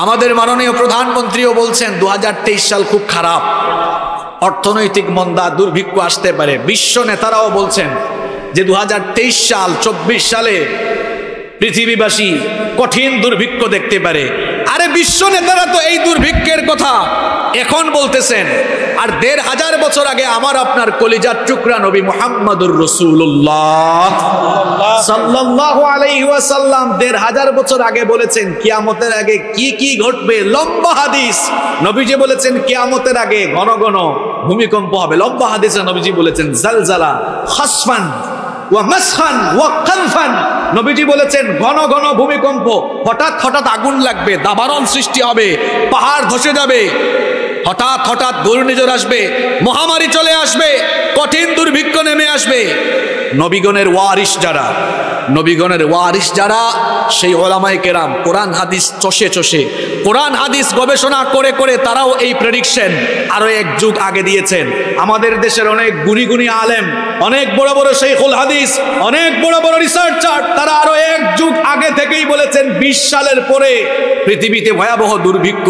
আমাদের মাননীয় প্রধানমন্ত্রীও বলছেন 2023 সাল খুব খারাপ, অর্থনৈতিক মন্দা, দুর্ভিক্ষ আসতে পারে। বিশ্ব নেতারাও বলছেন যে 2023 সাল 24 সালে পৃথিবীবাসী কঠিন দুর্ভিক্ষ দেখতে পারে। আরে বিশ্ব নেতারা তো এই দুর্ভিক্ষের কথা এখন বলতেছেন, আর 1500 বছর আগে আমার আপনার কলিজার টুকরা নবী মুহাম্মদুর রাসূলুল্লাহ সাল্লাল্লাহু আলাইহি ওয়াসাল্লাম 1500 বছর আগে বলেছেন কিয়ামতের আগে কি কি ঘটবে। লম্বা হাদিস, নবীজি বলেছেন কিয়ামতের আগে ঘন ঘন ভূমিকম্প হবে। লম্বা হাদিসে নবীজি বলেছেন জালজালা, খাসফান ওয়া মাসখান ওয়া কানফান। নবীজি বলেছেন ঘন ঘন ভূমিকম্প, হঠাৎ হঠাৎ আগুন লাগবে, দাবানল সৃষ্টি হবে, পাহাড় ধসে যাবে, হঠাৎ হঠাৎ ঘূর্ণিঝড় আসবে, মহামারী চলে আসবে, কঠিন দুর্ভিক্ষ নেমে আসবে। নবীগণের ওয়ারিস যারা সেই ওলামায়ে কেরাম কোরআন হাদিস চষে চষে, কোরআন হাদিস গবেষণা করে করে তারাও এই প্রেডিকশন আরো এক যুগ আগে দিয়েছেন। আমাদের দেশের অনেক গুণী গুণী আলেম, অনেক বড় বড় শাইখুল হাদিস, অনেক বড় বড় রিসার্চার, তারা আরো এক যুগ আগে থেকেই বলেছেন 20 সালের পরে পৃথিবীতে ভয়াবহ দুর্ভিক্ষ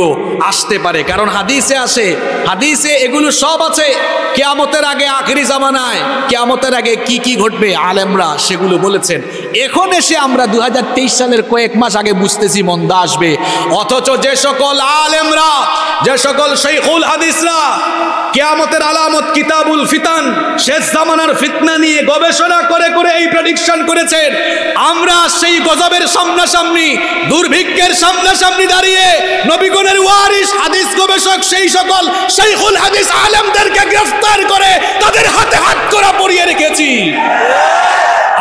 আসতে পারে। কারণ হাদিসে আসে, হাদিসে এগুলো সব আছে। কিয়ামতের আগে, আখিরি জামানায় কিয়ামতের আগে কি কি ঘটবে আলেমরা সেগুলো বলেছেন। এখন এসে আমরা 2023 সালের কয়েক মাস আগে বুঝতেছি মন্দা আসবে, অথচ যে সকল আলেমরা, যে সকল শাইখুল হাদিসরা কিয়ামতের আলামত কিতাবুল ফিতান, শেষ জামানার ফিতনা নিয়ে গবেষণা করে করে এই প্রেডিকশন করেছেন, আমরা সেই গজবের সামনাসামনি, দুর্ভিক্ষের সামনাসামনি দাঁড়িয়ে নবীগণের ওয়ারিস হাদিস গবেষক সেই সকল শাইখুল হাদিস আলেমদেরকে গ্রেফতার করে তাদের হাতে হাত করা পরিয়ে রেখেছি।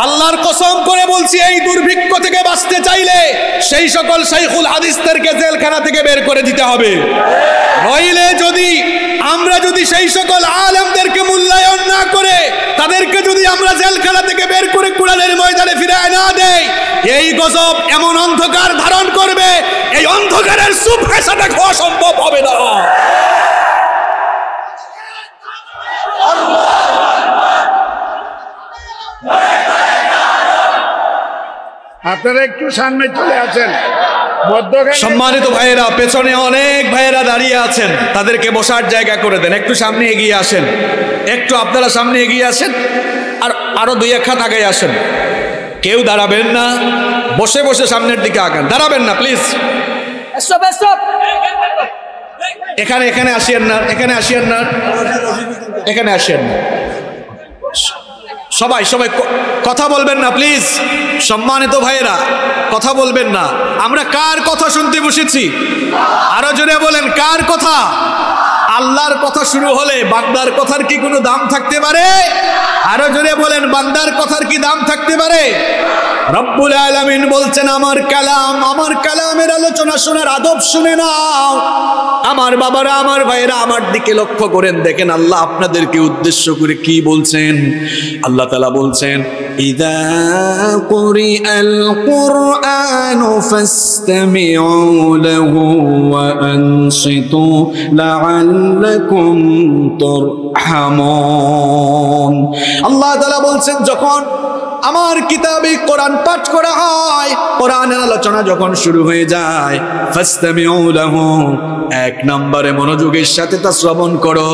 আল্লাহর কসম করে বলছি, এই দুর্ভিক্ষ থেকে বাঁচতে চাইলে সেই সকল শাইখুল হাদিসদেরকে জেলখানা থেকে বের করে দিতে হবে। নইলে আমরা যদি সেই সকল আলেমদেরকে মূল্যায়ন না করে তাদেরকে যদি আমরা জেলখানা থেকে বের করে কুরআনের ময়দানে ফিরায় না দেই, এই গজব এমন অন্ধকার ধারণ করবে, এই অন্ধকারের সুফে সাথে খাওয়া সম্ভব হবে না। আপনারা একটু সামনে চলে আসেন। সম্মানিত ভাইয়েরা, পেছনে অনেক ভাইয়েরা দাঁড়িয়ে আছেন, তাদেরকে বসার জায়গা করে দেন। একটু সামনে এগিয়ে আসেন, একটু আপনারা সামনে এগিয়ে আসেন, আর আরো 2-1 হাত আগে আসেন। কেউ দাঁড়াবেন না, বসে বসে সামনের দিকে আগান, দাঁড়াবেন না প্লিজ। এখানে আসিয়েন না, এখানে আসিয়েন না, এখানে আসিয়েন না। সবাই কথা বলবেন না প্লিজ। সম্মানিত ভাইয়েরা, কথা বলবেন না। আমরা কার কথা শুনতে বসেছি? আরো জোরে বলেন, কার কথা? আল্লাহর কথা শুরু হলে বান্দার কথার কি কোনো দাম থাকতে পারে? আরো জোরে বলেন, বান্দার কথার কি দাম থাকতে পারে? রব্বুল আলামিন বলছেন, আমার কালামের আলোচনা শোনার আদব শুনে নাও। আমার বাবারা, আমার ভাইয়েরা, আমার দিকে লক্ষ্য করেন, দেখেন আল্লাহ আপনাদেরকে উদ্দেশ্য করে কি বলছেন। আল্লাহ তাআলা বলছেন, ইযা কুরিআল কুরআনু ফাসতামিউ লাহু ওয়া আনসিতু লাআল্লাকুম তুরহামুন। আল্লাহ তাআলা বলছেন, যখন আমার কিতাবে কোরআন পাঠ করা হয়, কোরআনের আলোচনা যখন শুরু হয়ে যায়, ফাসতামিউ লাহু, 1 নম্বরে মনোযোগের সাথে তা শ্রবণ করো,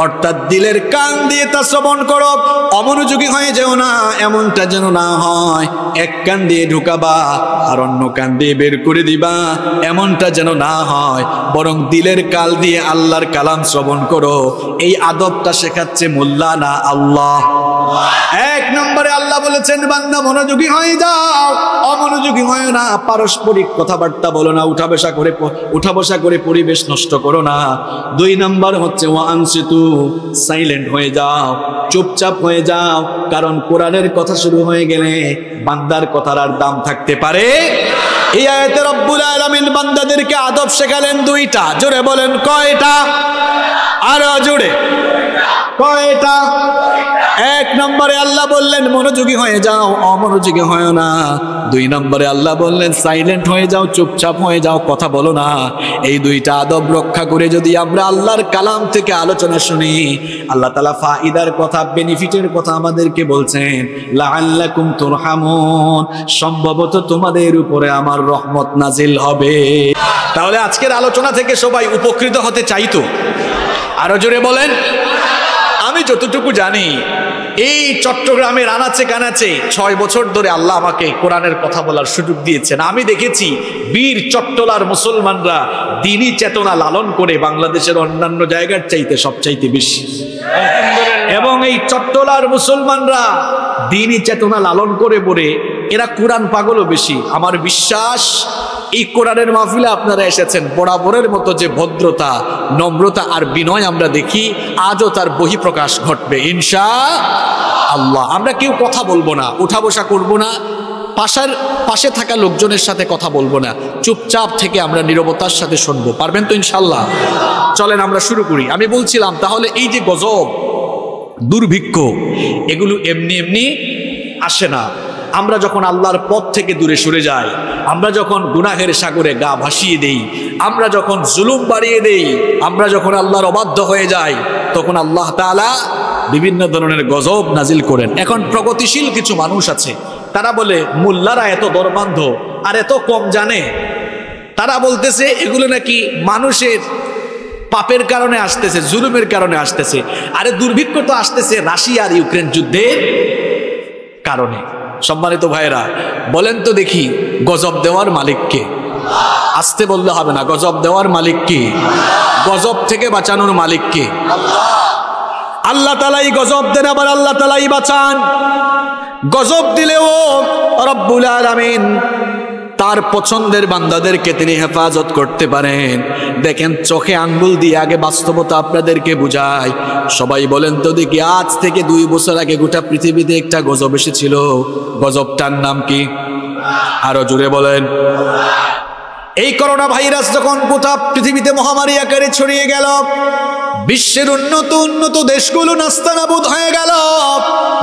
অর্থাৎ দিলের কান দিয়ে তা শ্রবণ করো। অমনোযোগী হয়ে যেও না, এমনটা যেন না হয়। 1 কান দিয়ে ঢুকাবা আর অন্য কান দিয়ে বের করে দিবা, এমনটা যেন না হয়। বরং দিলের কাল দিয়ে আল্লাহর কালাম শ্রবণ করো। এই আদবটা শেখাচ্ছে মোল্লা না আল্লাহ। 1 নম্বরে আল্লাহ বলেছেন, বান্দা মনোযোগী হয়ে যাও, অমনোযোগী হয় না। পারস্পরিক কথাবার্তা বলো না, উঠা বসা করে পরিবেশ নষ্ট করো না। 2 নম্বর হচ্ছে ওয়া আনসিতু, সাইলেন্ট হয়ে যাও, চুপচাপ হয়ে যাও। কারণ কোরআনের কথা শুরু হয়ে গেলে বান্দার কথার আর দাম থাকতে পারে। এই আয়াতে রব্বুল আলামিন বান্দাদেরকে আদব শেখালেন 2টা। জোরে বলেন, কয়টা? আরো জোরে, কয়টা? 1 নম্বরে আল্লাহ বললেন মনোযোগী হয়ে যাও, অমনোযোগী হয় না। 2 নম্বরে আল্লাহ বললেন সাইলেন্ট হয়ে যাও, চুপচাপ হয়ে যাও, কথা বলো না। এই 2টা আদব রক্ষা করে যদি আমরা আল্লাহর কালাম থেকে আলোচনা শুনি, আল্লাহ তাআলা ফায়দার কথা, বেনিফিটের কথা আমাদেরকে বলছেন, লাআল্লাকুম তুরহামুন, সম্ভবত তোমাদের উপরে আমার রহমত নাজিল হবে। তাহলে আজকের আলোচনা থেকে সবাই উপকৃত হতে চাইতো? আরো জোরে বলেন। আমি যতটুকু জানি এই চট্টগ্রামের আনাচে কানাচে 6 বছর ধরে আল্লাহ আমাকে কোরআনের কথা বলার সুযোগ দিয়েছেন। আমি দেখেছি বীর চট্টলার মুসলমানরা দ্বীনি চেতনা লালন করে বাংলাদেশের অন্যান্য জায়গার চাইতে সবচাইতে বেশি। এবং এই চট্টলার মুসলমানরা দ্বীনি চেতনা লালন করে বলে এরা কোরআন পাগলও বেশি। আমার বিশ্বাস এই কোরআনের মাহফিলে আপনারা এসেছেন, বরাবরের মতো যে ভদ্রতা, নম্রতা আর বিনয় আমরা দেখি, আজও তার বহিঃপ্রকাশ ঘটবে ইনশাআল্লাহ। আমরা কেউ কথা বলবো না, উঠা বসা করবো না, পাশে থাকা লোকজনের সাথে কথা বলবো না, চুপচাপ থেকে আমরা নীরবতার সাথে শুনবো। পারবেন তো ইনশাআল্লাহ? চলেন আমরা শুরু করি। আমি বলছিলাম তাহলে এই যে গজব, দুর্ভিক্ষ, এগুলো এমনি এমনি আসে না। আমরা যখন আল্লাহর পথ থেকে দূরে সরে যাই, আমরা যখন গুনাহের সাগরে গা ভাসিয়ে দেই, আমরা যখন জুলুম বাড়িয়ে দেই, আমরা যখন আল্লাহর অবাধ্য হয়ে যাই, তখন আল্লাহ তাআলা বিভিন্ন ধরনের গজব নাজিল করেন। এখন প্রগতিশীল কিছু মানুষ আছে, তারা বলে মোল্লারা এত দরবান্ধ আর এত কম জানে। তারা বলতেছে এগুলো নাকি মানুষের পাপের কারণে আসতেছে, জুলুমের কারণে আসতেছে। আরে দুর্ভিক্ষ তো আসতেছে রাশিয়া আর ইউক্রেন যুদ্ধের কারণে। সম্মানিত ভাইরা, বলেন তো দেখি গজব দেওয়ার মালিক কে? আসতে বললে হবে না, গজব দেওয়ার মালিক কে? গজব থেকে বাঁচানোর মালিক কে? আল্লাহ তাআলাই গজব দেন, আবার আল্লাহ তাআলাই বাঁচান। গজব দিলেও রব্বুল আলামিন তার পছন্দের বান্দাদেরকে তিনি হেফাজত করতে পারেন। দেখেন চোখে আঙ্গুল দিয়ে আগে বাস্তবতা আপনাদেরকে বুঝায়। সবাই বলেন তো দেখি, আজ থেকে 2 বছর আগে গোটা পৃথিবীতে একটা গজব এসেছিল, গজবটার নাম কি? আরো জোরে বলেন। এই করোনা ভাইরাস যখন গোটা পৃথিবীতে মহামারী আকারে ছড়িয়ে গেল, বিশ্বের উন্নত দেশগুলো নাস্তানাবুদ হয়ে গেল।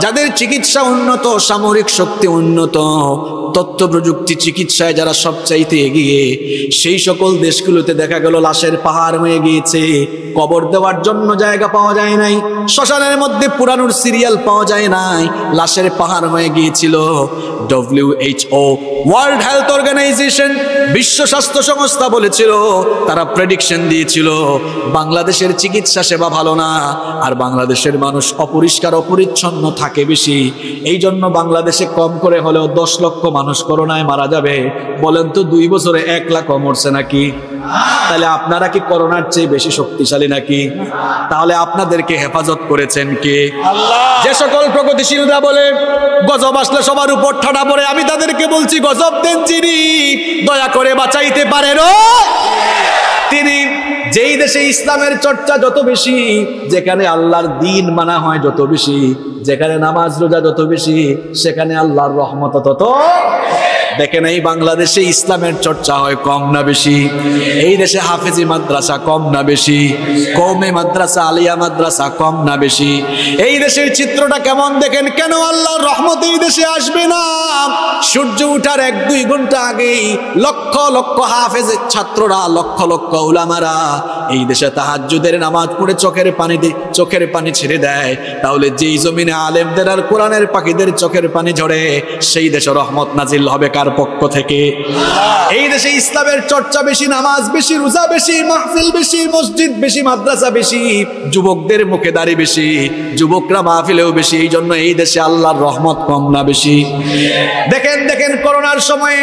যাদের চিকিৎসা উন্নত, সামরিক শক্তি উন্নত, তথ্য প্রযুক্তি চিকিৎসায় যারা সবচাইতে এগিয়ে, সেই সকল দেশগুলোতে দেখা গেল লাশের পাহাড় হয়ে গিয়েছে। কবর দেওয়ার জন্য জায়গা পাওয়া যায় নাই, শ্মশানের মধ্যে পুরানোর সিরিয়াল পাওয়া যায় নাই, লাশের পাহাড় হয়ে গিয়েছিল। WHO ওয়ার্ল্ড হেলথ অর্গানাইজেশন, বিশ্ব স্বাস্থ্য সংস্থা বলেছিল, তারা প্রেডিকশন দিয়েছিল বাংলাদেশের চিকিৎসা সেবা ভালো না, আর বাংলাদেশের মানুষ অপরিষ্কার অপরিচ্ছন্ন থাকে বেশি। এই জন্য বাংলাদেশে কম করে হলেও 10 লক্ষ মানুষ করোনায় মারা যাবে। বলেন তো 2 বছরে 1 লাখ মরছে নাকি? তাহলে আপনারা কি করোনার চেয়ে বেশি শক্তিশালী নাকি? তাহলে আপনাদেরকে হেফাজত করেছেন কে? আল্লাহ। যে সকল প্রগতিশীলরা বলে গজব আসলে সবার উপর ঠাডা পড়ে, আমি তাদেরকে বলছি গজব দেন যিনি, দয়া করে বাঁচাইতে পারেন তিনি। যেই দেশে ইসলামের চর্চা যত বেশি, যেখানে আল্লাহর দ্বীন মানা হয় যত বেশি, যেখানে নামাজ রোজা যত বেশি, সেখানে আল্লাহর রহমত তত। দেখেন এই বাংলাদেশে ইসলামের চর্চা হয় কম না বেশি? এই দেশে হাফেজি মাদ্রাসা কম না বেশি? কওমে মাদ্রাসা, আলিয়া মাদ্রাসা কম না বেশি? এই দেশের চিত্রটা কেমন দেখেন। কেন আল্লাহর রহমত এই দেশে আসবে না? সূর্য উঠার 1-2 ঘন্টা আগেই লক্ষ লক্ষ হাফেজের ছাত্ররা, লক্ষ লক্ষ উলামারা এই দেশে তাহাজ্জুদের নামাজ পড়ে চোখের পানি ছেড়ে দেয়। তাহলে যেই জমিনে আলেমদের আর কোরআনের পাখিদের চোখের পানি ঝরে, সেই দেশে রহমত নাজিল হবে কার পক্ষ থেকে? এই দেশে ইসলামের চর্চা বেশি, নামাজ বেশি, রোজা বেশি, মাহফিল বেশি, মসজিদ বেশি, মাদ্রাসা বেশি, যুবকদের মুখে দাড়ি বেশি, যুবকরা মাহফিলেও বেশি। এই জন্য এই দেশে আল্লাহর রহমত কম না বেশি? দেখেন করোনার সময়ে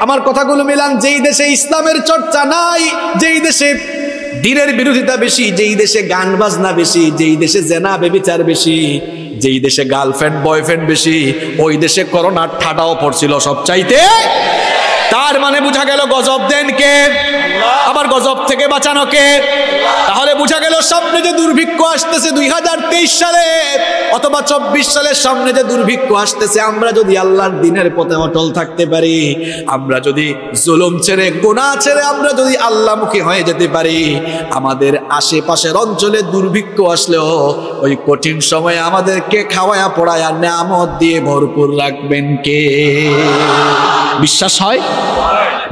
আমার কথাগুলো মিলান। যেই দেশে ইসলামের চর্চা নাই, যেই দেশে দ্বীনের বিরোধিতা বেশি, যেই দেশে গান বাজনা বেশি, যেই দেশে জেনা বেবিচার বেশি, যেই দেশে গার্লফ্রেন্ড বয়ফ্রেন্ড বেশি, ওই দেশে করোনার ঠাডাও পড়ছিল সবচাইতে। তার মানে বোঝা গেল গজব দেন কে? আবার গজব থেকে বাঁচানো কে? তাহলে বোঝা গেল সামনে যে দুর্ভিক্ষ আসতেছে 2023 সালে অথবা 24 সালের সামনে যে দুর্ভিক্ষ আসতেছে, আমরা যদি আল্লাহর দ্বীনের পথে অটল থাকতে পারি, আমরা যদি জুলুম ছেড়ে, গুনাহ ছেড়ে আমরা যদি আল্লাহমুখী হয়ে যেতে পারি, আমাদের আশেপাশের অঞ্চলে দুর্ভিক্ষ আসলেও ওই কঠিন সময়ে আমাদেরকে খাওয়ায়া পড়ায়া নিয়ামত দিয়ে ভরপুর রাখবেন কে? বিশ্বাস হয়?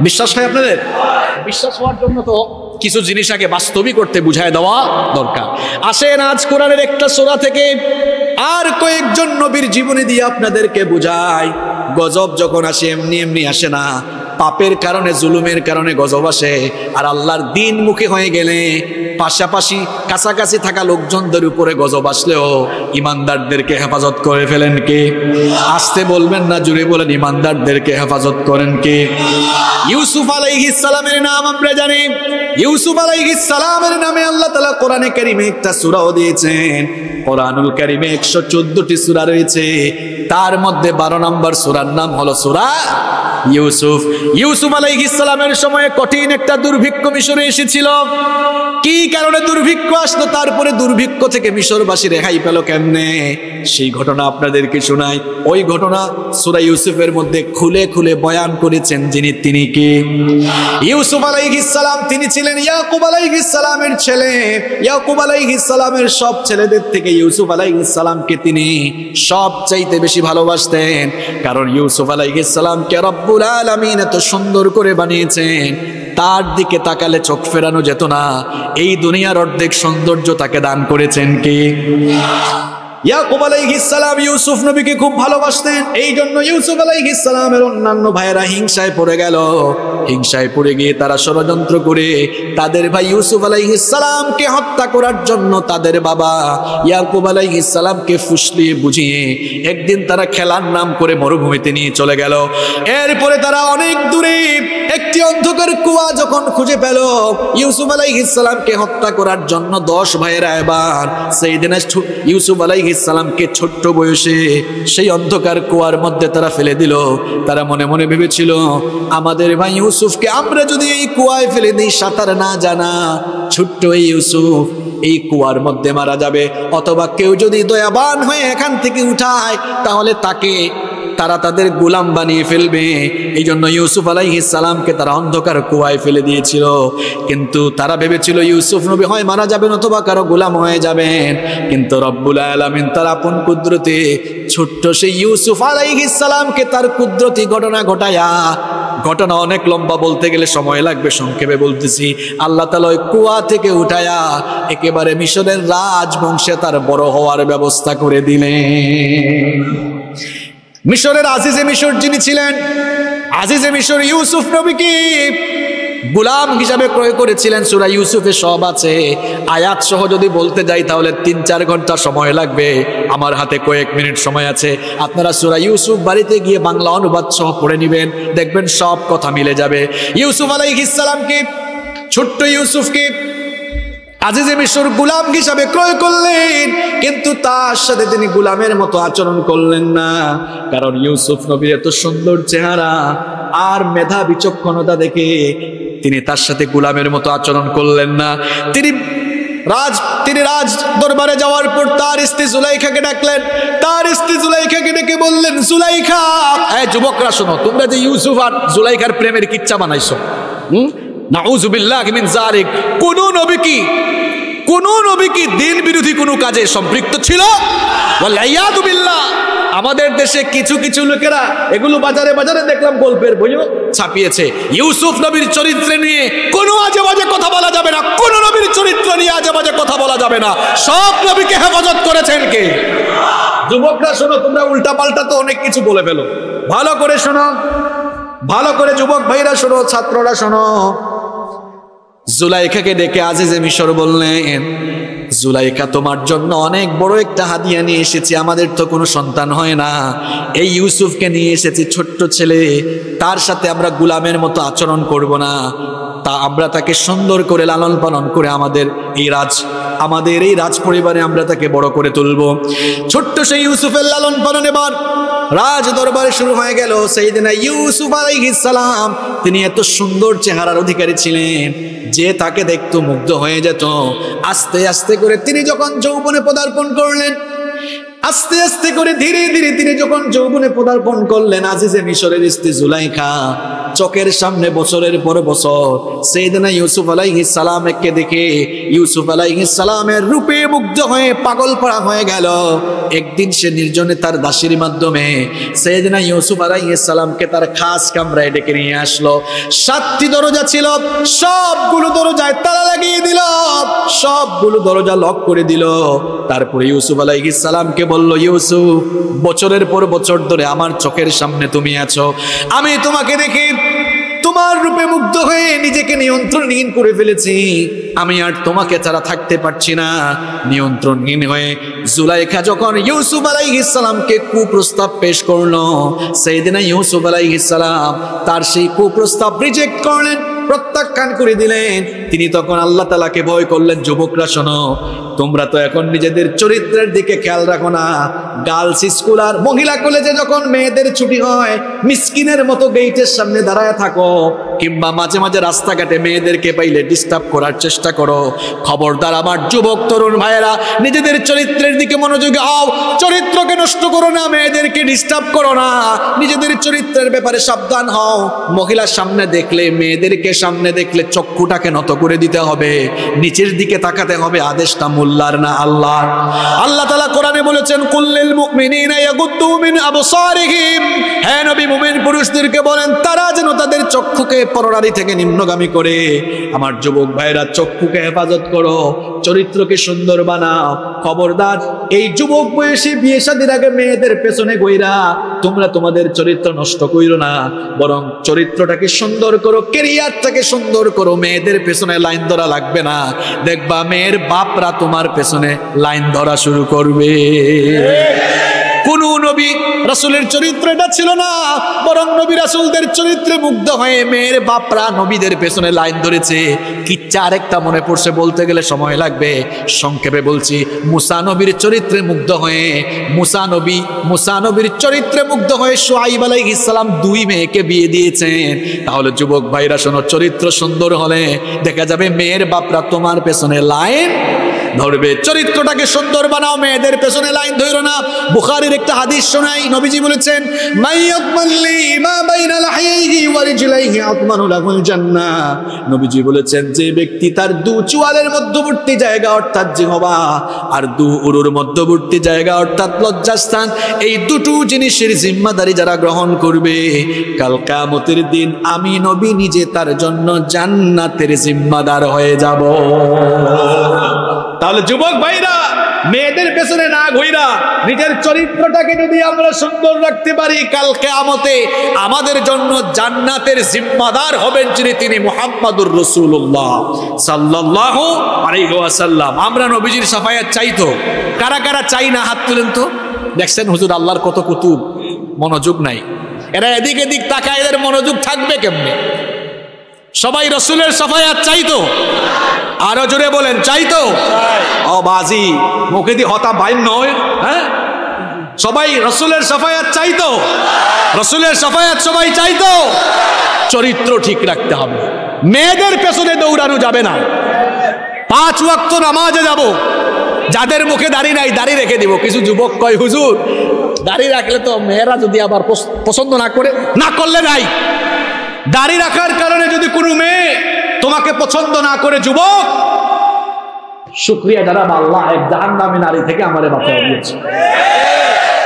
বিশ্বাস হয় আপনাদের? বিশ্বাস হওয়ার জন্য তো কিছু জিনিস আগে বাস্তবিক করতে বুঝায় দেওয়া দরকার। আসেন আজ কোরআনের একটা সূরা থেকে আর কয়েকজন নবীর জীবনী দিয়ে আপনাদেরকে বুঝাই, গজব যখন আসে এমনি এমনি আসে না। পাপের কারণে জুলুমের কারণে গজব আসে, আর আল্লাহর দিন মুখী হয়ে গেলে পাশাপাশি কাছাকাছি থাকা লোকজনদের উপরে গজব আসলেও ইমানদারদেরকে হেফাজত করে ফেলেন কে? আসতে বলবেন না, জুড়ে বলেন, ইমানদারদেরকে হেফাজত করেন কে? ইউসুফ আলাইহিস সালামের নাম আমরা জানি। ইউসুফ আলাইহিস সালামের নামে আল্লাহ তাআলা কোরআনে কারীমে একটা সূরাও দিয়েছেন। কোরআনুল কারীমে 114টি সূরা রয়েছে, তার মধ্যে 12 নম্বর সূরার নাম হলো সূরা ইউসুফ। ইউসুফ আলাইহিস সালামের সময়ে কঠিন একটা দুর্ভিক্ষ মিশরে এসেছিল। কি কারণে দুর্ভিক্ষ আসলো, তারপরে দুর্ভিক্ষ থেকে মিশরবাসী রেহাই পেল কেমনে, সেই ঘটনা আপনাদেরকে শোনাই। ওই ঘটনা সূরা ইউসুফের মধ্যে খুলে খুলে বয়ান করেছেন যিনি, তিনি কে? ইউসুফ আলাইহিস সালাম তিনি ছিলেন ইয়াকুব আলাইহিস সালামের ছেলে। ইয়াকুব আলাইহিস সালামের সব ছেলেদের থেকে ইউসুফ আলাইহিস সালামকে তিনি সবচাইতে বেশি ভালোবাসতেন, কারণ ইউসুফ আলাইহিস সালামকে রব্বুল আলামিন এত সুন্দর করে বানিয়েছেন, তার দিকে তাকালে চোখ ফেরানো যেত না। এই দুনিয়ার অর্ধেক সৌন্দর্য তাকে দান করেছেন কে? ইয়াকুব আলাইহিস সালাম ইউসুফ নবীকে খুব ভালোবাসতেন। এই জন্য ইউসুফ আলাইহিস সালামের অন্যান্য ভাইয়েরা হিংসায় পড়ে গেল। হিংসায় পড়ে গিয়ে তারা ষড়যন্ত্র করে তাদের ভাই ইউসুফ আলাইহিস সালামকে হত্যা করার জন্য তাদের বাবা ইয়াকুব আলাইহিস সালামকে ফুসলিয়ে বুঝিয়ে একদিন তারা খেলার নাম করে মরুভূমিতে নিয়ে চলে গেল। এরপরে তারা অনেক দূরে একটি অন্ধকার কুয়া যখন খুঁজে পেল, ইউসুফ আলাইহিস সালামকে হত্যা করার জন্য 10 ভাইয়েরা এবার সেইদিন ইউসুফ আলাইহিস সালামকে ছোট্ট বয়সে সেই অন্ধকার কুয়ার মধ্যে তারা ফেলে দিল। তারা মনে মনে ভেবেছিল, আমাদের ভাই ইউসুফকে আমরা যদি এই কুয়ায় ফেলে দিই, সাঁতার না জানা ছোট্ট এই ইউসুফ এই কুয়ার মধ্যে মারা যাবে, অথবা কেউ যদি দয়াবান হয়ে এখান থেকে উঠায় তাহলে তাকে তারা তাদের গোলাম বানিয়ে ফেলবে। এই জন্য ইউসুফ আলাইহিস সালামকে তারা অন্ধকার কুয়ায় ফেলে দিয়েছিল। কিন্তু তারা ভেবেছিল ইউসুফ নবী হয় মারা যাবেন অথবা কারো গোলাম হয়ে যাবেন, কিন্তু রব্বুল আলামিন তার আপন কুদরতে ছোট্ট সেই ইউসুফ আলাইহিস সালামকে তার কুদরতি ঘটনা ঘটায়া, ঘটনা অনেক লম্বা, বলতে গেলে সময় লাগবে, সংক্ষেপে বলতেছি, আল্লাহ তাআলা ওই কুয়া থেকে উঠায়া একেবারে মিশরের রাজবংশে তার বড় হওয়ার ব্যবস্থা করে দিলেন। মিশরের আজিজে মিশর যিনি ছিলেন, আজিজে মিশর ইউসুফ নবীকে গোলাম হিসাবে ক্রয় করেছিলেন। সূরা ইউসুফে সব আছে, আয়াত সহ যদি বলতে যাই তাহলে 3-4 ঘন্টা সময় লাগবে। আমার হাতে কয়েক মিনিট সময় আছে, আপনারা সূরা ইউসুফ বাড়িতে গিয়ে বাংলা অনুবাদ সহ পড়ে নেবেন, দেখবেন সব কথা মিলে যাবে। ইউসুফ আলাইহিস সালামকে, ছোট্ট ইউসুফকে আজিজে মিশর গোলাম হিসাবে ক্রয় করলেন, কিন্তু তার সাথে তিনি গোলামের মতো আচরণ করলেন না, কারণ ইউসুফ নবীর এত সুন্দর চেহারা আর মেধা বিচক্ষণতা দেখে তিনি তার সাথে গোলামের মতো আচরণ করলেন না। তিনি রাজ দরবারে যাওয়ার পর তার স্ত্রী জুলাইখাকে ডাকলেন। তার স্ত্রী জুলাইখাকে ডেকে বললেন, জুলাইখা, এই যুবকরা শোনো, তোমরা যে ইউসুফ আর জুলাইখার প্রেমের কিচ্ছা বানাইছো, নাউযুবিল্লাহি মিন যালিক, কোন নবী কি দিন বিরোধী কোনো কাজে সম্পৃক্ত ছিল? ওয়াল্লায়াযু বিল্লাহ। আমাদের দেশে কিছু কিছু লোকেরা এগুলো বাজারে বাজারে দেখলাম গল্পের বইও ছাপিয়েছে। ইউসুফ নবীর চরিত্র নিয়ে কোনো আজে বাজে কথা বলা যাবে না, কোন নবীর চরিত্র নিয়ে আজে বাজে কথা বলা যাবে না। সব নবীকে হেফাজত করেছেন কে? যুবকরা শোনো, তোমরা উল্টা পাল্টা তো অনেক কিছু বলে ফেলো, ভালো করে শোনো, ভালো করে যুবক ভাইরা শোনো, ছাত্ররা শোনো। জুলাইখাকে ডেকে আজিজে মিশর বললেন, জুলাইখা, তোমার জন্য অনেক বড় একটা হাদিয়া নিয়ে এসেছি, আমাদের তো কোনো সন্তান হয় না, এই ইউসুফকে নিয়ে এসেছি, ছোট্ট ছেলে, তার সাথে আমরা গোলামের মতো আচরণ করব না, তা আমরা তাকে সুন্দর করে লালন পালন করে আমাদের এই রাজ পরিবারে আমরা তাকে বড় করে তুলব। ছোট্ট সেই ইউসুফের লালন পালন এবার রাজ দরবারে শুরু হয়ে গেল। সেইদিনা ইউসুফ আলাইহিস সালাম তিনি এত সুন্দর চেহারার অধিকারী ছিলেন যে তাকে দেখতো মুগ্ধ হয়ে যেত। আস্তে আস্তে করে তিনি যখন যৌবনে পদার্পণ করলেন, আস্তে আস্তে করে ধীরে ধীরে তিনি যখন যৌবনে পদার্পণ করলেন, আজিজে মিশরের স্ত্রী জুলাইখা চোখের সামনে বছরের পর বছর সেইদিনা ইউসুফ আলাইহিস সালামকে দেখে ইউসুফ আলাইহিস সালামের রূপে মুগ্ধ হয়ে পাগল পড়া হয়ে গেল। একদিন সে নির্জনে তার দাসীর মাধ্যমে সেইদিনা ইউসুফ আলাইহিস সালামকে তার খাস কামরায় ডেকে নিয়ে আসলো। 7টি দরজা ছিল, সবগুলো দরজায় তালা লাগিয়ে দিল, সবগুলো দরজা লক করে দিল। তারপরে ইউসুফ আলাইহিস সালামকে বলল, ইউসুফ, বছরের পর বছর ধরে আমার চোখের সামনে তুমি আছো, আমি তোমাকে দেখি তোমার রূপে মুগ্ধ হয়ে নিজেকে নিয়ন্ত্রণহীন করে ফেলেছি, আমি আর তোমাকে ছাড়া থাকতে পারছি না। নিয়ন্ত্রণহীন হয়ে জুলাইখা যখন ইউসুফ আলাইহিস সালামকে কুপ্রস্তাব পেশ করলো, সেইদিনা ইউসুফ আলাইহিস সালাম তার সেই কুপ্রস্তাব রিজেক্ট করলেন, প্রত্যাখ্যান করে দিলেন। তিনি তখন আল্লাহ তাআলাকে ভয় করলেন, যুবকরা শোনো, তোমরা তো এখন নিজেদের চরিত্রের দিকে খেয়াল রাখো না। গার্লস স্কুল আর মহিলা কলেজে যখন মেয়েদের ছুটি হয়, মিসকিনের মতো গেটের সামনে দাঁড়ায় থাকো, কিংবা মাঝে মাঝে রাস্তাঘাটে মেয়েদেরকে পাইলে ডিস্টার্ব করার চেষ্টা করো। খবরদার আমার যুবক তরুণ ভাইয়েরা, নিজেদের চরিত্রের দিকে মনোযোগী হও। চরিত্রকে নষ্ট করো না, মেয়েদেরকে ডিস্টার্ব করো না, নিজেদের চরিত্রের ব্যাপারে সাবধান হও। মহিলার সামনে দেখলে, মেয়েদেরকে সামনে দেখলে চক্ষুটাকে নত করে দিতে হবে, নিচের দিকে তাকাতে হবে। আদেশটা মোল্লার না আল্লাহর। আল্লাহ তাআলা কোরআনে বলেছেন, কুল্লিল মুমিনিনা ইয়াগুদ্দু মিন আবসারিহিম, হে নবী মুমিন পুরুষদেরকে বলেন তারা যেন তাদের চক্ষুকে পরনারী থেকে নিম্নগামী করে। আমার যুবক ভাইরা, চক্ষুকে হেফাজত করো, চরিত্রকে সুন্দর বানাও। খবরদার এই যুবক বয়সী বিয়ে শাদীর আগে মেয়েদের পেছনে গইরা তোমরা তোমাদের চরিত্র নষ্ট কইরো না, বরং চরিত্রটাকে সুন্দর করো, ক্যারিয়ারটাকে সুন্দর করো। মেয়েদের পেছনে লাইন ধরা লাগবে না, দেখবা মেয়ের বাপরা তোমার পেছনে লাইন ধরা শুরু করবে। কোন নবী রাসূলের চরিত্র এটা ছিল না, বরং নবী রাসূলদের চরিত্রে মুগ্ধ হয়ে মেয়ের বাপরা নবীদের পেছনে লাইন ধরেছে। কিচ্ছা আরেকটা মনে পড়ছে, বলতে গেলে সময় লাগবে, সংক্ষেপে বলছি। মুসা নবীর চরিত্রে মুগ্ধ হয়ে মুসা নবীর চরিত্রে মুগ্ধ হয়ে শুআইব আলাইহিস সালাম 2 মেয়েকে বিয়ে দিয়েছেন। তাহলে যুবক ভাইরা শোনো, চরিত্র সুন্দর হলে দেখা যাবে মেয়ের বাপরা তোমার পেছনে লাইন ধরবে। চরিত্রটাকে সুন্দর বানাও, মেয়েদের পেছনে লাইন ধরো না। বুখারীর একটা হাদিস শোনাই, নবীজি বলেছেন, মাইয়াকমাল্লি মা বাইনা লাহিহি ওয়া রিজলাইহি আতমানু লাহুল জান্নাহ। নবীজি বলেছেন, যে ব্যক্তি তার 2 চুয়ালের মধ্যবর্তী জায়গা অর্থাৎ জিহবা আর 2 উরুর মধ্যবর্তী জায়গা অর্থাৎ লজ্জাস্থান, এই দুটো জিনিসের জিম্মাদারি যারা গ্রহণ করবে, কাল কিয়ামতের দিন আমি নবী নিজে তার জন্য জান্নাতের জিম্মাদার হয়ে যাব। তাহলে যুবক ভাইরা, মেয়েদের পেছনে না ঘুইরা নিজের চরিত্রটাকে যদি আমরা সুন্দর রাখতে পারি, কাল কিয়ামতে আমাদের জন্য জান্নাতের জিম্মাদার হবেন যিনি, তিনি মুহাম্মাদুর রাসূলুল্লাহ সাল্লাল্লাহু আলাইহি ওয়াসাল্লাম। আমরা নবীজির শাফায়াত চাই তো? কারা কারা চাই না হাত তুলেন তো। দেখছেন হুজুর আল্লাহর কত কুতুব, মনোযোগ নাই। এরা এদিক এদিক তাকায়, এদের মনোযোগ থাকবে কেমনে? সবাই রাসূলের শাফায়াত চাই তো? আরো জোরে বলেন, চাই তো? ও বাজি, মুখে দিয়ে হতা বাইন নয়। হ্যাঁ, সবাই রাসূলের শাফায়াত চাই তো? রাসূলের শাফায়াত সবাই চাই তো? চরিত্র ঠিক রাখতে হবে, মেয়েদের পেছনে দৌড়ানো যাবে না। 5 ওয়াক্ত নামাজে যাব, যাদের মুখে দাড়ি নাই দাড়ি রেখে দিব। কিছু যুবক কয়, হুজুর দাড়ি রাখলে তো মেয়েরা যদি আবার পছন্দ না করে, না করলে নাই। দাড়ি রাখার কারণে যদি কোনো মেয়ে তোমাকে পছন্দ না করে, যুবক শুকরিয়া জানাব, আল্লাহ এক জাহান্নামী নারী থেকে আমারে বাঁচিয়ে দিয়েছে।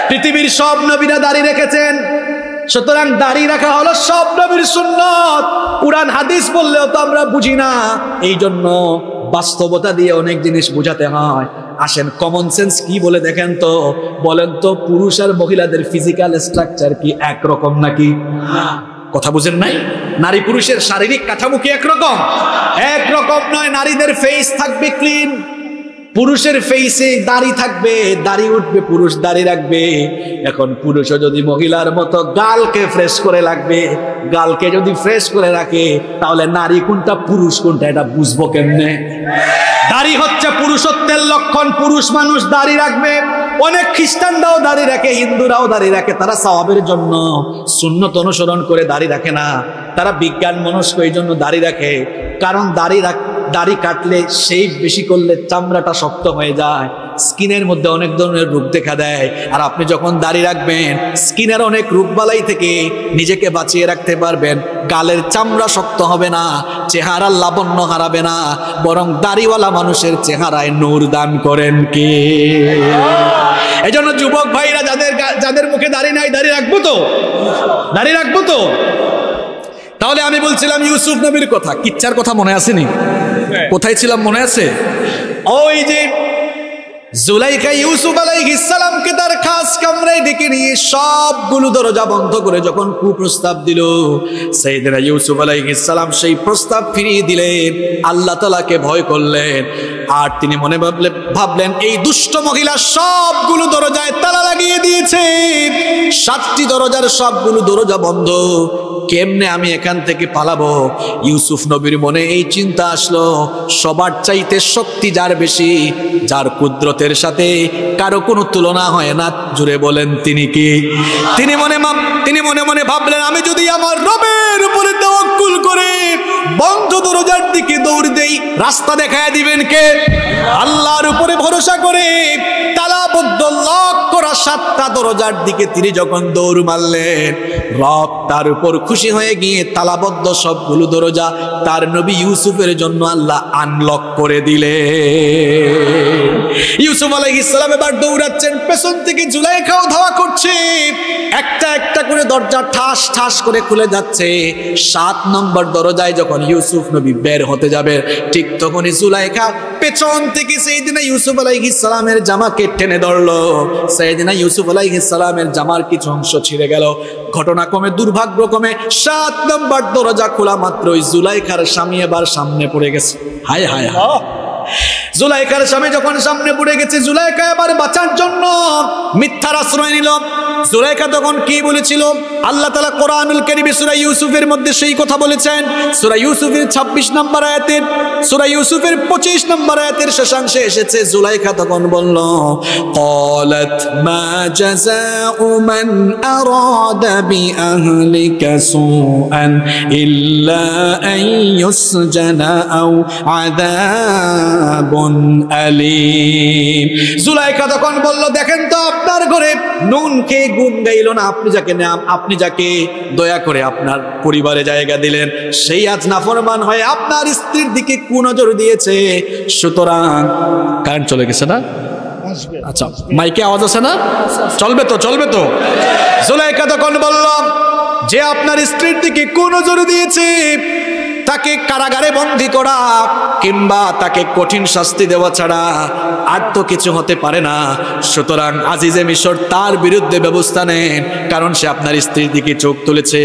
পৃথিবীর সব নবীরা দাড়ি রেখেছেন, সুতরাং দাড়ি রাখা হলো সব নবীর সুন্নাত। কুরআন হাদিস বললেও তো আমরা বুঝি না, এই জন্য বাস্তবতা দিয়ে অনেক জিনিস বোঝাতে হয়। আসেন, কমন সেন্স কি বলে দেখেন তো, বলেন তো, পুরুষ আর মহিলাদের ফিজিক্যাল স্ট্রাকচার কি একরকম নাকি? কথা বুঝেন নাই? নারী পুরুষের শারীরিক কাঠামো কি একরকম? একরকম নয়। নারীদের ফেস থাকবে ক্লিন, পুরুষের ফেসে দাড়ি থাকবে, দাড়ি উঠবে, পুরুষ দাড়ি রাখবে। এখন পুরুষও যদি মহিলার মতো গালকে ফ্রেশ করে রাখবে, গালকে যদি ফ্রেশ করে রাখে, তাহলে নারী কোনটা পুরুষ কোনটা এটা বুঝবো কেমনে? দাড়ি হচ্ছে পুরুষত্বের লক্ষণ, পুরুষ মানুষ দাড়ি রাখবে। অনেক খ্রিস্টানরাও দাড়ি রাখে, হিন্দুরাও দাড়ি রাখে, তারা সওয়াবের জন্য সুন্নত অনুসরণ করে দাড়ি রাখে না, তারা বিজ্ঞান মনস্ক এই জন্য দাড়ি রাখে। কারণ দাড়ি কাটলে, শেভ বেশি করলে চামড়াটা শক্ত হয়ে যায়, স্কিনের মধ্যে অনেক ধরনের রোগ দেখা দেয়। আর আপনি যখন দাড়ি রাখবেন, স্কিনের অনেক রোগবালাই থেকে নিজেকে বাঁচিয়ে রাখতে পারবেন। গালের চামড়া শক্ত হবে না, চেহারার লাবণ্য হারাবে না, বরং দাড়িওয়ালা মানুষের চেহারায় নূর দান করেন কে? এই জন্য যুবক ভাইরা, যাদের মুখে দাড়ি নাই, দাড়ি রাখবো তো? দাড়ি রাখবো তো? তাহলে আমি বলছিলাম ইউসুফ নবীর কথা, কিচ্ছার কথা মনে আসেনি? কোথায় ছিলাম মনে আছে? ওই যে জুলাইখা ইউসুফ আলাইহিস সালামকে তার খাস কামরায় ডেকে নিয়ে সবগুলো দরজা বন্ধ করে যখন কুপ্রস্তাব দিল, সাইয়েদনা ইউসুফ আলাইহিস সালাম সেই প্রস্তাব ফিরিয়ে দিলেন, আল্লাহ তাআলাকে ভয় করলেন। আর তিনি মনে ভাবলেন এই দুষ্ট মহিলা সবগুলো দরজায় তালা লাগিয়ে দিয়েছে, 7টি দরজার সবগুলো দরজা বন্ধ, কেমনে আমি এখান থেকে পালাবো? ইউসুফ নবীর মনে এই চিন্তা আসলো, সবার চাইতে শক্তি যার বেশি, যার কুদরতের সাথে কারো কোনো তুলনা হয় না, জুড়ে বলেন তিনি কি? তিনি মনে মনে ভাবলেন, আমি যদি আমার রবের উপরে তাওয়াক্কুল করে বন্ধ দরজার দিকে দৌড় দেই, রাস্তা দেখায় দিবেন কে? আল্লাহর উপরে ভরসা করে তালাবদ্ধ লক করা 7টা দরজার দিকে তিনি যখন দৌড় মারলেন, রব তার উপর খুশি হয়ে গিয়ে তালাবদ্ধ সবগুলো দরজা তার নবী ইউসুফের জন্য আল্লাহ আনলক করে দিলেন। ইউসুফ আলাইহিস সালাম এবার দৌড়াচ্ছেন, পেছন থেকে জুলাইখাও ধাওয়া করছে, একটা একটা করে দরজা ঠাস ঠাস করে খুলে যাচ্ছে। 7 নম্বর দরজায় যখন ইউসুফ নবী বের হতে যাবে, ঠিক তখনই জুলাইখা পেছন থেকে সাইয়েদনা ইউসুফ আলাইহিস সালামের জামাকে টেনে ধরলো। সাইয়েদনা ইউসুফ আলাইহিস সালামের জামার কিছু অংশ ছিঁড়ে গেল। ঘটনাক্রমে দুর্ভাগ্যক্রমে 7 নম্বর দরজা খোলা মাত্রই জুলাইখার স্বামী এবার সামনে পড়ে গেছে। হায় হায় হায়, জুলাইখার স্বামী যখন সামনে পড়ে গেছে, জুলাইখা এবার বাঁচার জন্য মিথ্যার আশ্রয় নিল। জুলাইখা তখন কি বলেছিল? আল্লাহ তাআলা কোরআনুল কারীমে সূরা ইউসুফের মধ্যে সেই কথা বলেছেন। সূরা ইউসুফের 26 নম্বর আয়াতের, সূরা ইউসুফের 25 নম্বর আয়াতের শেষাংশে এসেছে, জুলাইখা তখন বলল, ক্বালাত মা জাযাউ মান আরাদা বিআহলিকা সুআন ইল্লা আন ইউসজানা আও আযাবুন আলীম। জুলাইখা তখন বলল, দেখেন তো আপনার ঘরে নুন খেয়ে গুণ গাইল না, আপনি যাকে দয়া করে আপনার পরিবারে জায়গা দিলেন, সেই আজ নাফরমান হয়ে আপনার স্ত্রীর দিকে কুনজর দিয়েছে। সুতরাং কারেন্ট চলে গেছে না? আচ্ছা, মাইকে আওয়াজ আছে না? চলবে তো। জুলাইখা তখন বলল, যে আপনার স্ত্রীর দিকে কুনজর দিয়েছে তাকে কারাগারে বন্দী করা কিংবা তাকে কঠিন শাস্তি দেওয়া ছাড়া আর তো কিছু হতে পারে না। সুতরাং আজিজে মিশর তার বিরুদ্ধে ব্যবস্থা নেন, কারণ সে আপনার স্ত্রীর দিকে চোখ তুলেছে।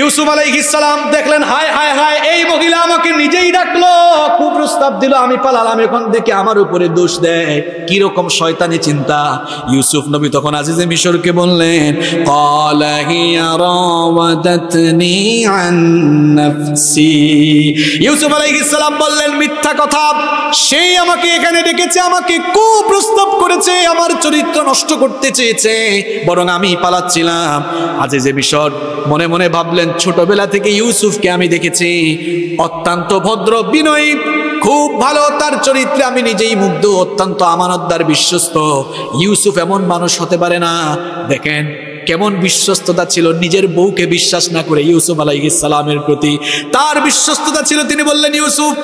ইউসুফ আলাইহিস সালাম দেখলেন, হায় হায় হায়, এই মহিলা আমাকে নিজেই ডাকলো, কুপ্রস্তাব দিল, আমি পালালাম, এখন দেখে আমার উপরে দোষ দেয়, কি রকম শয়তানি চিন্তা। ইউসুফ নবী তখন আজিজে মিশরকে বললেন, ক্বালা হিয়া রাওয়াদাতনি আন নাফসি। ইউসুফ আলাইহিস সালাম বললেন, মিথ্যা কথা, সেই আমাকে এখানে ডেকেছে, আমাকে কুপ্রস্তাব করেছে, আমার চরিত্র নষ্ট করতে চেয়েছে, বরং আমি পালাচ্ছিলাম। আজিজে মিশর মনে মনে ভাবলেন, ছোটবেলা থেকে ইউসুফকে আমি দেখেছি, অত্যন্ত ভদ্র, বিনয়ী, খুব ভালো তার চরিত্রে আমি নিজেই মুগ্ধ, অত্যন্ত আমানতদার, বিশ্বস্ত। ইউসুফ এমন মানুষ হতে পারে না। দেখেন কেমন বিশ্বস্ততা ছিল, নিজের বউকে বিশ্বাস না করে ইউসুফ আলাইহিস সালামের প্রতি তার বিশ্বস্ততা ছিল। তিনি বললেন, ইউসুফ,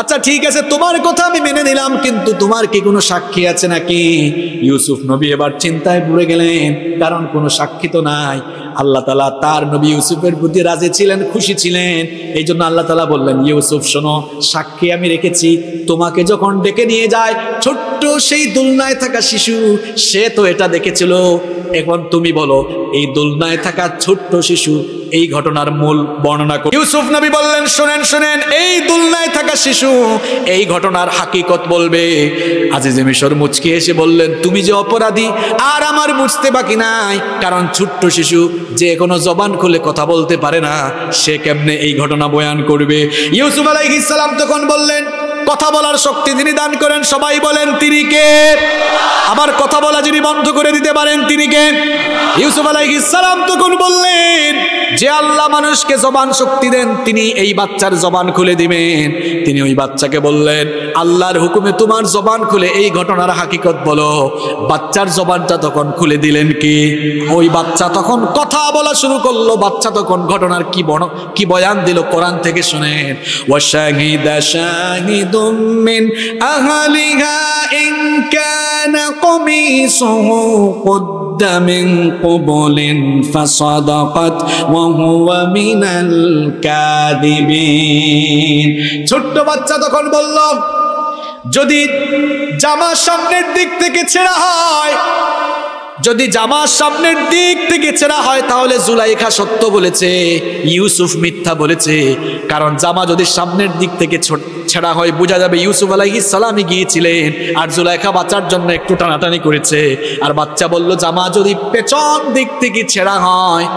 আচ্ছা ঠিক আছে, তোমার কথা আমি মেনে নিলাম, কিন্তু তোমার কি কোনো সাক্ষী আছে নাকি? ইউসুফ নবী এবার চিন্তায় পড়ে গেলেন, কারণ কোনো সাক্ষী তো নাই। আল্লাহ তাআলা তার নবী ইউসুফের প্রতি রাজি ছিলেন, খুশি ছিলেন। এই জন্য আল্লাহ তাআলা বললেন, ইউসুফ শোনো, সাক্ষী আমি রেখেছি। তোমাকে যখন ডেকে নিয়ে যায় ছোট্ট সেই দোলনায় থাকা শিশু, সে তো এটা দেখেছিল। এখন তুমি বলো, এই দোলনায় থাকা ছোট্ট শিশু এই ঘটনার মূল বর্ণনা করো। ইউসুফ নবী বললেন, শোনেন, এই দোলনায় থাকা শিশু এই ঘটনার হাকিকত বলবে। আজিজে মিশর মুচকি এসে বললেন, তুমি যে অপরাধী আর আমার বুঝতে বাকি নাই, কারণ ছোট্ট শিশু যে কোনো জবান খুলে কথা বলতে পারে না, সে কেমনে এই ঘটনা বয়ান করবে? ইউসুফ আলাইহিস সালাম তখন বললেন, কথা বলার শক্তি যিনি দান করেন, সবাই বলেন তিনি কে? আবার কথা বলা যিনি বন্ধ করে দিতে পারেন, তিনি কে? ইউসুফ আলাইহিস সালাম তখন বললেন, যে আল্লাহ মানুষকে জবান শক্তি দেন, তিনি এই বাচ্চার জবান খুলে দিবেন। তিনি ওই বাচ্চাকে বললেন, আল্লাহর হুকুমে তোমার জবান খুলে এই ঘটনার হাকিকত বলো। বাচ্চার জবানটা তখন খুলে দিলেন কি? ওই বাচ্চা তখন কথা বলা শুরু করলো। বাচ্চা তখন ঘটনার কি বয়ান দিল, কোরআন থেকে শুনেন। ওয়াশাহিদা শাহিদুম মিন আহলিহা ইন কানা কমিসুহু কুদ্দা মিন কুবুলিন ফাসাদাকাত ওয়া হুয়া মিনাল কাযিবিন। ছোট্ট বাচ্চা তখন বলল, যদি জামা সামনের দিক থেকে ছেঁড়া হয়, যদি জামা সামনের দিক থেকে ছেঁড়া হয় তাহলে জুলাইখা সত্য বলেছে, ইউসুফ মিথ্যা বলেছে। কারণ জামা যদি সামনের দিক থেকে ছেঁড়া হয় বোঝা যাবে ইউসুফ আলাইহিস সালামই গিয়েছিলেন, আর জুলাইখা বাচ্চার জন্য একটু টানাটানি করেছে। আর বাচ্চা বলল জামা যদি পেছন দিক থেকে ছেঁড়া হয়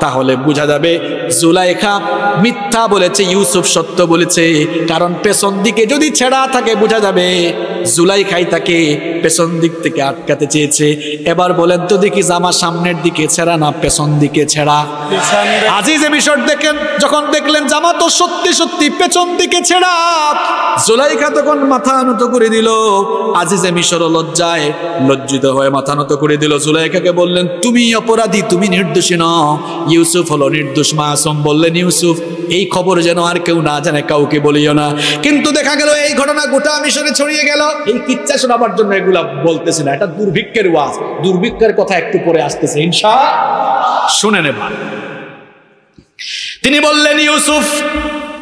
তাহলে বোঝা যাবে জুলাইখা মিথ্যা বলেছে, ইউসুফ সত্য বলেছে। কারণ পেছন দিকে যদি ছেঁড়া থাকে বোঝা যাবে জুলাইখাই তাকে পেছন দিক থেকে আটকাতে চেয়েছে। এবার বলেন তো দেখি জামা সামনের দিকে ছেঁড়া না পেছন দিকে ছেঁড়া? আজিজে মিশর দেখেন, যখন দেখলেন জামা তো সত্যি সত্যি পেছন দিকে ছেঁড়া, জুলাইখা তখন মাথা নত করে দিল। আজিজে মিশর লজ্জায় লজ্জিত হয়ে মাথা নত করে দিল। জুলাইখাকে বললেন তুমি অপরাধী, তুমি নির্দোষী নও, ইউসুফ হলো নির্দোষ মাসুম। বললেন ইউসুফ এই খবর যেন আর কেউ না জানে, কাউকে বলিও না। কিন্তু দেখা গেল এই ঘটনা গোটা মিশরে ছড়িয়ে গেল। এই কিচ্ছা শোনাবার জন্য এগুলা বলতেছি না, এটা দুর্ভিক্ষের ওয়াজ, দুর্ভিক্ষের কথা একটু পরে আসতেছে ইনশাআল্লাহ, শুনে নেবা। তিনি বললেন ইউসুফ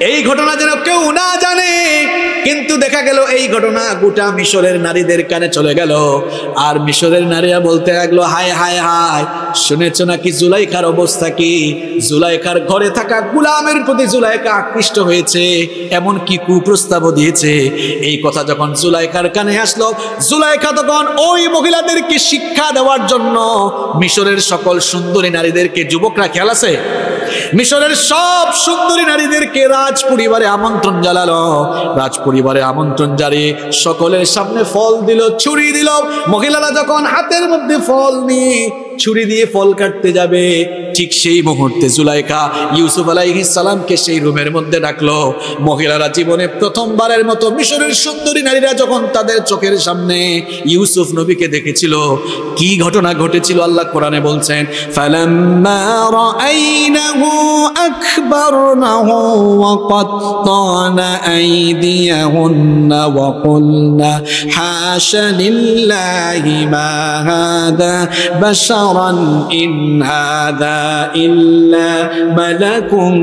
এই ঘটনা যেন কেউ না জানে। কিন্তু দেখা গেল এই ঘটনা গোটা মিশরের নারীদের কানে চলে গেল। আর মিশরের নারীরা বলতে লাগলো হায় হায় হায়, শুনেছ নাকি জুলাইখার অবস্থা কি? জুলাইখার ঘরে থাকা গোলামের প্রতি জুলাইখা আকৃষ্ট হয়েছে, এমন কি কুপ্রস্তাবও দিয়েছে। এই কথা যখন জুলাইখার কানে আসলো, জুলাইখা তখন ওই মহিলাদেরকে শিক্ষা দেওয়ার জন্য মিশরের সকল সুন্দরী নারীদেরকে, যুবকরা খেয়াল আছে, মিশরের সব সুন্দরী নারীদেরকে রাজ পরিবারে আমন্ত্রণ জানালো। রাজ পরিবারে আমন্ত্রণ জানিয়ে সকলের সামনে ফল দিল, ছুরি দিল। মহিলারা যখন হাতের মধ্যে ফল নিয়ে ছুরি দিয়ে ফল কাটতে যাবে, ঠিক সেই মুহূর্তে জুলাইখা ইউসুফ আলাইহিস সালামকে সেই রুমের মধ্যে ডাকলো। মহিলারা জীবনে প্রথমবারের মতো মিশরের সুন্দরী নারীরা যখন তাদের চোখের সামনে ইউসুফ নবীকে দেখেছিল, কি ঘটনা ঘটেছিল আল্লাহ কোরআনে বলছেন, ফালাম্মা রাআইনাহু আকবারনাহু ওয়া কাত্তানা আইদিয়াহুন্না ওয়া কুলনা হাশা লিল্লাহি মা হাদা বাশারান ইন হাদা ইল্লা মালাকুন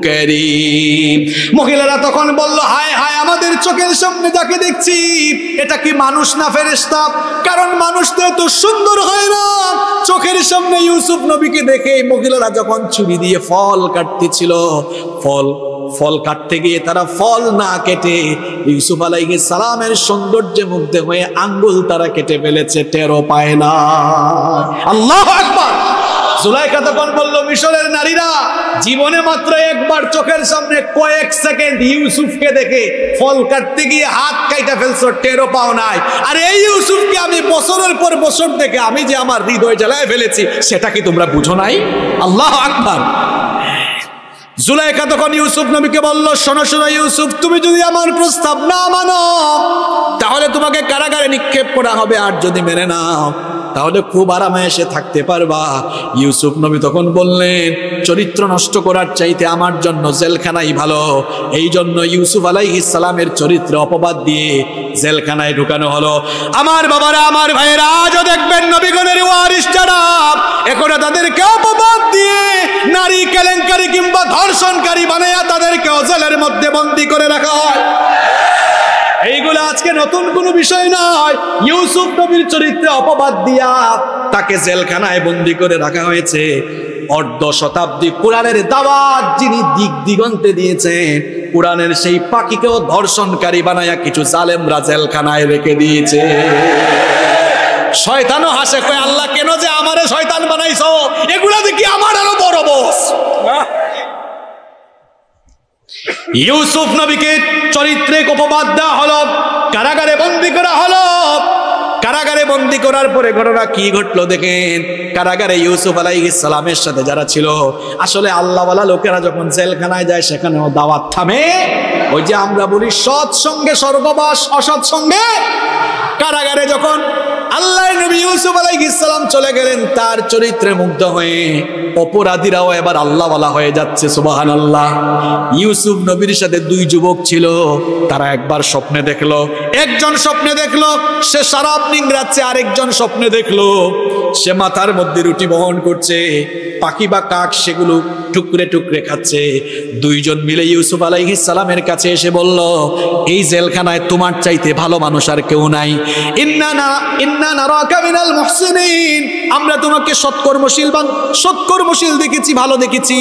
কারীম। মহিলারা তখন বলল হায় হায়, আমাদের চোখের সামনে যাকে দেখছি এটা কি মানুষ না ফেরেশতা? কারণ মানুষ তো এত সুন্দর হয় না। চোখের সামনে ইউসুফ নবীকে দেখে মহিলারা যখন ছুরি দিয়ে ফল কাটতেছিল, ফল কাটতে গিয়ে তারা ফল না কেটে ইউসুফ আলাইহিস সালামের সৌন্দর্যে মুগ্ধ হয়ে আঙ্গুল তারা কেটে ফেলেছে, টেরও পায় না। আল্লাহু আকবার। জুলাইখা তখন বলল মিশরের নারীরা জীবনে মাত্র একবার চোখের সামনে কয়েক সেকেন্ড ইউসুফকে দেখে ফল কাটতে গিয়ে হাত কাইটা ফেলছো, টেরও পাও নাই। আর এই ইউসুফকে আমি বছরের পর বছর দেখে আমি যে আমার হৃদয় জ্বালায় ফেলেছি সেটা কি তোমরা বুঝো নাই? আল্লাহু আকবার। জুলাইখা তখন ইউসুফ নবীকে বলল শোনো শোনো ইউসুফ, তুমি যদি আমার প্রস্তাব না মানো তাহলে তোমাকে কারাগারে নিক্ষেপ করা হবে, আর যদি মেনে নাও তাহলে খুব আরামে এসে থাকতে পারবা। ইউসুফ নবী তখন বললেন চরিত্র নষ্ট করার চাইতে আমার জন্য জেলখানাই ভালো। এই জন্য ইউসুফ আলাইহিস সালামের চরিত্রে অপবাদ দিয়ে জেলখানায় ঢুকানো হলো। আমার বাবারা, আমার ভাইয়েরা, আজও দেখবেন নবীগণের ওয়ারিস যারা এখনো তাদেরকে অপবাদ দিয়ে নারী কেলেঙ্কারি কিংবা ধর্ষণকারী বানায়া তাদেরকে জেলের মধ্যে বন্দী করে রাখা হয়। এইগুলো আজকে নতুন কোনো বিষয় নয়। ইউসুফ নবীর চরিত্রে অপবাদ দিয়া তাকে জেলখানায় বন্দী করে রাখা হয়েছে। অর্ধ শতাব্দী কোরআনের দাওয়াত যিনি দিক দিগন্তে দিয়েছেন, কোরআনের সেই পাখিকেও ধর্ষণকারী বানায়া কিছু জালেমরা জেলখানায় রেখে দিয়েছে। শয়তানও হাসে, কয় আল্লাহ কেন যে আমারে শয়তান বানাইছো? এগুলা দেখি আমার আরো বড় বস। ইউসুফ নবীকে চরিত্রে অপবাদ দেওয়া হলো, কারাগারে বন্দী করা হলো। কারাগারে বন্দী করার পরে ঘটনা কি ঘটলো দেখেন। কারাগারে ইউসুফ আলাইহিস সালামের সাথে যারা ছিল, আসলে আল্লাহওয়ালা লোকেরা যখন জেলখানায় যায় সেখানেও দাওয়াত থামে। ওই যে আমরা বলি সৎ সঙ্গে স্বর্গবাস, অসৎ সঙ্গে কারাগারে। যখন আল্লাহর নবী ইউসুফ আলাইহিস সালাম চলে গেলেন তার চরিত্রে মুগ্ধ হয়ে, অপরাধীরাও এবার আল্লাহওয়ালা হয়ে যাচ্ছে, সুবহানাল্লাহ। ইউসুফ নবীর সাথে দুই যুবক ছিল, তারা একবার স্বপ্নে দেখলো, একজন স্বপ্নে দেখলো সে শরাব নিংড়াচ্ছে, আরেকজন স্বপ্নে দেখলো সে মাথার মধ্যে রুটি বহন করছে, পাখি বা কাক সেগুলো টুকরে টুকরে খাচ্ছে। দুইজন মিলে ইউসুফ আলাইহিস সালামের কাছে এসে বলল, এই জেলখানায় তোমার চাইতে ভালো মানুষ আর কেউ নাই। ইন্না নারাকা মিনাল মুহসিনিন, আমরা তোমাকে সৎকর্মশীল দেখেছি, ভালো দেখেছি।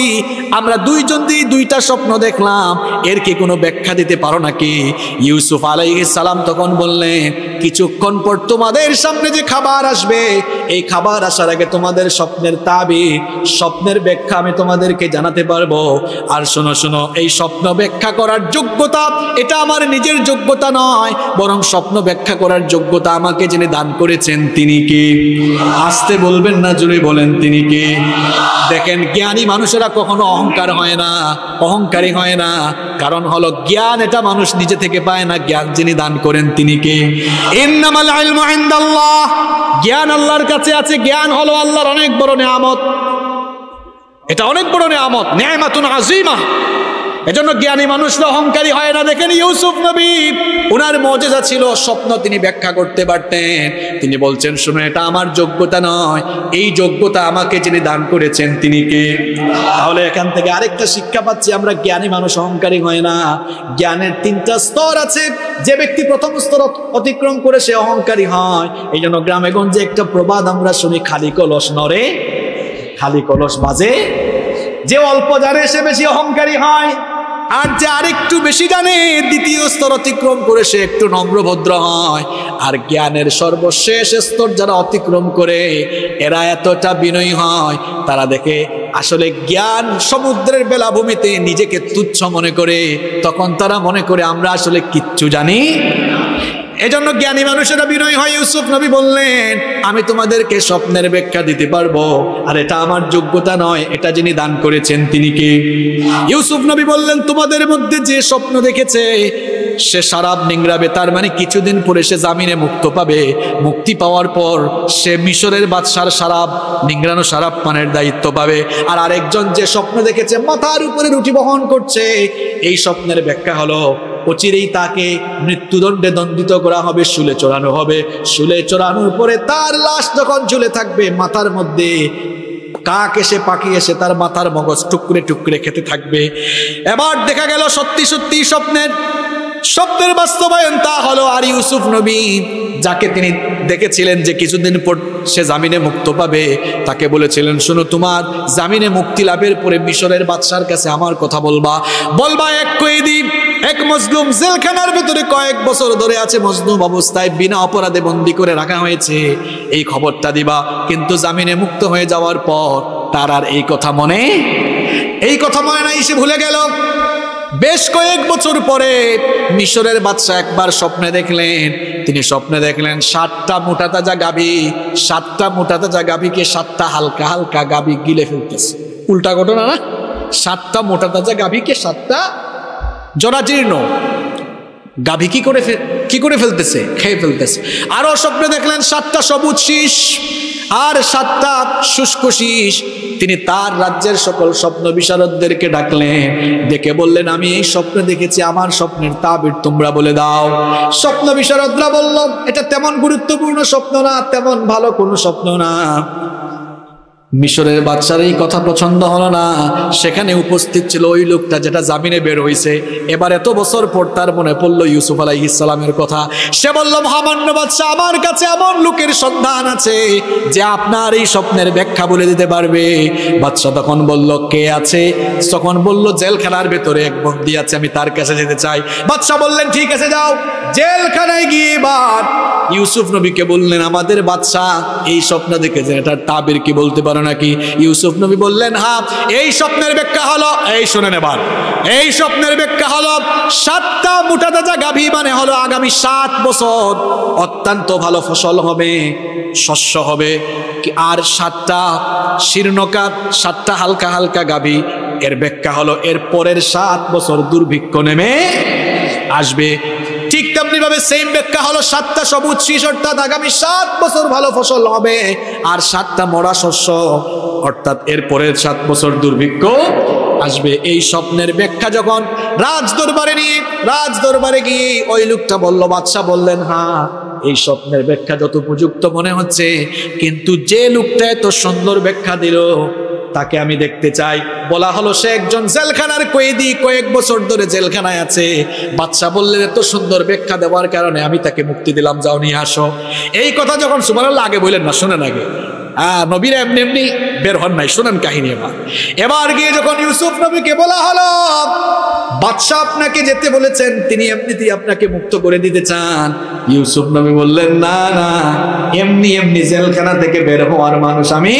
আমরা দুইজন দিয়ে দুইটা স্বপ্ন দেখলাম, এর কি কোনো ব্যাখ্যা দিতে পারো নাকি? ইউসুফ আলাইহিস সালাম তখন বললেন, কিছুক্ষণ পর তোমাদের সামনে যে খাবার আসবে, এই খাবার আসার আগে তোমাদের স্বপ্নের তাবির, স্বপ্নের ব্যাখ্যা আমি তোমাদেরকে জানাতে পারবো। আর শোনো শোনো, এই স্বপ্ন ব্যাখ্যা করার যোগ্যতা এটা আমার নিজের যোগ্যতা নয়, বরং স্বপ্ন ব্যাখ্যা করার যোগ্যতা আমাকে যিনি দান করেছেন তিনি কে? আসতে বলবেন না, জুড়ে বলেন তিনি কে? দেখেন, জ্ঞানী মানুষেরা কখনো অহংকার হয় না, অহংকারী হয় না। কারণ হলো জ্ঞান এটা মানুষ নিজে থেকে পায় না, জ্ঞান যিনি দান করেন তিনি কে? ইন্নামাল ইলমু ইনদাল্লাহ, জ্ঞান আল্লাহর কাছে আছে। জ্ঞান হলো আল্লাহর অনেক বড় নিয়ামত, এটা অনেক বড় নিয়ামত, নিয়ামাতুন আযীমা। এজন্য জ্ঞানী মানুষরা অহংকারী হয় না। দেখেন ইউসুফ নবী, ওনার মুজিজা ছিল স্বপ্ন তিনি ব্যাখ্যা করতে পারতেন। তিনি বলছেন, শুনো, এটা আমার যোগ্যতা নয়, এই যোগ্যতা আমাকে যিনি দান করেছেন তিনি কে? তাহলে এখান থেকে আরেকটা শিক্ষা পাচ্ছি, আমরা জ্ঞানী মানুষ অহংকারী হয় না। জ্ঞানের তিনটা স্তর আছে, যে ব্যক্তি প্রথম স্তর অতিক্রম করে সে অহংকারী হয়। এই জন্য গ্রামে গঞ্জে একটা প্রবাদ আমরা শুনি, খালি কলস নড়ে, খালি কলস বাজে। যে অল্প জানে সে বেশি অহংকারী হয়, আর যে আরেকটু বেশি জানে দ্বিতীয় স্তর অতিক্রম করে সে একটু নম্রভদ্র হয়। আর জ্ঞানের সর্বশেষ স্তর যারা অতিক্রম করে এরা এতটা বিনয়ী হয়, তারা দেখে আসলে জ্ঞান সমুদ্রের বেলাভূমিতে নিজেকে তুচ্ছ মনে করে, তখন তারা মনে করে আমরা আসলে কিচ্ছু জানি। এজন্য জ্ঞানী মানুষেরা বিনয়ী হয়। ইউসুফ নবী বললেন, আমি তোমাদেরকে স্বপ্নের ব্যাখ্যা দিতে পারবো, আর এটা আমার যোগ্যতা নয়, এটা যিনি দান করেছেন তিনি কে? ইউসুফ নবী বললেন, তোমাদের মধ্যে যে স্বপ্ন দেখেছে সে শরাব নিংড়াবে, তার মানে কিছুদিন পরে সে জামিনে মুক্ত পাবে। মুক্তি পাওয়ার পর সে মিশরের বাদশার শরাব নিংড়ানো, শরাব পানের দায়িত্ব পাবে। আর আরেকজন যে স্বপ্ন দেখেছে মাথার উপরে রুটি বহন করছে, এই স্বপ্নের ব্যাখ্যা হলো অচিরেই তাকে মৃত্যুদণ্ডে দণ্ডিত করা হবে, শুলে চড়ানো হবে। শুলে চড়ানোর পরে তার লাশ যখন ঝুলে থাকবে, মাথার মধ্যে কাক এসে পাখি এসে তার মাথার মগজ টুকরে টুকরে খেতে থাকবে। এবার দেখা গেল সত্যি সত্যি স্বপ্নের বাস্তবায়ন তা হলো। আর ইউসুফ নবী যাকে তিনি দেখেছিলেন যে কিছুদিন পর সে জামিনে মুক্ত পাবে, তাকে বলেছিলেন, শোনো, তোমার জামিনে মুক্তি লাভের পরে মিশরের বাদশার কাছে আমার কথা বলবা। এক কয়েদি, এক মজলুম জেলখানার ভেতরে কয়েক বছর ধরে আছে, মজলুম অবস্থায় বিনা অপরাধে বন্দী করে রাখা হয়েছে, এই খবরটা দিবা। কিন্তু জামিনে মুক্ত হয়ে যাওয়ার পর তার আর এই কথা মনে নাই, সে ভুলে গেল। বেশ কয়েক বছর পরে মিশরের বাদশা একবার স্বপ্নে দেখলেন, তিনি স্বপ্নে দেখলেন 7টা মোটা তাজা গাভী, 7টা মোটা তাজা গাভীকে 7টা হালকা হালকা গাভী গিলে ফেলতেছে। উল্টা ঘটনা না? 7টা মোটা তাজা গাভীকে 7টা জরাজীর্ণ গাভী কি করে ফেলতেছে? খেয়ে ফেলতেছে। আরো স্বপ্নে দেখলেন 7টা সবুজ শীষ আর 7টা শুষ্ক শীষ। তিনি তার রাজ্যের সকল স্বপ্ন বিশারদদেরকে ডাকলেন, ডেকে বললেন, আমি এই স্বপ্ন দেখেছি, আমার স্বপ্নের তাবির তোমরা বলে দাও। স্বপ্ন বিশারদরা বলল, এটা তেমন গুরুত্বপূর্ণ স্বপ্ন না, তেমন ভালো কোনো স্বপ্ন না। মিশরের বাদশার এই কথা পছন্দ হলো না। সেখানে উপস্থিত ছিল ওই লোকটা যেটা জামিনে বের হয়েছে। এবার এত বছর পর তার মনে পড়লো ইউসুফ আলাইহিস সালামের কথা। সে বলল, মহামান্য বাদশা, আমার কাছে এমন লোকের সন্ধান আছে যে আপনার এই স্বপ্নের ব্যাখ্যা বলে দিতে পারবে। বাদশা তখন বলল, কে আছে? তখন বলল, জেলখানার ভেতরে এক বন্দী আছে, আমি তার কাছে যেতে চাই। বাদশা বললেন, ঠিক আছে, যাও। জেলখানায় গিয়ে এবার ইউসুফ নবীকে বললেন, আমাদের বাদশা এই স্বপ্ন দেখেছেন, এটার তাবির কি বলতে পারো নাকি? ইউসুফ নবী বললেন, হ্যাঁ, এই স্বপ্নের ব্যাখ্যা হলো, এই শুনেন এবার, এই স্বপ্নের ব্যাখ্যা হলো 7টা মোটা তাজা গাভী, মানে হলো আগামী 7 বছর অত্যন্ত ভালো ফসল হবে, শস্য হবে। আর 7টা শীর্ণকার, 7টা হালকা হালকা গাভী, এর ব্যাখ্যা হলো এর পরের 7 বছর দুর্ভিক্ষ নেমে আসবে। ঠিক তেমনি ভাবে সেম ব্যাখ্যা হলো 7টা সবুজ শীষ, অর্থাৎ আগামী 7 বছর ভালো ফসল হবে। আর 7টা মরা শস্য, অর্থাৎ এর পরের 7 বছর দুর্ভিক্ষ আসবে। এই স্বপ্নের ব্যাখ্যা যখন রাজ দরবারে গিয়ে ওই লোকটা বলল, বাদশাহ বললেন, হ্যাঁ এই স্বপ্নের ব্যাখ্যা যত উপযুক্ত মনে হচ্ছে, কিন্তু যে লোকটা এত সুন্দর ব্যাখ্যা দিল তাকে আমি দেখতে চাই। বলা হলো সে একজন জেলখানার কয়েদি, কয়েক বছর ধরে জেলখানায় আছে। বাদশাহ বললেন, এত সুন্দর ব্যাখ্যা দেওয়ার কারণে আমি তাকে মুক্তি দিলাম, যাও নিয়ে আসো। এই কথা যখন সুবহানাল্লাহ আগে বললেন না, শুনেন আগে, নবীরা এমনি এমনি বের হন নাই, শুনেন কাহিনী। এবার গিয়ে যখন ইউসুফ নবীকে বলা হলো, বাদশাহ আপনাকে যেতে বলেছেন, তিনি এমনিতেই আপনাকে মুক্ত করে দিতে চান। ইউসুফ নবী বললেন, না না, এমনি এমনি জেলখানা থেকে বের হওয়ার মানুষ আমি।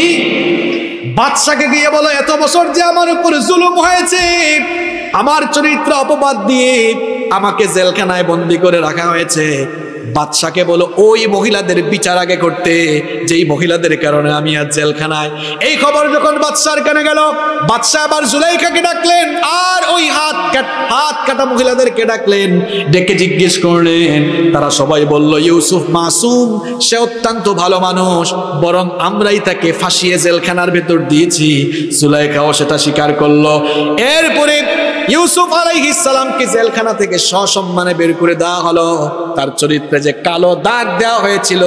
বাদশাকে গিয়ে বলো, এত বছর যে আমার উপরে জুলুম হয়েছে, আমার চরিত্র অপবাদ দিয়ে আমাকে জেলখানায় বন্দী করে রাখা হয়েছে, বাদশাকে বলো ওই মহিলাদের বিচার আগে করতে, যেই মহিলাদের কারণে আমি আজ জেলখানায়। এই খবর যখন বাদশার কানে গেল, বাদশাহ আবার জুলাইখাকে ডাকলেন, আর ওই হাত কাটা মহিলাদেরকে ডাকলেন, ডেকে জিজ্ঞেস করলেন। তারা সবাই বলল, ইউসুফ মাসুম, সে অত্যন্ত ভালো মানুষ, বরং আমরাই তাকে ফাঁসিয়ে জেলখানার ভেতর দিয়েছি। জুলাইখাও সেটা স্বীকার করলো। এরপরে ইউসুফ আলাইহিস সালামকে জেলখানা থেকে সসম্মানে বের করে দেওয়া হলো। তার চরিত্রে যে কালো দাগ দেওয়া হয়েছিল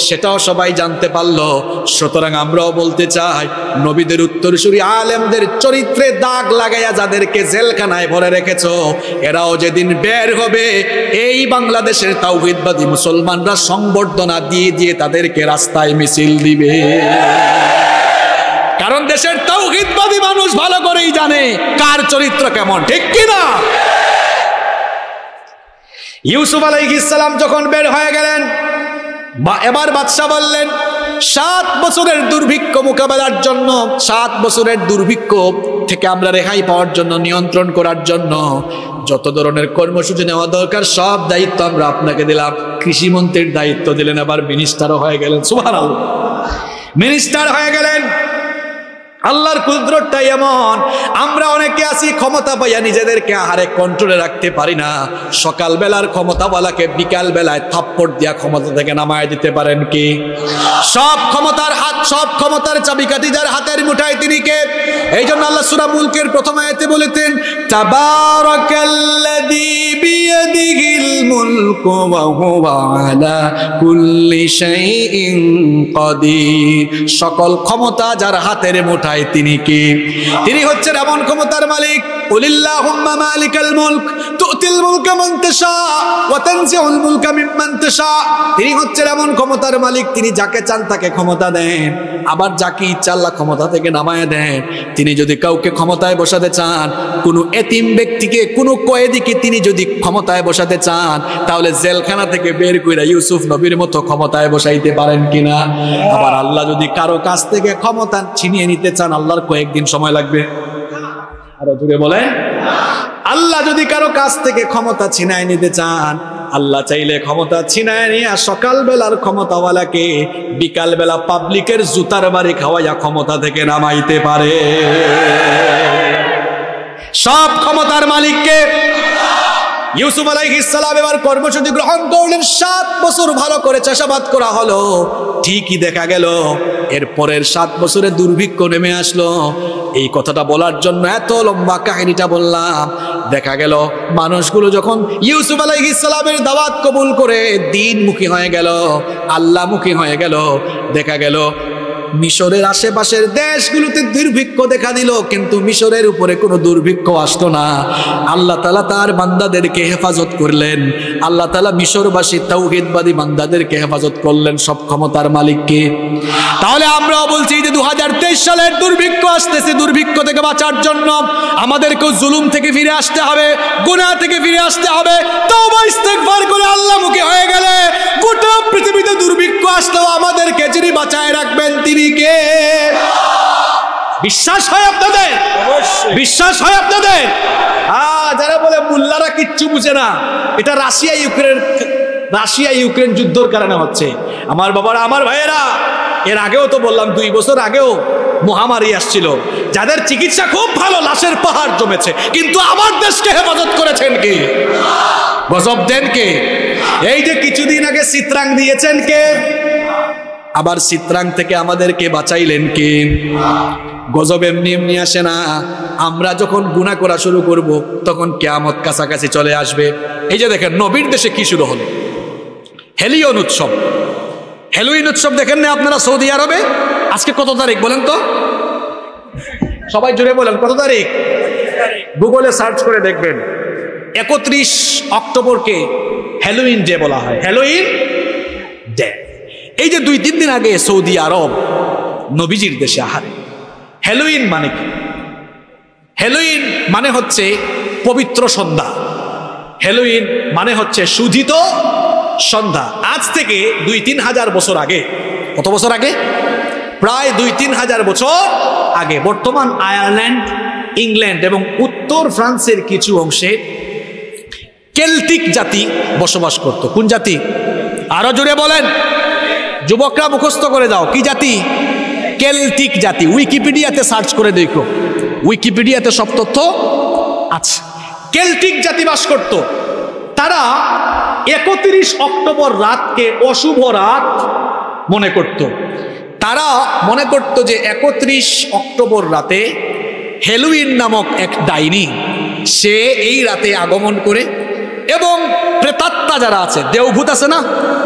সেটাও সবাই জানতে পারলো। সুতরাং আমরাও বলতে চাই, নবীদের উত্তরসূরি আলেমদের চরিত্রে দাগ লাগাইয়া যাদেরকে জেলখানায় ভরে রেখেছো, এরাও যেদিন বের হবে, এই বাংলাদেশের তাওহীদবাদী মুসলমানরা সংবর্ধনা দিয়ে দিয়ে তাদেরকে রাস্তায় মিছিল দিবে। কারণ দেশের তাওহীদবাদী মানুষ ভালো করেই জানে কার চরিত্র কেমন, ঠিক কিনা? ইউসুফ আলাইহিস সালাম যখন বের হয়ে গেলেন, এবার বাদশা বললেন, 7 বছরের দুর্ভিক্ষ মোকাবেলার জন্য, 7 বছরের দুর্ভিক্ষ থেকে আমরা রেহাই পাওয়ার জন্য, নিয়ন্ত্রণ করার জন্য যত ধরনের কর্মসূচি নেওয়া দরকার সব দায়িত্ব আমরা আপনাকে দিলাম। কৃষিমন্ত্রীর দায়িত্ব দিলেন, আবার মিনিস্টারও হয়ে গেলেন। সুবহানাল্লাহ, মিনিস্টার হয়ে গেলেন। আল্লাহর কুদরতটাই এমন, আমরা অনেকে আছি ক্ষমতা পাইয়া নিজেদেরকে আহারে কন্ট্রোলে রাখতে পারি না। সকালবেলার ক্ষমতাওয়ালাকে বিকাল বেলায় থাপ্পড় দিয়া ক্ষমতা থেকে নামায় দিতে পারেন কি? সব ক্ষমতার চাবিকাঠি যার হাতের মুঠায় তিনি কে? এই জন্য আল্লাহ সূরা মুলকের প্রথম আয়াতে বলেছেন, তাবারাকাল্লাযী বিয়াদিহিল মুলকু ওয়া হুয়া আলা কুল্লি শাইইন কাদির। সকল ক্ষমতা যার হাতের মুঠায় তিনি কে? তিনি হচ্ছেন এমন ক্ষমতার মালিক। কুলিল্লাহুম্মা মালিকাল মুলক তুতিল মুলকা মান তাশা ওয়া তানজিউল মুলকা মিম্মান তাশা। তিনি হচ্ছেন এমন ক্ষমতার মালিক, তিনি যাকে চান তাকে ক্ষমতা দেন, আবার যাকে ইচ্ছা আল্লাহ ক্ষমতা থেকে নামায় দেন। তিনি যদি কাউকে ক্ষমতায় বসাতে চান, কোনো এতিম ব্যক্তিকে, কোনো কয়েদিকে তিনি যদি ক্ষমতায় বসাতে চান, তাহলে জেলখানা থেকে বের কইরা ইউসুফ নবীর মতো ক্ষমতায় বসাইতে পারেন কিনা? আবার আল্লাহ যদি কারো কাছ থেকে ক্ষমতা ছিনিয়ে নিতে চান, আল্লাহর কয়েকদিন সময় লাগবে। আরো জোরে বলেন, আল্লাহ যদি কারো কাছ থেকে ক্ষমতা ছিনায় নিতে চান, আল্লাহ চাইলে ক্ষমতা ছিনায় নিয়ে সকালবেলার ক্ষমতাওয়ালাকে বিকালবেলা পাবলিকের জুতার বাড়ি খাওয়াইয়া ক্ষমতা থেকে নামাইতে পারে। সব ক্ষমতার মালিককে। ইউসুফ আলাইহিস সালাম এবার কর্মসূচি গ্রহণ করলেন। 7 বছর ভালো করে চাষাবাদ করা হলো। ঠিকই দেখা গেল এর পরের 7 বছরে দুর্ভিক্ষ নেমে আসলো। এই কথাটা বলার জন্য এত লম্বা কাহিনীটা বললাম। দেখা গেল মানুষগুলো যখন ইউসুফ আলাইহিস সালামের দাওয়াত কবুল করে দ্বীনমুখী হয়ে গেল, আল্লাহমুখী হয়ে গেল, দেখা গেল মিশরের আশেপাশের দেশগুলোতে দুর্ভিক্ষ দেখা দিল, কিন্তু মিশরের উপরে কোনো দুর্ভিক্ষ আসলো না। আল্লাহ তাআলা তার বান্দাদেরকে হেফাজত করলেন। আল্লাহ তাআলা মিশরবাসী তাওহীদবাদী বান্দাদেরকে হেফাজত করলেন, সব ক্ষমতার মালিককে। তাহলে আমরাও বলছি যে 2023 সালের দুর্ভিক্ষ আসতেছে। দুর্ভিক্ষ থেকে বাঁচার জন্য আমাদেরকেও জুলুম থেকে ফিরে আসতে হবে, গুনাহ থেকে ফিরে আসতে হবে। তওবা ইস্তেগফার করে আল্লাহমুখী হয়ে গেলে গোটা পৃথিবীতে দুর্ভিক্ষ আসলেও আমাদেরকে যিনি বাঁচায় রাখবেন তিনি কে? বিশ্বাস হয় আপনাদের? বিশ্বাস হয় আপনাদের? যারা বলে মোল্লারা কিচ্ছু বুঝে না, এটা রাশিয়া ইউক্রেন যুদ্ধের কারণে হচ্ছে। আমার বাবারা, আমার ভাইয়েরা, এর আগেও তো বললাম 2 বছর আগেও মহামারী আসছিল, যাদের চিকিৎসা খুব ভালো, লাশের পাহাড় জমেছে, কিন্তু আমার দেশকে হেফাজত করেছেন কে? গজব দেন কে? এই যে কিছুদিন আগে চিত্রাং দিয়েছেন কে? আবার চিত্রাং থেকে আমাদেরকে বাঁচাইলেন কে? গজব এমনি এমনি আসে না। আমরা যখন গুনাহ করা শুরু করব তখন কিয়ামত কাছাকাছি চলে আসবে। এই যে দেখেন নবীর দেশে কি শুরু হলো, হেলিয়ন উৎসব, হ্যালোইন উৎসব দেখেন না আপনারা সৌদি আরবে? আজকে কত তারিখ বলেন তো, সবাই জুড়ে বলেন কত তারিখ? গুগলে সার্চ করে দেখবেন 31 অক্টোবরকে হ্যালোইন ডে বলা হয়, হ্যালোইন ডে। এই যে 2-3 দিন আগে সৌদি আরব নবীজির দেশে আহারে হ্যালোইন মানে কি? হ্যালোইন মানে হচ্ছে পবিত্র সন্ধ্যা, হ্যালোইন মানে হচ্ছে শুদ্ধিত সন্ধ্যা। আজ থেকে 2-3 হাজার বছর আগে, কত বছর আগে? প্রায় 2-3 হাজার বছর আগে বর্তমান আয়ারল্যান্ড, ইংল্যান্ড এবং উত্তর ফ্রান্সের কিছু অংশে কেল্টিক জাতি বসবাস করত। কোন জাতি? আরো জোরে বলেন, যুবকরা মুখস্থ করে দাও, কি জাতি? কেল্টিক জাতি। উইকিপিডিয়াতে সার্চ করে দেখো, উইকিপিডিয়াতে সব তথ্য আছে। কেল্টিক জাতি বাস করত। তারা 31 অক্টোবর রাতকে অশুভ রাত মনে করত। তারা মনে করত যে 31 অক্টোবর রাতে হ্যালোইন নামক এক ডাইনি সে এই রাতে আগমন করে এবং প্রেতাত্মা যারা আছে, দেওভূত আছে না,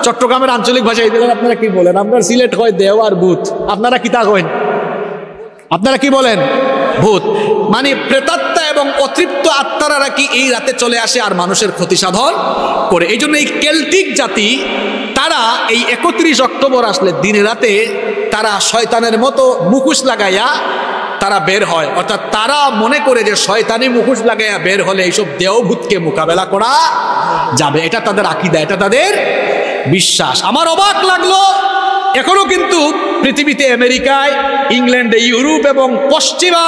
চট্টগ্রামের আঞ্চলিক ভাষায় আপনারা কি বলেন? আপনার সিলেট হয় দেও আর ভূত, আপনারা কি তা কইন? আপনারা কি বলেন? ভূত। মানে প্রেতাত্মা এবং অতৃপ্ত আত্মারা কি এই রাতে চলে আসে আর মানুষের ক্ষতি সাধন করে। এই জন্য এই কেল্টিক জাতি তারা এই 31 অক্টোবর আসলে দিনে রাতে তারা শয়তানের মতো মুখোশ লাগাইয়া তারা বের হয়, অর্থাৎ তারা মনে করে যে শয়তানি মুখোশ লাগাইয়া বের হলে এইসব দেওভূতকে মোকাবেলা করা যাবে। এটা তাদের আকীদা, এটা তাদের বিশ্বাস। আমার অবাক লাগলো, এখনো কিন্তু পৃথিবীতে আমেরিকায়, ইংল্যান্ডে, ইউরোপ এবং পশ্চিমা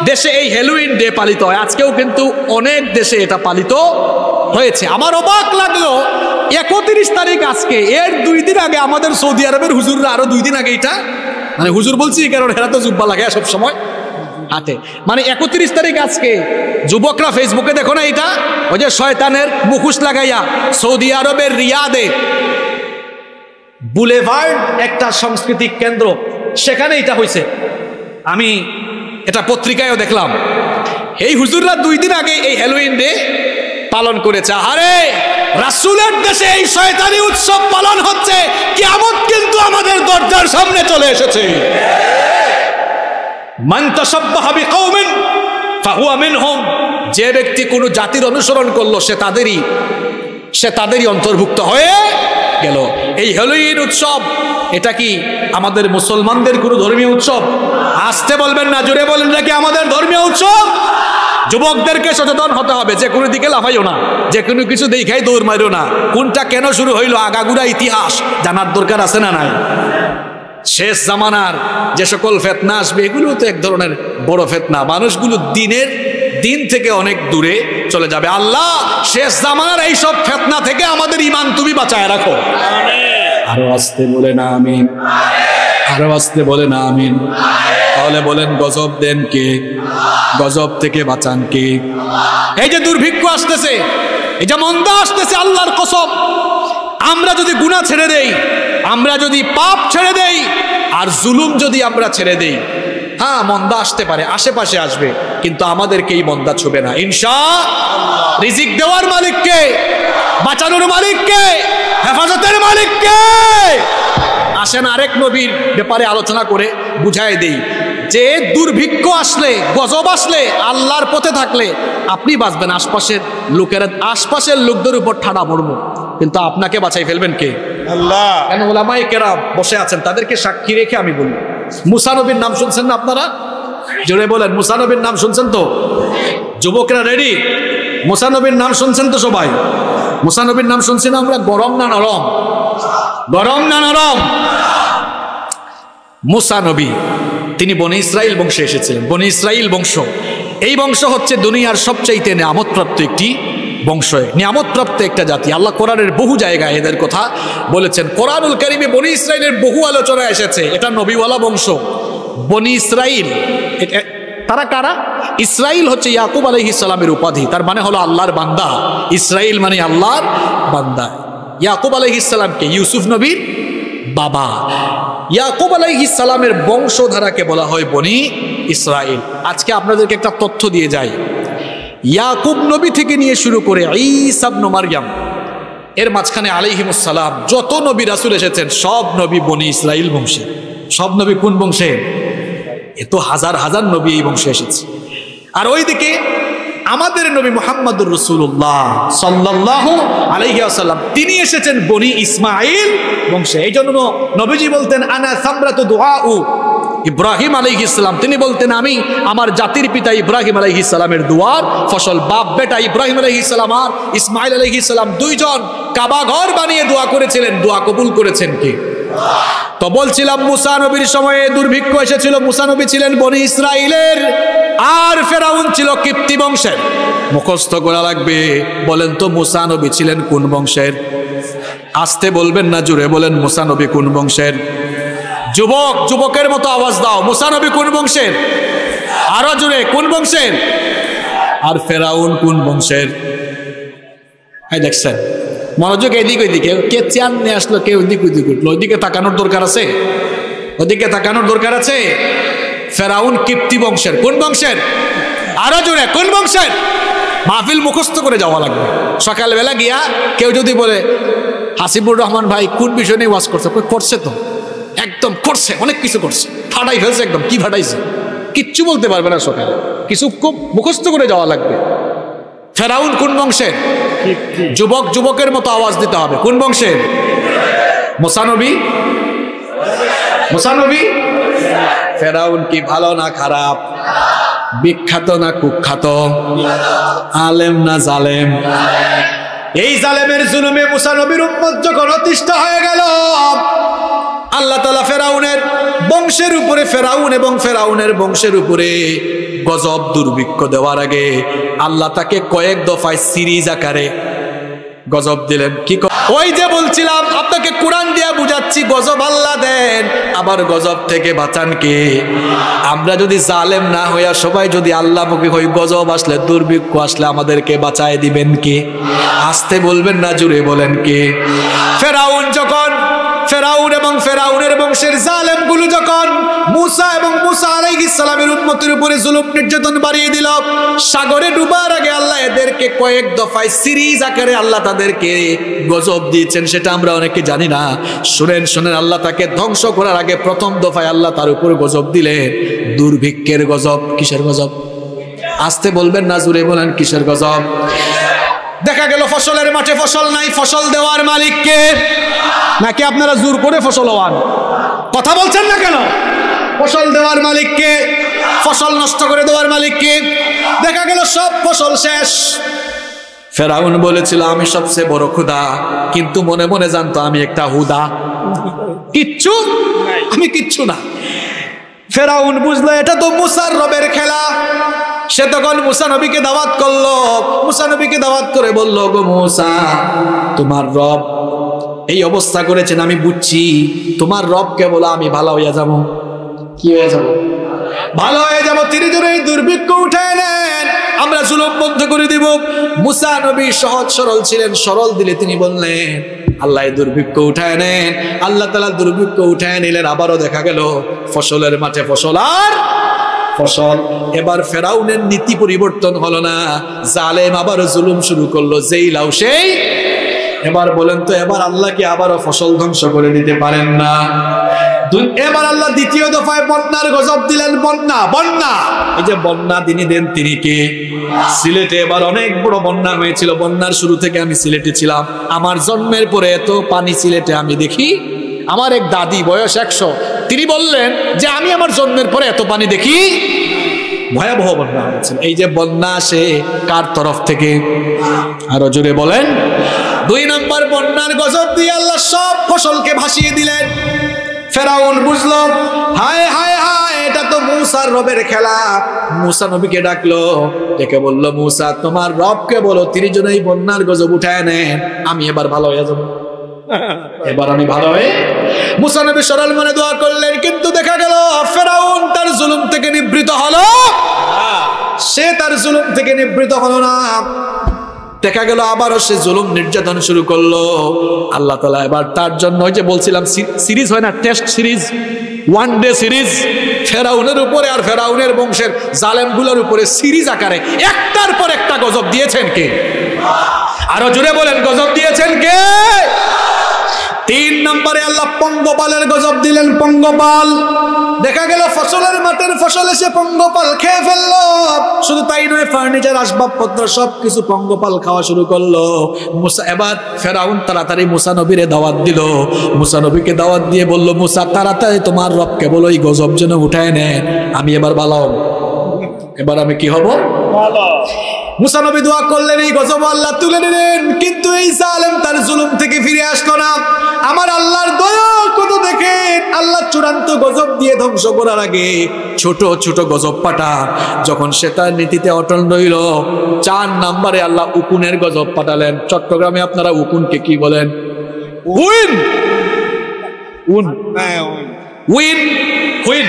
দেশে এই হ্যালোইন ডে পালিত হয়। আজকেও কিন্তু অনেক দেশে এটা পালিত হয়েছে। আমার অবাক লাগলো 31 তারিখ আজকে, এর 2 দিন আগে আমাদের সৌদি আরবের হুজুররা আরো 2 দিন আগে এটা, মানে হুজুর বলছি কারণ এরা তো জুব্বা লাগে সব সময় হাতে, মানে 31 তারিখ আজকে যুবকরা ফেসবুকে দেখো না এটা, ওই যে শয়তানের মুখোশ লাগাইয়া সৌদি আরবের রিয়াদে বুলেভার্ড একটা সাংস্কৃতিক কেন্দ্র, সেখানে এটা হয়েছে। আমি এটা পত্রিকায়ও দেখলাম। এই হুজুররা 2 দিন আগে এই হ্যালোইন ডে পালন করেছে। আরে রাসূলের দেশে এই শয়তানি উৎসব পালন হচ্ছে, কিয়ামত কিন্তু আমাদের দরজার সামনে চলে এসেছে। মান তাশাব্বাহা বিকাওমিন ফাহুয়া মিনহুম, যে ব্যক্তি কোনো জাতির অনুসরণ করলো সে তাদেরই অন্তর্ভুক্ত হয়ে গেল। এই হ্যালোইন উৎসব এটা কি আমাদের মুসলমানদের কোনো ধর্মীয় উৎসব? আসতে বলবেন না, জোরে বলেন, নাকি আমাদের ধর্মীয় উৎসব? যুবকদেরকে সচেতন হতে হবে, যে কোনো দিকে লাফাইও না, যে কোনো কিছু দেখাই দৌড় মারিও না। কোনটা কেন শুরু হইলো আগাগুড়া ইতিহাস জানার দরকার আছে না নাই? শেষ জামানার যে সকল ফেতনা আসবে এগুলো তো এক ধরনের বড় ফেতনা, মানুষগুলো দিন থেকে অনেক দূরে চলে যাবে। আল্লাহ শেষ জামানার এইসব ফেতনা থেকে আমাদের ঈমান তুমি বাঁচায় রাখো। আরো আসতে বলে না আমিন, আরো আসতে বলে না আমিন। তাহলে বলেন গজব দেন কে? গজব থেকে বাঁচান কে? এই যে দুর্ভিক্ষ আসতেছে, এই যে মন্দা আসতেছে, আল্লাহর কসম আমরা যদি গুনাহ ছেড়ে দেই, আমরা যদি পাপ ছেড়ে দেই আর জুলুম যদি আমরা ছেড়ে দেই, হ্যাঁ মন্দা আসতে পারে, আশেপাশে আসবে, কিন্তু আমাদেরকে এই মন্দা ছুবে না ইনশাআল্লাহ। রিজিক দেওয়ার মালিক কে? বাঁচানোর মালিক কে? হেফাজতের মালিক কে? আসেন আরেক নবীর ব্যাপারে আলোচনা করে বুঝাই দেই যে দুর্ভিক্ষ আসলে, গজব আসলে, আল্লাহর পথে থাকলে আপনি বাঁচবেন, আশপাশের লোকদের উপর ঠাড়া পড়বো, কিন্তু আপনাকে বাঁচাই ফেলবেন কে? আল্লাহ। কেন উলামায়ে কেরাম বসে আছেন, তাদেরকে সাক্ষী রেখে আমি বলি, মুসা নবীর নাম শুনছেন না আপনারা? জোরে বলেন, মুসা নবীর নাম শুনছেন তো? যুবকরা রেডি? মুসা নবীর নাম শুনছেন তো সবাই? মুসা নবীর নাম শুনছি না আমরা? গরম না নরম? গরম না নরম? মুসা নবী তিনি বনি ইসরাইল বংশে এসেছিলেন। বনি ইসরাইল বংশ, এই বংশ হচ্ছে দুনিয়ার সবচাইতে নিয়ামতপ্রাপ্ত একটি বংশ, নিয়ামতপ্রাপ্ত একটা জাতি। আল্লাহ কোরআনের বহু জায়গায় এদের কথা বলেছেন। কোরআনুল কারীমে বনি ইসরাইলের বহু আলোচনা এসেছে। এটা নবীওয়ালা বংশ। বনি ইসরাইল তারা কারা? ইসরাইল হচ্ছে ইয়াকুব আলাইহিস সালামের উপাধি, তার মানে হলো আল্লাহর বান্দা। ইসরাইল মানে আল্লাহর বান্দা। ইয়াকুব আলাইহিস সালামকে ইউসুফ নবীর বাবা। ইয়াকুব আলাইহিস সালামের বংশধারাকে বলা হয় বনি ইসরাইল। আজকে আপনাদেরকে একটা তথ্য দিয়ে যাই, ইয়াকুব নবী থেকে নিয়ে শুরু করে ঈসা ইবনে মারইয়াম এর মাঝখানে আলাইহিমুস সালাম যত নবী রাসূল এসেছেন সব নবী বনি ইসরাইল বংশে। সব নবী কোন বংশে? এত হাজার হাজার নবী এই বংশে এসেছে। আর ওইদিকে আমাদের নবী মুহাম্মদুর রাসূলুল্লাহ সাল্লাল্লাহু আলাইহি ওয়াসাল্লাম তিনি এসেছেন বনি ইসমাঈল বংশে। এই জন্য নবীজি বলতেন আনা সামরাতু দুআউ ইব্রাহিম আলাইহিস সালাম। তিনি বলতেন আমি আমার জাতির পিতা ইব্রাহিম আলাইহিস সালামের দুয়ার ফসল। বাপ বেটা ইব্রাহিম আলাইহিস সালাম আর ইসমাঈল আলাইহিস সালাম দুইজন কাবা ঘর বানিয়ে দোয়া করেছিলেন, দোয়া কবুল করেছেন কে? তো বলছিলাম মুসা নবীর সময়ে দুর্ভিক্ষ এসেছিল। মুসা নবী ছিলেন বনি ইসরাইলের, আর ফেরাউন ছিল কিপ্তি বংশের। মুখস্থ করা লাগবে। বলেন তো মুসা নবী ছিলেন কোন বংশের? আসতে বলবেন না, জুড়ে বলেন মুসা নবী কোন বংশের? যুবক, যুবকের মতো আওয়াজ দাও, মুসা নবী কোন বংশের? আরো জুড়ে, কোন বংশের? আর ফেরাউন কোন বংশের? এই দেখছেন, মনোযোগ এদিক ওইদিকে। কে চেয়ার নিয়ে আসলো, কে ওইদিক ওইদিক উঠলো? ওইদিকে তাকানোর দরকার আছে, ওইদিকে তাকানোর দরকার আছে। ফেরাউন কিপ্তি বংশের। কোন বংশের? আরো জোরে, কোন বংশের? মাহফিল মুখস্থ করে যাওয়া লাগবে। সকালবেলা গিয়া কেউ যদি বলে হাসিবুর রহমান ভাই কোন বিষয় নিয়ে ওয়াজ করছে, করছে তো একদম করছে, অনেক কিছু করছে, ফাটাই ফেলছে একদম। কি ফাটাইছে? কিচ্ছু বলতে পারবে না সকালে, কিছু খুব মুখস্থ করে যাওয়া লাগবে। ফেরাউন কোন বংশের? যুবক, যুবকের মতো আওয়াজ দিতে হবে। কোন বংশের? মুসা নবী, মুসা নবী। ফেরাউন কি ভালো না খারাপ? বিখ্যাত না কুখ্যাত? আলেম না জালেম? এই জালেমের জুলুমে মুসা নবীর উম্মত যখন অতিষ্ঠ হয়ে গেল, আল্লাহ তাআলা ফেরাউনের বংশের উপরে, ফেরাউন এবং ফেরাউনের বংশের উপরে গজব দুর্ভিক্ষ দেওয়ার আগে আল্লাহ তাকে কয়েক দফায় সিরিজ আকারে গজব দিলেন। কি ওই যে বলছিলাম আপনাকে কোরআন দিয়া বুঝাচ্ছি, গজব আল্লাহ দেন, আবার গজব থেকে বাঁচান কে? আমরা যদি জালেম না হইয়া সবাই যদি আল্লাহমুখী হই, গজব আসলে, দুর্ভিক্ষ আসলে আমাদেরকে বাঁচায় দিবেন কে? আসতে বলবেন না, জুড়ে বলেন কে? ফেরাউন যখন, ফেরাউন এবং ফেরাউনের বংশের জালেমগুলো যখন মুসা এবং মুসা আলাইহিস সালামের উম্মতের উপরে জুলুম নির্যাতন বাড়িয়ে দিল, সাগরে ডুবার আগে আল্লাহ এদেরকে কয়েক দফায় সিরিজ আকারে আল্লাহ তাদেরকে গজব দিয়েছেন। সেটা আমরা অনেকে জানি না। শুনেন, শুনেন, আল্লাহ তাকে ধ্বংস করার আগে প্রথম দফায় আল্লাহ তার উপর গজব দিলেন দুর্ভিক্ষের গজব। কিসের গজব? আসতে বলবেন না, জুড়ে বলেন কিসের গজব? দেখা গেল ফসলের মাঠে ফসল নাই, ফসল দেওয়ার মালিক কে? নাকি আপনারা জোর করে ফসল হওয়ান? কথা বলছেন না কেন? ফসল দেওয়ার মালিক কে? ফসল নষ্ট করে দেওয়ার মালিক কে? দেখা গেল সব ফসল শেষ। ফেরাউন বলেছিল আমি সবচেয়ে বড় খোদা, কিন্তু মনে মনে জানতো আমি একটা হুদা, কিচ্ছু আমি কিচ্ছু না। ফেরাউন বুঝলো এটা তো মুসার রবের খেলা। সে তখন মুসা নবীকে দাওয়াত করলো, মুসা নবীকে দাওয়াত করে বলল, গো মুসা, তোমার রব এই অবস্থা করেছেন আমি বুঝছি, তোমার রবকে বলো আমি ভালো হইয়া যাব। কি হয়ে যাব? ভালো হয়ে যাব। তিনি যদি এই দুর্ভিক্ষ উঠায় নেন, আমরা জুলুম বন্ধ করে দিব। মুসা নবী সহজ সরল ছিলেন, সরল দিলে তিনি বললেন আল্লাহ দুর্ভিক্ষ উঠায় নেন। আল্লাহ তাআলা দুর্ভিক্ষ উঠায় নিলেন। আবারও দেখা গেল ফসলের মাঠে ফসল আর ফসল। এবার ফেরাউনের নীতি পরিবর্তন হলো না, জালেম আবারও জুলুম শুরু করলো, যেই লাউ সেই। এবার বলেন তো, এবার আল্লাহ কি আবারও ফসল ধ্বংস করে দিতে পারেন না? এবার আল্লাহ দ্বিতীয় দফায় বন্যার গজব দিলেন। বন্যা, বন্যা, এই যে বন্যা তিনি দেন, তিনি কে? সিলেটে এবার অনেক বড় বন্যা হয়েছিল। বন্যার শুরু থেকে আমি সিলেটে ছিলাম। আমার জন্মের পরে এত পানি সিলেটে আমি দেখি। আমার এক দাদি, বয়স 100, তিনি বললেন যে আমি আমার জন্মের পরে এত পানি দেখি। ভয়াবহ বন্যা হয়েছিল। এই যে বন্যা আসে কার তরফ থেকে? আরো জোরে বলেন। 2 নম্বর, বন্যার গজব দিয়ে আল্লাহ সব ফসলকে ভাসিয়ে দিলেন। ফেরাউন বুঝলো হায় হায় হায়, এটা তো মুসার রবের খেলা। মুসা নবীকে ডাকলো, ডেকে বলল, মুসা তোমার রবকে বলো তিনি যেন এই বন্যার গজব উঠায় নেন, আমি এবার ভালো হয়ে যাবো, এবার আমি ভালো হয়ে। মুসা নবী সরল মনে দোয়া করলেন, কিন্তু দেখা গেল ফেরাউন তার জুলুম থেকে নিবৃত হলো। সে তার জুলুম থেকে নিবৃত হলো না। দেখা গেল আবারও সে জুলুম নির্যাতন শুরু করলো। আল্লাহ তাআলা এবার তার জন্য ওই যে বলছিলাম সিরিজ হয় না, test series, one day series, ফেরাউনের উপরে আর ফেরাউনের বংশের জালেমগুলোর উপরে সিরিজ আকারে একটার পর একটা গজব দিয়েছেন কে? আরো জোরে বলেন, গজব দিয়েছেন কে? 3 নম্বরে আল্লাহ পঙ্গপালের গজব দিলেন। পঙ্গপাল, দেখা গেল ফসলের মাঠের ফসল এসে পঙ্গপাল খেয়ে ফেললো। শুধু তাই নয়, ফার্নিচার, আসবাবপত্র সবকিছু পঙ্গপাল খাওয়া শুরু করলো। মুসা, এবার ফেরাউন তাড়াতাড়ি মুসা নবীরে দাওয়াত দিল। মুসা নবীকে দাওয়াত দিয়ে বলল, মুসা তাড়াতাড়ি তোমার রবকে বলো এই গজব যেন উঠায় নেন, আমি এবার ভালো হব। এবার আমি কি হব? মুসা নবী দোয়া করলেন, এই গজব আল্লাহ তুলে নিলেন, কিন্তু এই জালেম তার জুলুম থেকে ফিরে আসলো না। আমার আল্লাহর দয়া কত দেখেন, আল্লাহ চূড়ান্ত গজব দিয়ে ধ্বংস করার আগে ছোট ছোট গজব পাঠান। যখন সে তার নীতিতে অটল রইল, 4 নম্বরে আল্লাহ উকুনের গজব পাঠালেন। চট্টগ্রামে আপনারা উকুনকে কি বলেন? Win, win, win, win.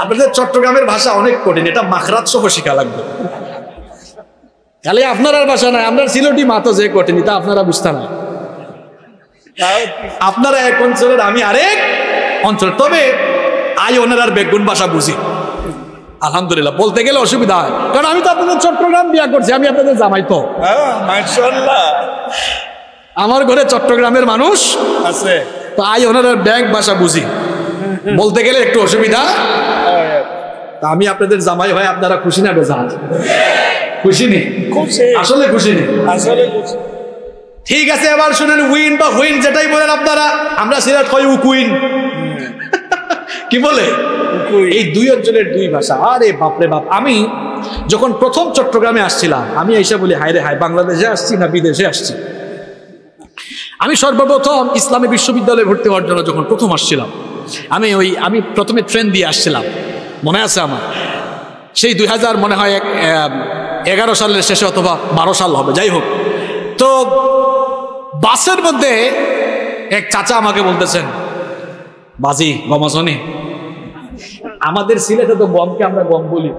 আপনাদের চট্টগ্রামের ভাষা অনেক কঠিন, এটা মাখরাত সহ শিখা লাগবে। খালি আপনার ভাষা নয়, আমরা সিলেটি মাতো যে কঠিন, তা আপনারা বুঝতে না। আপনারা এক অঞ্চলের, আমি আরেক অঞ্চল, তবে আই ওনার বেগুন ভাষা বুঝি আলহামদুলিল্লাহ। বলতে গেলে অসুবিধা হয়, কারণ আমি তো আপনাদের চট্টগ্রাম বিয়া করছি, আমি আপনাদের জামাই তো। আমার ঘরে চট্টগ্রামের মানুষ আছে, তো আই ওনার ব্যাগ ভাষা বুঝি। বলতে গেলে একটু অসুবিধা। তা আমি আপনাদের জামাই ভাই, আপনারা খুশি না বেজান? খুশি নেই? আসলে খুশি নেই, আসলে খুশি। ঠিক আছে, এবার শুনেন, উইন বা হুইন যেটাই বলেন আপনারা, আমরা সিলেট কই উকুইন। কি বলে? এই 2 অঞ্চলের 2 ভাষা। আরে বাপরে বাপ, আমি যখন প্রথম চট্টগ্রামে আসছিলাম, আমি এসে বলি, হায় রে হায়, বাংলাদেশে আসছি না বিদেশে আসছি। আমি সর্বপ্রথম ইসলামী বিশ্ববিদ্যালয়ে ভর্তি হওয়ার জন্য যখন প্রথম আসছিলাম, আমি প্রথমে ট্রেন দিয়ে আসছিলাম, মনে আছে আমার, সেই 2000 মনে হয় 11 সালের শেষে অথবা 12 সাল হবে, যাই হোক। তো বাসের মধ্যে এক চাচা আমাকে বলতেছেন, বাজি গম আসনি? আমাদের সিলেটে তো গমকে আমরা গম বলি।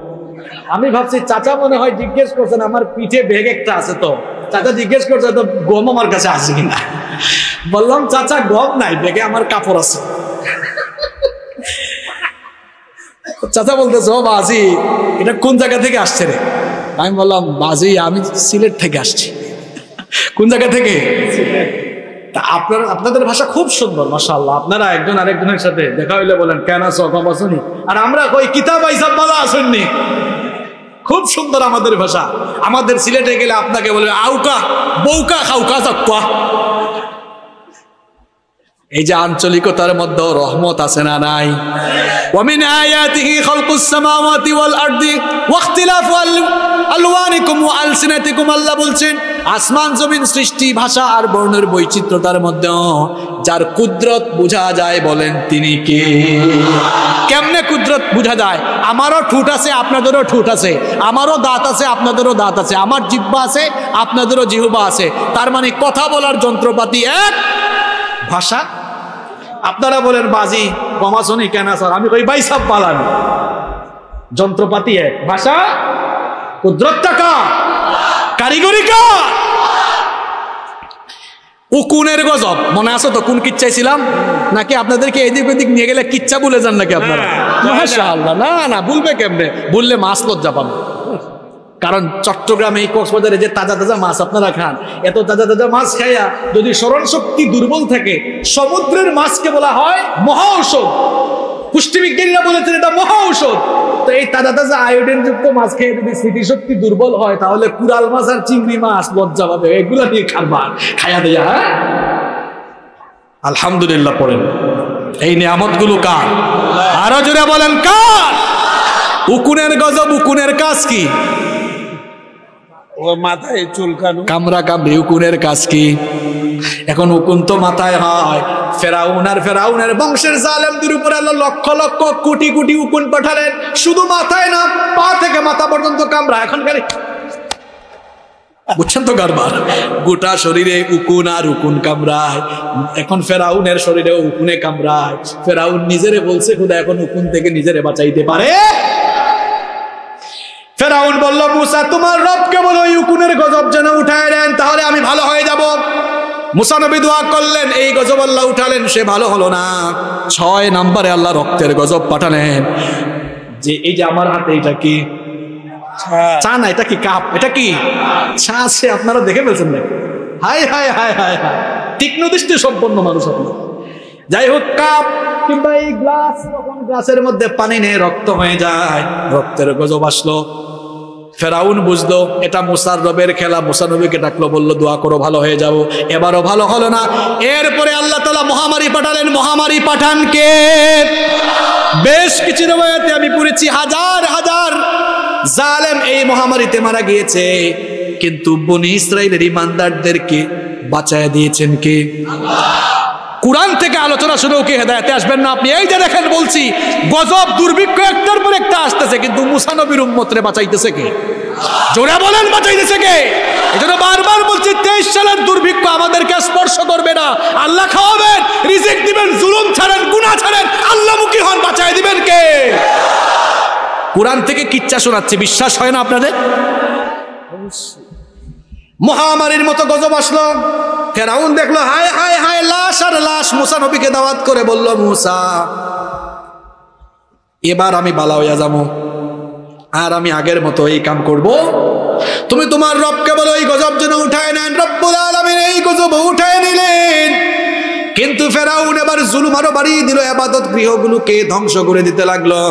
আমি ভাবছি চাচা মনে হয় জিজ্ঞেস করছেন আমার পিঠে ব্যাগ একটা আছে, তো চাচা জিজ্ঞেস করছে তো গম আমার কাছে আছে কিনা। বললাম, চাচা গম নাই ব্যাগে, আমার কাপড় আছে। চাচা বলতেছে, ও বাজি, এটা কোন জায়গা থেকে আসছে রে? আমি বললাম, বাজি আমি সিলেট থেকে আসছি। কোন জায়গা থেকে? তা আপনাদের ভাষা খুব সুন্দর, মাশাআল্লাহ। আপনারা একজন আরেকজনের সাথে দেখা হইলে বলেন, কেন আছো, কম আসনি? আর আমরা কই, কিতাব আইসাব বালা আসেননি। খুব সুন্দর আমাদের ভাষা। আমাদের সিলেটে গেলে আপনাকে বলবে, আউকা বউকা খাউকা চাকুয়া। এই যে আঞ্চলিকতার মধ্যে রহমত আছে না নাই? ওয়ামিন আয়াতিহি খালকুস সামাওয়াতি ওয়াল আরদি ওয়াখতিলাফু আলওয়ানিকুম ওয়া আলসিনাতিকুম। আল্লাহ বলছেন, আসমান জমিন সৃষ্টি, ভাষা আর বর্ণের বৈচিত্র্যতার মধ্যে যার কুদরত বোঝা যায়, বলেন তিনি কে? কেমনে কুদরত বোঝা যায়? আমারও ঠোঁট আছে, আপনাদেরও ঠোঁট আছে, আমারও দাঁত আছে, আপনাদেরও দাঁত আছে, আমার জিহ্বা আছে, আপনাদেরও জিহ্বা আছে। তার মানে কথা বলার যন্ত্রপাতি এক, ভাষা। আপনারা বলেন, বাজি গমাসনি কেন স্যার? আমি কই, ভাই সব পালান। যন্ত্রপাতি এক, ভাষা কুদরতটা কার? কারিগরি কার? উকুনের গজব মনে আছে তো? কোন কিচ্ছাইছিলাম নাকি? আপনাদেরকে এদিক ওদিক নিয়ে গেলে কিচ্ছা ভুলে যান নাকি আপনারা? মাশাআল্লাহ, না না, ভুলবে কেমনে? ভুললে মাছ লজ্জা পাবে। কারণ চট্টগ্রামে, এই কক্সবাজারে যে তাজা তাজা মাছ আপনারা খান, এত তাজা তাজা মাছ খাইয়া যদি স্মরণ শক্তি দুর্বল থাকে, সমুদ্রের মাছকে বলা হয় মহা ঔষধ। পুষ্টিবিজ্ঞানীরা বলেছেন এটা মহা ঔষধ। তো এই তাজা তাজা আয়োডিন যুক্ত মাছ খেয়ে যদি স্মৃতিশক্তি দুর্বল হয়, তাহলে কুরাল মাছ আর চিংড়ি মাছ লজ্জা পাবে। এগুলা নিয়ে খাবার খাইয়া দেয়া। আলহামদুলিল্লাহ পড়েন। এই নিয়ামত গুলো কার? আরো জোরে বলেন, কার? উকুনের গজব, উকুনের কাজ কি? ও মাথায় চুলকানো, কামরা কামড়ি, উকুনের কাজ কি? এখন উকুন তো মাথায় হয়। ফেরাউন আর ফেরাউনের বংশের জালেমদের উপরে আল্লাহ লক্ষ লক্ষ কোটি কোটি উকুন পাঠালেন। শুধু মাথায় না, পা থেকে মাথা পর্যন্ত কামড়া। এখন খালি বুঝছেন তো কারবার, গোটা শরীরে উকুন আর উকুন কামড়ায়। এখন ফেরাউনের শরীরে উকুনে কামড়ায়। ফেরাউন নিজেরে বলছে, খুদা এখন উকুন থেকে নিজেরে বাঁচাইতে পারে। ফেরাউন বলল, মুসা তোমার রবকে বলো ইউকুনের গজব যেন উঠায় দেন, তাহলে আমি ভালো হয়ে যাব। মুসা নবী দোয়া করলেন, এই গজব আল্লাহ উঠালেন, সে ভালো হলো না। 6 নম্বরে আল্লাহ রক্তের গজব পাঠালেন। যে এই যে আমার হাতে এটা কি চা না, এটা কি কাপ, এটা কি চা? সে আপনারা দেখে ফেলছেন না? হায় হায় হায় হায় হায়, তীক্ষ্ণ দৃষ্টি সম্পন্ন মানুষ আপনার। যাই হোক, কাপ কিংবা এই গ্লাস, তখন গ্লাসের মধ্যে পানি নেই, রক্ত হয়ে যায়, রক্তের গজব আসলো। ফেরাউন বুঝলো এটা মুসার রবের খেলা, মুসা নবীকে ডাকলো, বললো দোয়া করো ভালো হয়ে যাব। এবারও ভালো হলো না। এরপরে আল্লাহ তাআলা মহামারী পাঠালেন। মহামারী পাঠান কে? বেশ কিছু রওয়ায়াতে আমি পড়েছি হাজার হাজার জালেম এই মহামারীতে মারা গিয়েছে, কিন্তু বনি ইসরাইলের ঈমানদারদেরকে বাঁচায় দিয়েছেন কে? কুরআন থেকে আলোচনা শুনেও কি হেদায়েতে আসবেন না আপনি? এই যে দেখেন, বলছি গজব দুর্ভিক্ষ একটার পর একটা আসতেছে, কিন্তু মুসা নবীর উম্মতরে বাঁচাইতেছে কে? জোরে বলেন, বাঁচাইতেছে কে? এজন্য বারবার বলছি 23 সালের দুর্ভিক্ষ আমাদেরকে স্পর্শ করবে না। আল্লাহ খাওয়াবেন, রিজিক দিবেন, জুলুম ছাড়েন, গুনাহ ছাড়েন, আল্লাহমুখী হন, বাঁচায় দিবেন কে? কুরআন থেকে কিচ্ছা শোনাচ্ছে, বিশ্বাস হয় না আপনাদের? মহামারীর মতো গজব আসলো। ফেরাউন দেখলো, হায় হায় হায়, লাশ আর লাশ। মুসা নবীকে দাওয়াত করে বলল, মুসা এবার আমি বালা হইয়া যাবো, আর আমি আগের মতো এই কাম করব। তুমি তোমার রবকে বলো এই গজব যেন উঠায় নেন। রব্বুল আলামিন এই গজব উঠায় নিলেন, কিন্তু ফেরাউন এবার জুলুম আরো বাড়িয়ে দিল, ইবাদত গৃহগুলোকে ধ্বংস করে দিতে লাগলো।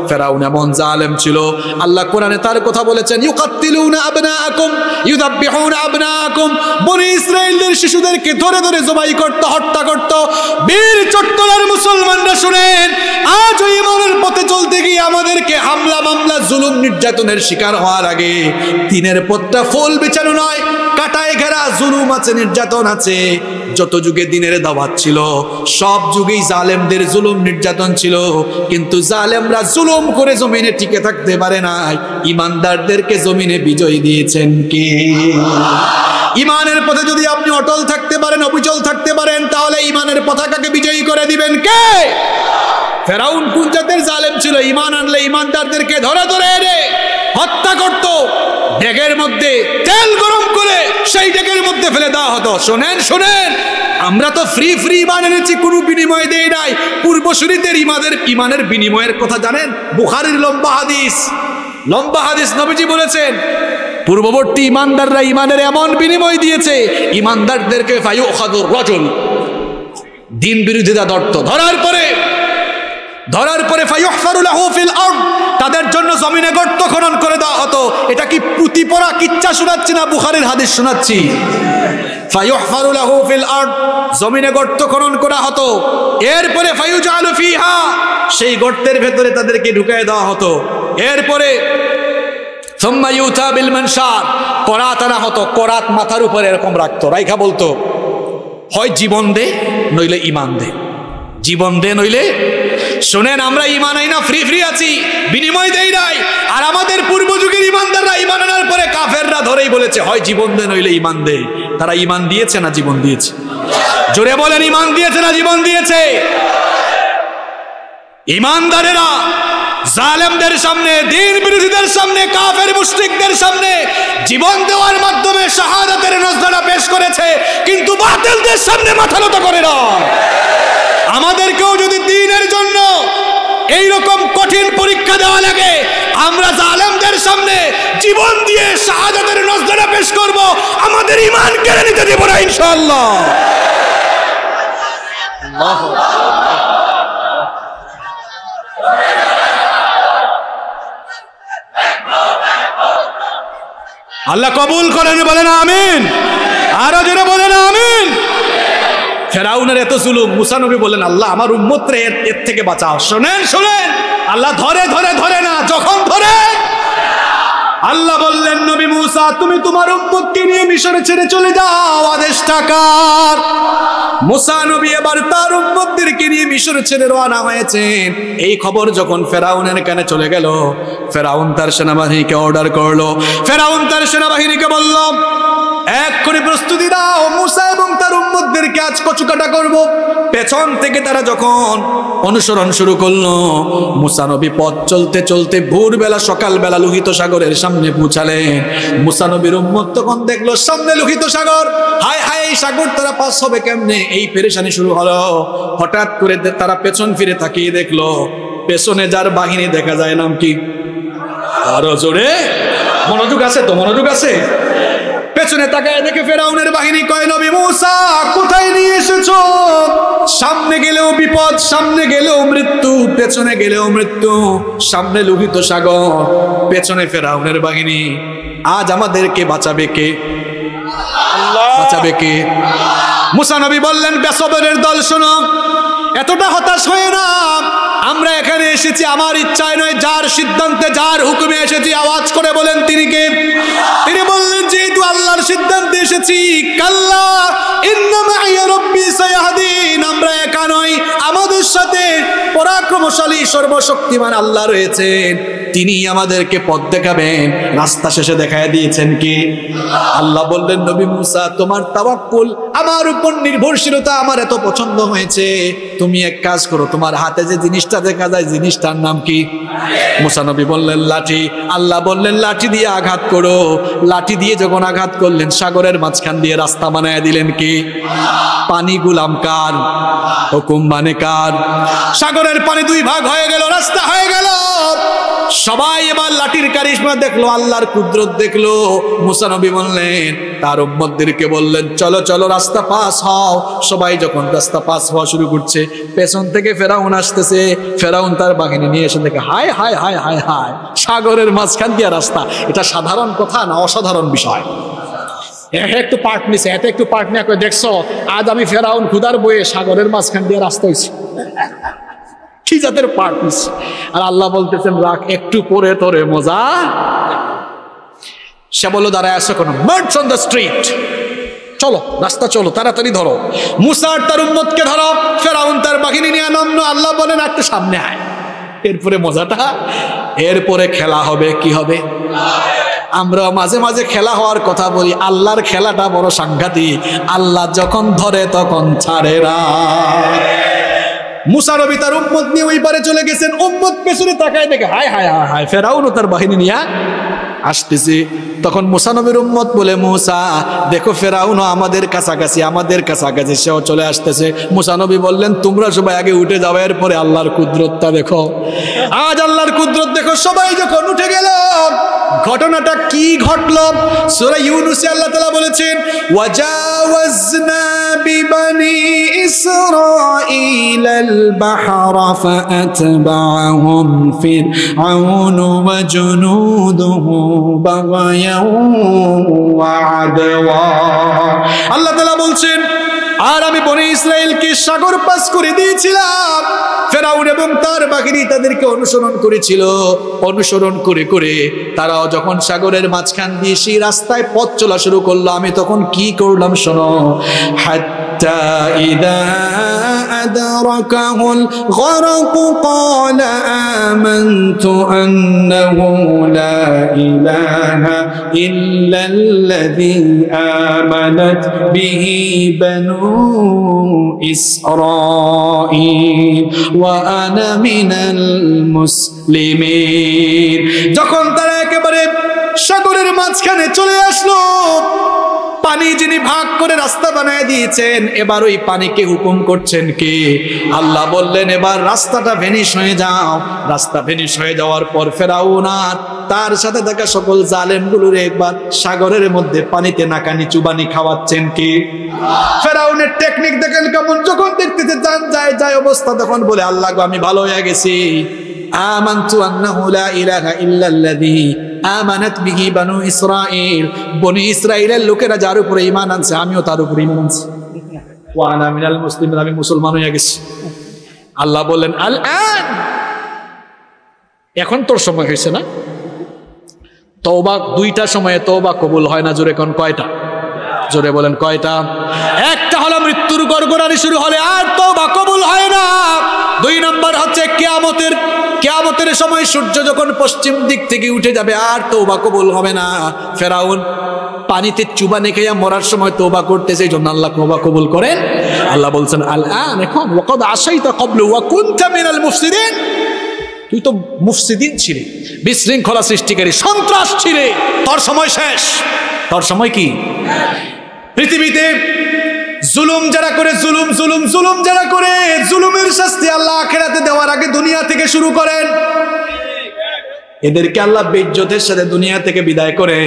ফেরাউন এমন জালেম ছিল, আল্লাহ কোরআনে তার কথা বলেছেন, ইউকাত্তিলুনা আবনাআকুম ইউযাববিহুনা আবনাআকুম। বনি ইসরাইলের শিশুদেরকে ধরে ধরে জবাই করত, হত্যা করত। বীর চট্টলার মুসলমানরা শুনেন, আজ ওই ইমানের পথে চলতে গিয়ে আমাদেরকে হামলা মামলা জুলুম নির্যাতনের শিকার হওয়ার আগে দিনের পথটা ফুল বিছানো নয়, কাটায় ঘেরা জুলুম আছে, নির্যাতন আছে। যত যুগে দিনের দাওয়াত ছিল, সব যুগেই জালেমদের জুলুম নির্যাতন ছিল, কিন্তু জালেমরা জুলুম করে জমিনে টিকে থাকতে পারে নাই। ইমানদারদেরকে জমিনে বিজয় দিয়েছেন কে? ইমানের পথে যদি আপনি অটল থাকতে পারেন, অবিচল থাকতে পারেন, তাহলে ইমানের পতাকাকে বিজয়ী করে দিবেন কে? ফেরাউন কোন জাতের জালেম ছিল? ইমান আনলে ইমানদারদেরকে ধরে ধরে এনে হত্যা করত, ডেকের মধ্যে তেল গরম করে সেই ডেকের মধ্যে ফেলে দেওয়া হতো। শোনেন শোনেন, আমরা তো ফ্রি ফ্রি ইমান এনেছি, কোনো বিনিময় দেই নাই। পূর্বসূরীদের ইমানের বিনিময়ের কথা জানেন? বুখারীর লম্বা হাদিস নবীজি বলেছেন, পূর্ববর্তী ইমানদাররা ইমানের এমন বিনিময় দিয়েছে, ইমানদারদেরকে ফায়ুখাযুর রাজুল, দিন বিরোধীরা ধরত, ধরার পরে ফায়ুহফারু লাহু ফিল আরদ, তাদের জন্য জমিনে গর্ত খনন করে দেওয়া হতো। এটা কি পুঁতি পড়া কিচ্ছা শোনাচ্ছি না, বুখারীর হাদিস শোনাচ্ছি। ফায়ুহফারু লাহু ফিল আরদ, জমিনে গর্ত খনন করা হতো। এরপরে ফায়ুজআলু ফিহা, সেই গর্তের ভেতরে তাদেরকে ঢুকিয়ে দেওয়া হতো। এরপরে সুম্মা ইউতা বিল মানশার, করাত আনা হতো। করাত মাথার উপরে এরকম রাখতো, রাইখা বলতো, হয় জীবন দে নইলে ইমান দে, জীবন দে নইলে। শোনেন, আমরা ইমান আই না, ফ্রি ফ্রি আছি, বিনিময় দেই নাই। আর আমাদের পূর্ব যুগের ইমানদাররা ইমান আনার পরে কাফেররা ধরেই বলেছে, হয় জীবন দে নইলে ইমান দে। তারা ইমান দিয়েছে না জীবন দিয়েছে? জোরে বলেন, ইমান দিয়েছে না জীবন দিয়েছে? ইমানদারেরা জালেমদের সামনে, দিন বিরোধীদের সামনে, কাফের মুশরিকদের সামনে জীবন দেওয়ার মাধ্যমে শাহাদাতের নজরানা পেশ করেছে, কিন্তু বাতিলদের সামনে মাথা নত করে না। আমাদেরকেও যদি দ্বীনের জন্য এই রকম কঠিন পরীক্ষা দেওয়া লাগে, আমরা জালেমদের সামনে জীবন দিয়ে শাহাদাতের নজরানা পেশ করব, আমাদের ঈমান কেড়ে নিতে দেব না ইনশাআল্লাহ। আল্লাহু আল্লাহ কবুল করেন, বলেন আমিন। আরো জোরে বলেন আমিন। ফেরাউনের এত জুলুম, মুসা নবী বলেন, আল্লাহ আমার উম্মতরে এর থেকে বাঁচাও। শোনেন শোনেন, আল্লাহ ধরে না, যখন ধরে আল্লাহ বললেন, নবী মুসা তুমি তোমার উম্মতকে নিয়ে মিশরে ছেড়ে চলে যাও, আদেশটা কার? মুসা নবী এবার তার উম্মতদেরকে নিয়ে মিশরে ছেড়ে রওনা হয়েছেন। এই খবর যখন ফেরাউনের কানে চলে গেল, ফেরাউন তার সেনাবাহিনীকে অর্ডার করলো। ফেরাউন তার সেনাবাহিনীকে বলল, এক্ষুনি প্রস্তুতি দাও, মুসা এবং তার উম্মতদেরকে আজ কচু কাটা করব। পেছন থেকে তারা যখন অনুসরণ শুরু করলো, মুসা নবী পথ চলতে চলতে ভোরবেলা সকালবেলা লোহিত সাগরের সামনে পৌঁছালেন। মুসা নবীর উম্মত তখন দেখলো সামনে লোহিত সাগর, হায় হায় এই সাগর তারা পাস হবে কেমনে, এই পেরেশানি শুরু হলো। হঠাৎ করে তারা পেছন ফিরে তাকিয়ে দেখলো পেছনে যার বাহিনী দেখা যায় নাম কি? আরো জোরে মনোযোগ আছে তো, মনোযোগ আছে। পেছনে তাকায় দেখে ফেরাউনের বাহিনী। কয় নবী মুসা কোথায় নিয়ে এসেছো? সামনে গেলেও বিপদ, সামনে গেলেও মৃত্যু, পেছনে গেলেও মৃত্যু। সামনে লোহিত সাগর, পেছনে ফেরাউনের বাহিনী। আজ আমাদেরকে বাঁচাবে কে? বাঁচাবে কে? মুসা নবী বললেন বেসবরের দল শোনো, এতটা হতাশ হয়ে না। আমরা এখানে এসেছি আমার ইচ্ছায় নয়, যার সিদ্ধান্তে যার হুকুমে এসেছি। আওয়াজ করে বলেন তিনি কে? তিনি বললেন যেহেতু আল্লাহর সিদ্ধান্তে এসেছি, কাল্লা ইন্না মাইয়া রাব্বি সায়াহদিন, আমরা একা নই, আমাদের সাথে পরাক্রমশালী সর্বশক্তিমান আল্লাহ রয়েছেন, তিনি আমাদেরকে পথ দেখাবেন। রাস্তা শেষে দেখায় দিয়েছেন কি? আল্লাহ বললেন নবী মুসা তোমার তাওয়াক্কুল, আমার উপর নির্ভরশীলতা আমার এত পছন্দ হয়েছে, তুমি এক কাজ করো, তোমার হাতে যে জিনিসটা দেখা যায় জিনিসটার নাম কি? মুসা নবী বললেন লাঠি। আল্লাহ বললেন লাঠি দিয়ে আঘাত করো। লাঠি দিয়ে যখন আঘাত করলেন সাগরের মাঝখান দিয়ে রাস্তা বানায় দিলেন কি? পানি গুলাম কার? হুকুম মানে কার? সাগরের পানি দুই ভাগ হয়ে গেল, রাস্তা হয়ে গেল। সবাই এবার লাঠির কারিশমা দেখলো, আল্লাহর কুদরত দেখলো। মুসা নবী বললেন তার উম্মতদেরকে বললেন চলো চলো রাস্তা পাস হও। সবাই যখন রাস্তা পাস হওয়া শুরু করছে, পেছন থেকে ফেরাউন আসতেছে। ফেরাউন তার বাহিনী নিয়ে এসে দেখে হায় হায় হায় হায় হায়, সাগরের মাঝখান দিয়ে রাস্তা। এটা সাধারণ কথা না, অসাধারণ বিষয়। একটু পার্ট নিছে, এতে একটু পার্ট নিয়ে দেখছো আজ আমি ফেরাউন ক্ষুধার বয়ে সাগরের মাঝখান দিয়ে রাস্তা হয়েছে। কি জাতের পার্ট নিছে? আর আল্লাহ বলতেছেন রাখ, একটু পরে তোরে মজা। সে বলল দাঁড়ায় আসো কোনো মার্চ অন দ্য স্ট্রিট, চলো রাস্তা চলো, তাড়াতাড়ি ধরো। মুসা আর তার উম্মতকে ধরো। ফেরাউন তার বাহিনী নিয়ে নামল। আল্লাহ বলেন একটু সামনে আয়। এরপরে মজাটা, এরপরে খেলা হবে। কি হবে? আমরা মাঝে মাঝে খেলা হওয়ার কথা বলি, আল্লাহর খেলাটা বড় সাংঘাতিক। আল্লাহ যখন ধরে তখন ছাড়ে না। মুসা নবী তার উম্মত নিয়ে ওই পারে চলে গেছেন। উম্মত পেছনে তাকায় দেখে হায় হায় হায় হায়, ফেরাউন ও তার বাহিনী নিয়ে আসতেছে। তখন মুসা নবীর উম্মত বলে মুসা দেখো ফেরাউন আমাদের কাছাকাছি, আমাদের কাছাকাছি, সেও চলে আসতেছে। মুসা নবী বললেন তোমরা সবাই আগে উঠে যাও, এরপরে আল্লাহর কুদরতটা দেখো। আজ আল্লাহর কুদরত দেখো। সবাই যখন উঠে গেল, ঘটনাটা কি ঘটলো? সূরা ইউনূসে আল্লাহ তাআলা বলেছেন ওয়াজাওয়াজনা বিবানি ইসরাঈলাল বাহরা ফাআতবাআহুম ফিরআউনু ওয়া জুনুদুহু বাগায়াও ওয়া আদওয়া। আল্লাহ তাআলা বলছেন আর আমি বনি ইসরাইলকে সাগর পাস করে দিয়েছিলাম। ফেরাউন এবং তার বাহিনী তাদেরকে অনুসরণ করেছিল। অনুসরণ করে করে তারাও যখন সাগরের মাঝখান দিয়ে সেই রাস্তায় পথ চলা শুরু করলো, আমি তখন কি করলাম শোনো। হাত্তা ইদা আদরাকাহুল গরক ক্বালা আমানতু আন্নাহু লা ইলাহা ইল্লাল্লাযী আমানাত বিহি বানু ইসরাঈল ওয়া আনা মিনাল মুসলিমিন। যখন তারা একেবারে সাগরের মাঝখানে চলে আসলো, পানি যিনি ভাগ করে রাস্তা বানায় দিয়েছেন, এবার ওই পানিকে হুকুম করছেন কে? আল্লাহ বললেন এবার রাস্তাটা ভেনিশ হয়ে যাও। রাস্তা ভেনিশ হয়ে যাওয়ার পর ফেরাউন আর তার সাথে থাকা সকল জালেমগুলোর একবার সাগরের মধ্যে পানিতে নাকানি চুবানি খাওয়াচ্ছেন কে? ফেরাউনের টেকনিক দেখেন কেমন। যখন দেখতেছে জান যায় যায় অবস্থা, তখন বলে আল্লাহ গো আমি ভালো হয়ে গেছি। আমানতু আন্নাহু লা ইলাহা ইল্লাল্লাযী আমানাত বিহি বানু ইসরাঈল। বনি ইসরাঈলের লোকেরা যার উপরে ঈমান আনছে, আমিও তার উপরে ঈমান আনছি। ওয়া আনা মিনাল মুসলিমিন, আমি মুসলমান হয়ে গেছি। আল্লাহ বললেন আল আন, এখন তোর সময় হয়েছে না। তওবা দুইটা সময়ে তওবা কবুল হয় না। জোরে কোন কয়টা? জোরে বলেন কয়টা? একটা হলো মৃত্যুর গড়গড়ানি শুরু হলে আর তওবা কবুল হয় না। দুই নম্বর হচ্ছে কিয়ামতের কিয়ামতের সময় সূর্য যখন পশ্চিম দিক থেকে উঠে যাবে আর তওবা কবুল হবে না। ফেরাউন পানিতে চুবানি খেয়ে মরার সময় তওবা করতেছে, এই জন্য আল্লাহ তওবা কবুল করেন। আল্লাহ বলছেন আল আন, এখন ওয়াকাদ আসাইতা ক্বাবলু ওয়া কুনতা মিনাল মুফসিদিন, তুই তো মুফসিদিন ছিলি, বিশৃঙ্খলা সৃষ্টিকারী, সন্ত্রাস ছিলে, তোর সময় শেষ। তোর সময় কি? পৃথিবীতে জুলুম যারা করে, জুলুম যারা করে, জুলুমের শাস্তি আল্লাহ আখিরাতে দেওয়ার আগে দুনিয়া থেকে শুরু করেন। এদেরকে আল্লাহ বেইজ্জতের সাথে দুনিয়া থেকে বিদায় করে।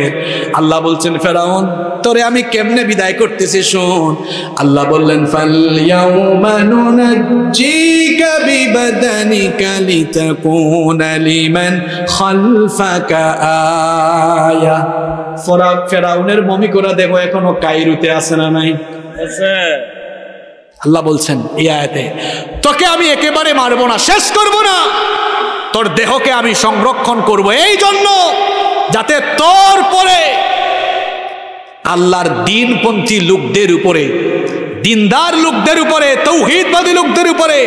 আল্লাহ বলছেন ফেরাউন তোরে আমি কেমনে বিদায় করতেছি শোন। আল্লাহ বললেন ফালইয়াউমা নুনাজ্জিকা বিবাদানিকা লিতাকুনা লিমান খালফাকা আয়া। ফেরাউনের মমি করা দেখো এখনো কায়রোতে আছে না নাই? আল্লাহ বলছেন এই আয়াতে তোকে আমি একেবারে মারবো না, শেষ করবো না, তোর দেহকে আমি সংরক্ষণ করব, এই জন্য যাতে তোর পরে আল্লাহর দিনপন্থী লোকদের উপরে, দিনদার লোকদের উপরে, তৌহিদবাদী লোকদের উপরে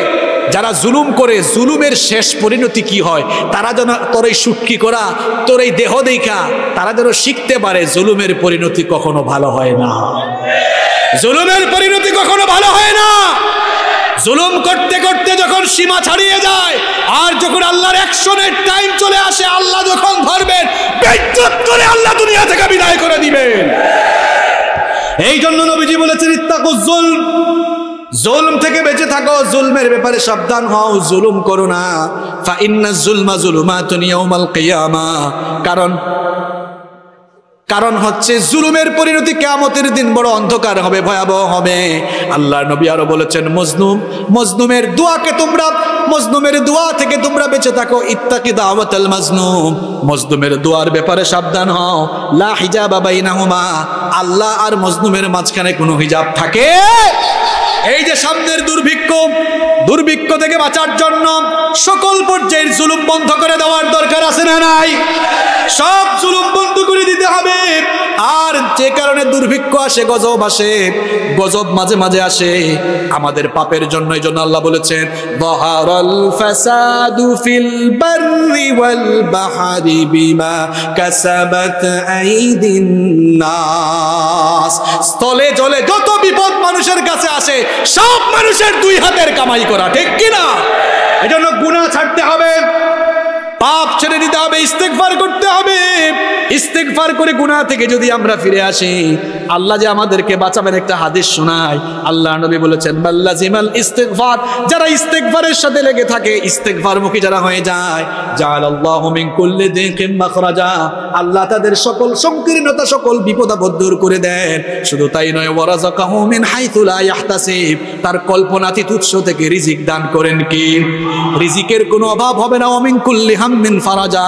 যারা জুলুম করে, জুলুমের শেষ পরিণতি কি হয়, তারা যেন তোর এই সুটকি করা, তোর এই দেহ দেখা তারা যেন শিখতে পারে জুলুমের পরিণতি কখনো ভালো হয় না। জুলুমের পরিণতি কখনো ভালো হয় না। জুলুম করতে করতে যখন সীমা ছাড়িয়ে যায় আর যখন আল্লাহর অ্যাকশনের টাইম চলে আসে, আল্লাহ যখন ধরবেন বেইজ্জত করে আল্লাহ দুনিয়া থেকে বিদায় করে দিবেন। এই জন্য নবীজি বলেছেন ইত্তাকুজ জুলম, জুলম থেকে বেঁচে থাকো, জুলমের ব্যাপারে সাবধান হও, জুলুম করো না। ফা ইন্নাজ জুলমা যুলুমাতুন ইয়াউমাল কিয়ামাহ, কারণ হচ্ছে জুলুমের পরিণতি কিয়ামতের দিন বড় অন্ধকার হবে, ভয়াবহ হবে। আল্লাহর নবী আরো বলেছেন মজলুমের দোয়া থেকে তোমরা বেঁচে থাকো। ইত্তাকি দাওয়াতাল মাজলুম, মজলুমের দোয়ার ব্যাপারে সাবধান হও। লা হিজাবা বাইনাহুমা, আল্লাহ আর মজলুমের মাঝখানে কোনো হিজাব থাকে। এই যে সামনের দুর্ভিক্ষ থেকে বাঁচার জন্য সকল পর্যায়ের জুলুম বন্ধ করে দেওয়ার দরকার আছে না নাই? সব জুলুম বন্ধ করে দিতে হবে। আর যে কারণে দুর্ভিক্ষ আসে, গজব আসে, গজব মাঝে মাঝে আসে আমাদের পাপের জন্য। এই জন্য আল্লাহ বলেছেন যাহারাল ফাসাদু ফিল বাররি ওয়াল বাহরি বিমা কাসাবাত আইদিন নাস, স্থলে জলে যত বিপদ মানুষের কাছে আসে সব মানুষের দুই হাতের কামাই করা, ঠিক কিনা? এজন্য গুনাহ ছাড়তে হবে, পাপ ছেড়ে দিতে হবে, ইস্তেগফার করতে হবে। ইস্তেগফার করে গুনাহ থেকে যদি আমরা ফিরে আসি, আল্লাহ যে আমাদেরকে বাঁচাবেন। একটা হাদিস শোনায়, আল্লাহর নবী বলেছেন বাল্লাজিমাল ইস্তেগফার, যারা ইস্তেগফারের সাথে লেগে থাকে, ইস্তেগফার মুখী যারা হয়ে যায়, জাআলাল্লাহু মিন কুল্লি দিকিম মাখরাজা, আল্লাহ তাদের সকল সংকীর্ণতা, সকল বিপদ আপদ দূর করে দেন। শুধু তাই নয়, ওয়ারাযাকাহু মিন হাইথু লা ইয়াহতাসিব, তার কল্পনাতীত উৎস থেকে রিজিক দান করেন। কি রিজিকের কোনো অভাব হবে না। ওমিন কুল্লি হাম্মিন ফারাজা,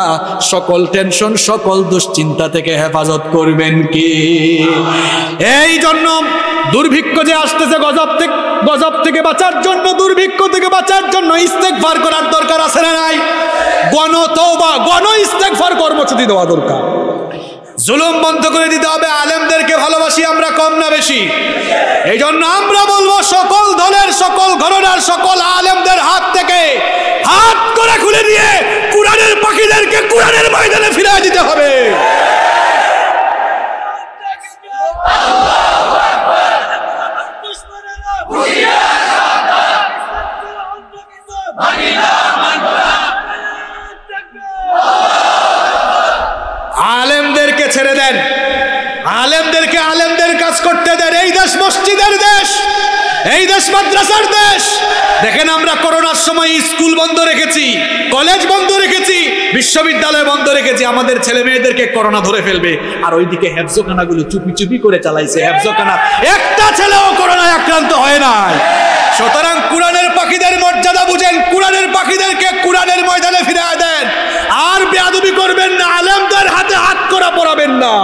সকল টেনশন, সকল দুশ্চিন্তা থেকে হেফাজত করবেন। কি এই জন্য দুর্ভিক্ষ যে আসতেছে, গজব থেকে বাঁচার জন্য, দুর্ভিক্ষ থেকে বাঁচার জন্য ইস্তেগফার করার দরকার আছে না নাই? গণ তওবা, গণ ইস্তেগফার কর্মসূচি দেওয়া দরকার। জুলুম বন্ধ করে দিতে হবে। আলেমদেরকে ভালোবাসি আমরা কম না বেশি? এই জন্য আমরা বলবো সকল দলের, সকল ঘরানার, সকল আলেমদের হাত থেকে হাত করে খুলে দিয়ে কুরআনের পাখিদেরকে কুরআনের ময়দানে ফিরিয়ে দিতে হবে। আলেমদেরকে ছেড়ে দেন, আলেমদেরকে আলেমদের কাজ করতে দেন। এই দেশ মসজিদের দেশ, এই দেশ মাদ্রাসার দেশ। দেখেন আমরা করোনার সময় স্কুল বন্ধ রেখেছি, কলেজ বন্ধ রেখেছি, বিশ্ববিদ্যালয় বন্ধ রেখেছি। আমাদের ছেলে মেয়েদেরকে করোনা ধরে ফেলবে, আর ওইদিকে হেফজখানাগুলো চুপি চুপি করে চালাইছে। হেফজখানা একটা ছেলেও করোনায় আক্রান্ত হয় নাই। সুতরাং কুরআনের পাখিদের মর্যাদা বুঝেন, কুরআনের পাখিদেরকে কুরআনের ময়দানে ফিরিয়ে দেন। আর বেয়াদবি করবেন না, আলেমদের হাতে হাত করা পরাবেন না।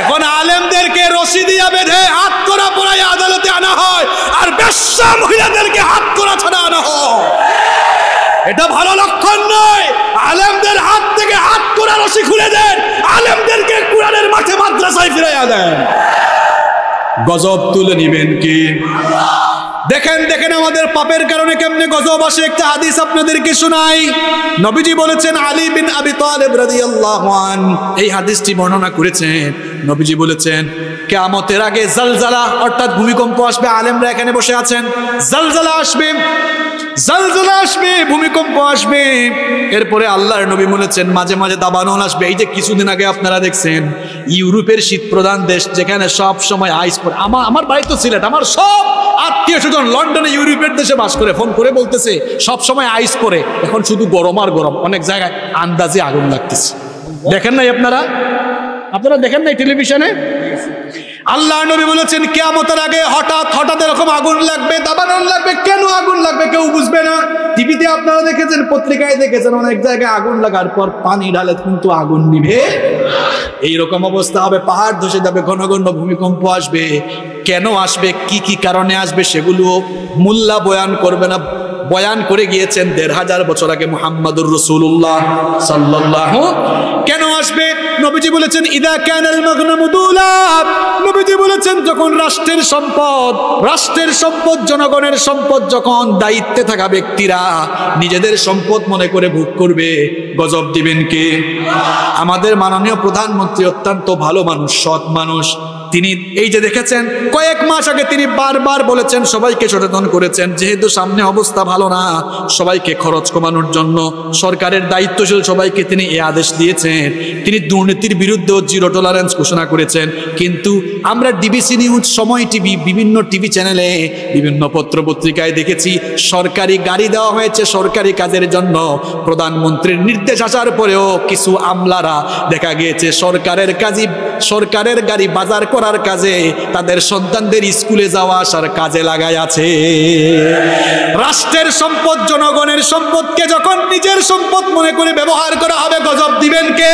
এখন আলেমদেরকে রশি দিয়া বেঁধে হাত করা পরাই আদালতে আনা হয়, আর বেশ্যা মহিলাদেরকে হাত করা ছাড়া আনা হয়। এটা ভালো লক্ষণ নয়। আলেমদের হাত থেকে হাত করা রশি খুলে দেন, আলেমদেরকে কুরআনের মাঠে মাদ্রাসায় ফিরাইয়া দেন। গজব তুলে নিবেন কি? দেখেন দেখেন আমাদের পাপের কারণে কেমনে গজব আসে। একটা হাদিস আপনাদেরকে শোনাই। নবীজি বলেছেন, আলী বিন আবি তালিব রাদিয়াল্লাহু আনহু এই হাদিসটি বর্ণনা করেছেন। নবীজি বলেছেন, কিয়ামতের আগে জালজালা অর্থাৎ ভূমিকম্প আসবে। আলেমরা এখানে বসে আছেন। জালজালা আসবে, জালজালা আসবে, ভূমিকম্প আসবে। এরপরে আল্লাহর নবী বলেছেন মাঝে মাঝে দাবানল আসবে। এই যে কিছুদিন আগে আপনারা দেখছেন ইউরোপের শীত প্রধান দেশ যেখানে সব সময় আইস পড়ে। আমার বাড়ি তো সিলেট, আমার সব আত্মীয় স্বজন লন্ডনে ইউরোপের দেশে বাস করে ফোন করে বলতেছে সব সময় আইস পড়ে, এখন শুধু গরম আর গরম, অনেক জায়গায় আন্দাজে আগুন লাগতেছে। দেখেন নাই আপনারা দেখেন নাই টেলিভিশনে? আল্লাহ নবী বলেছেন কিয়ামতের আগে হঠাৎ হঠাৎ এরকম আগুন লাগবে, দাবানল লাগবে। কেন আগুন লাগবে কেউ বুঝবে না। টিভিতে আপনারা দেখেছেন, পত্রিকায় দেখেছেন, অনেক জায়গায় আগুন লাগার পর পানি ঢালে কিন্তু আগুন নিভে। এইরকম অবস্থা হবে, পাহাড় ধসে যাবে, ঘন ঘন ভূমিকম্প আসবে। কেন আসবে, কি কি কারণে আসবে সেগুলো মোল্লা বয়ান করবে না। বয়ান করে গিয়েছেন ১৫০০ বছর আগে মুহাম্মাদুর রাসূলুল্লাহ সাল্লাল্লাহু। কেন আসবে? নবীজি বলেছেন ইদা কানাল মাগনামু দুলাব। নবীজি বলেছেন যখন রাষ্ট্রের সম্পদ জনগণের সম্পদ যখন দায়িত্বে থাকা ব্যক্তিরা নিজেদের সম্পদ মনে করে ভোগ করবে, গজব দিবেন কে? আমাদের মাননীয় প্রধানমন্ত্রী অত্যন্ত ভালো মানুষ, সৎ মানুষ। তিনি এই যে দেখেছেন কয়েক মাস আগে তিনি বারবার বলেছেন, সবাইকে সচেতন করেছেন, যেহেতু সামনে অবস্থা ভালো না, সবাইকে খরচ কমানোর জন্য সরকারের দায়িত্বশীল সবাইকে তিনি এই আদেশ দিয়েছেন। তিনি দুর্নীতির বিরুদ্ধেও জিরো টলারেন্স ঘোষণা করেছেন। কিন্তু আমরা ডিবিসি নিউজ, সময় টিভি, বিভিন্ন টিভি চ্যানেলে, বিভিন্ন পত্র পত্রিকায় দেখেছি সরকারি গাড়ি দেওয়া হয়েছে সরকারি কাজের জন্য। প্রধানমন্ত্রীর নির্দেশ আসার পরেও কিছু আমলারা দেখা গিয়েছে সরকারের গাড়ি বাজার করার কাজে, তাদের সন্তানদের স্কুলে যাওয়া আসার কাজে লাগাই আছে। রাষ্ট্রের সম্পদ, জনগণের সম্পদকে যখন নিজের সম্পদ মনে করে ব্যবহার করা হবে, গজব দিবেন কে?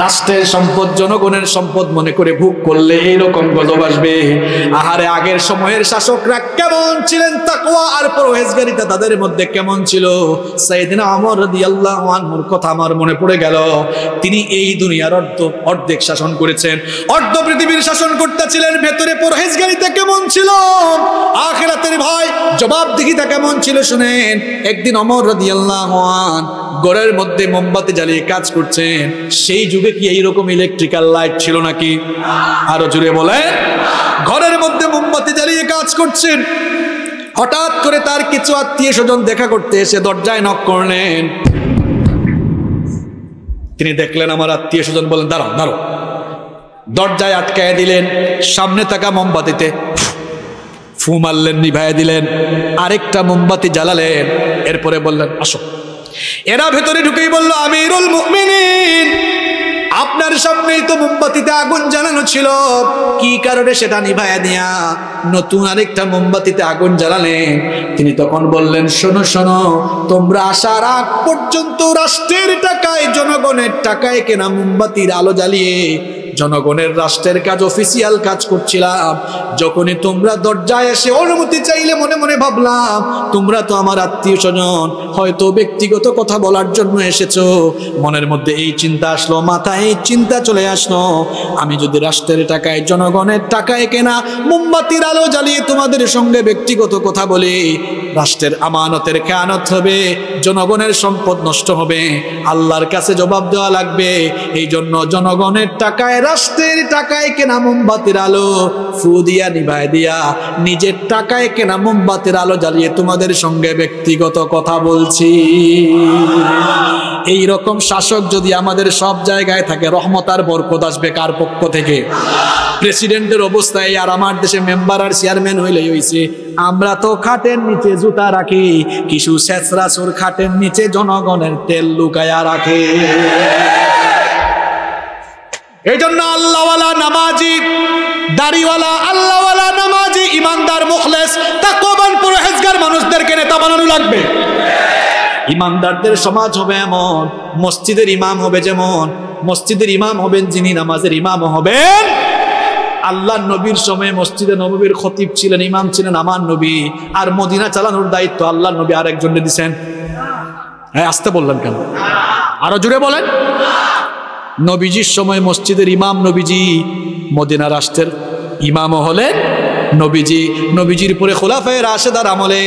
রাষ্ট্রের সম্পদ, জনগণের সম্পদ মনে করে ভোগ করলে এইরকম গজব আসবে। আহারে, আগের সময়ের শাসকরা কেমন ছিলেন, তাকওয়া আর পরহেজগারিতা তাদের মধ্যে কেমন ছিল। সাইয়েদনা ওমর রাদিয়াল্লাহু আনহুর কথা আমার মনে পড়ে গেল। তিনি এই দুনিয়ার অর্ধেক শাসন করেছেন, অর্ধ পৃথিবীর শাসন করতেছিলেন। ভেতরে পরহেজগারিতা কেমন ছিল, আখিরাতের ভয়, জবাবদিহিতা কেমন ছিল শুনেন। একদিন ওমর রাদিয়াল্লাহু আনহু ঘরের মধ্যে মোমবাতি জ্বালিয়ে কাজ করছেন। সেই যুগে কি এইরকম ইলেকট্রিক্যাল লাইট ছিল নাকি? আরো জুড়ে বলে। ঘরের মধ্যে মোমবাতি জ্বালিয়ে কাজ করছেন। হঠাৎ করে তার কিছু আত্মীয় স্বজন দেখা করতে এসে দরজায় নক করলেন। তিনি দেখলেন আমার আত্মীয় স্বজন, বলেন দাঁড়াও দাঁড়াও। দরজায় আটকায় দিলেন। সামনে থাকা মোমবাতিতে ফু মারলেন, নিভাইয়া দিলেন। আরেকটা মোমবাতি জ্বালালেন। এরপরে বললেন আসো। এরা ভেতরে ঢুকেই বলল, আমিরুল মুমিনিন, আপনার সামনেই তো মোমবাতিতে আগুন জ্বালানো ছিল, কি কারণে সেটা নিভাইয়া দিয়া নতুন আরেকটা মোমবাতিতে আগুন জ্বালালেন? তিনি তখন বললেন, শোনো শোনো, তোমরা আসার আগ পর্যন্ত রাষ্ট্রের টাকায়, জনগণের টাকায় কেনা মোমবাতির আলো জ্বালিয়ে জনগণের রাষ্ট্রের কাজ, অফিসিয়াল কাজ করছিলাম। যখনই তোমরা দরজায় এসে অনুমতি চাইলে মনে মনে ভাবলাম তোমরা তো আমার আত্মীয় স্বজন, হয়তো ব্যক্তিগত কথা বলার জন্য এসেছো। মনের মধ্যে এই চিন্তা আসলো, মাথায় এই চিন্তা চলে আসলো, আমি যদি রাষ্ট্রের টাকায়, জনগণের টাকায় কেনা মোমবাতির আলো জ্বালিয়ে তোমাদের সঙ্গে ব্যক্তিগত কথা বলি, রাষ্ট্রের আমানতের খেয়ানত হবে, জনগণের সম্পদ নষ্ট হবে, আল্লাহর কাছে জবাব দেওয়া লাগবে। এই জন্য জনগণের টাকায়, রাষ্ট্রের টাকায় কেনা মোমবাতির আলো ফু দিয়া, নিভায় দিয়া, নিজের টাকায় কেনা মোমবাতির আলো জ্বালিয়ে তোমাদের সঙ্গে ব্যক্তিগত কথা বলছি। এই রকম শাসক যদি আমাদের সব জায়গায় থাকে, রহমত আর বরকত আসবে কার পক্ষ থেকে? প্রেসিডেন্টের অবস্থায় আর আমার দেশে মেম্বার আর চেয়ারম্যান হইলেই হইছে। আমরা তো খাটের নিচে জুতা রাখি, কিছু ছেঁচড়া চোর খাটের নিচে জনগণের তেল লুকায়া রাখে। এই জন্য আল্লাহওয়ালা, নামাজি, দাড়িওয়ালা, আল্লাহওয়ালা, নামাজি, ইমানদার, মুখলেস, তাকওয়াবান, পরহেজগার মানুষদেরকে নেতা বানানো লাগবে। ইমানদারদের সমাজ হবে এমন, মসজিদের ইমাম হবে যেমন, মসজিদের ইমাম হবেন যিনি নামাজের ইমাম হবেন। আল্লাহর নবীর সময়ে মসজিদে নববীর খতিব ছিলেন, ইমাম ছিলেন আমার নবী, আর মদিনা চালানোর দায়িত্ব আল্লাহর নবী আরেকজনকে দিয়েছেন। হ্যাঁ, আসতে বললেন কেন? আরো জুড়ে বলেন। নবীজির সময় মসজিদের ইমাম নবীজি, মদিনা রাষ্ট্রের ইমামও হলেন নবীজির পরে খোলাফায়ে রাশেদার আমলে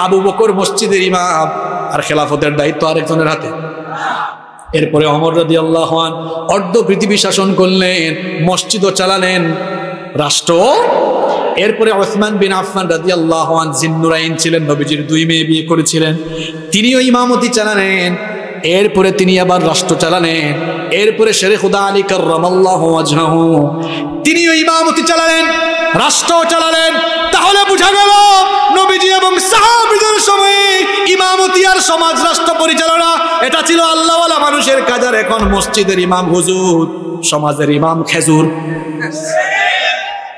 আবু বকর মসজিদের ইমাম, আর খেলাফতের দায়িত্ব আরেকজনের হাতে। এরপরে ওমর রাদিয়াল্লাহু আনহু অর্ধ পৃথিবী শাসন করলেন, মসজিদও চালালেন, রাষ্ট্র। এরপরে ওসমান বিন আফফান রাদিয়াল্লাহু আনহু জিন্নুরাইন ছিলেন, নবীজির 2 মেয়ে বিয়ে করেছিলেন, তিনিও ইমামতি চালালেন। এরপরে তিনি আবার রাষ্ট্র চালালেন। এরপরে শেরে খুদা আলী কাররামাল্লাহু ওয়াজহাহু তিনিও ইমামতি চালালেন, রাষ্ট্র চালালেন। তাহলে বোঝা গেল নবীজি এবং সাহাবীদের সময়ে ইমামতি আর সমাজ রাষ্ট্র পরিচালনা এটা ছিল আল্লাহওয়ালা মানুষের কাজ। আর এখন মসজিদের ইমাম হুজুর, সমাজের ইমাম খেজুর।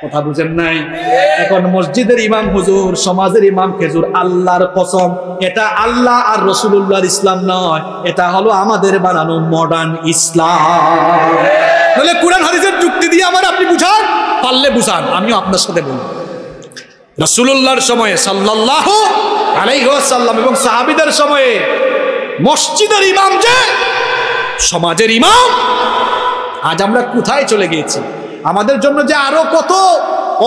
কথা বুঝেন নাই? এখন মসজিদের ইমাম হুজুর, সমাজের ইমাম খেজুর। আল্লাহর কসম, এটা আল্লাহ আর রাসূলুল্লাহর ইসলাম নয়, এটা হলো আমাদের বানানো মডার্ন ইসলাম। তাহলে কুরআন হাদিসের যুক্তি দিয়ে আমার আপনি বুঝান, পারলে বুঝান, আমিও আপনার সাথে বলবো। রাসূলুল্লাহর সময়ে সাল্লাল্লাহু আলাইহি ওয়াসাল্লাম এবং সাহাবীদের সময়ে মসজিদের ইমাম যে সমাজের ইমাম, আজ আমরা কোথায় চলে গিয়েছি? আমাদের জন্য যে আরো কত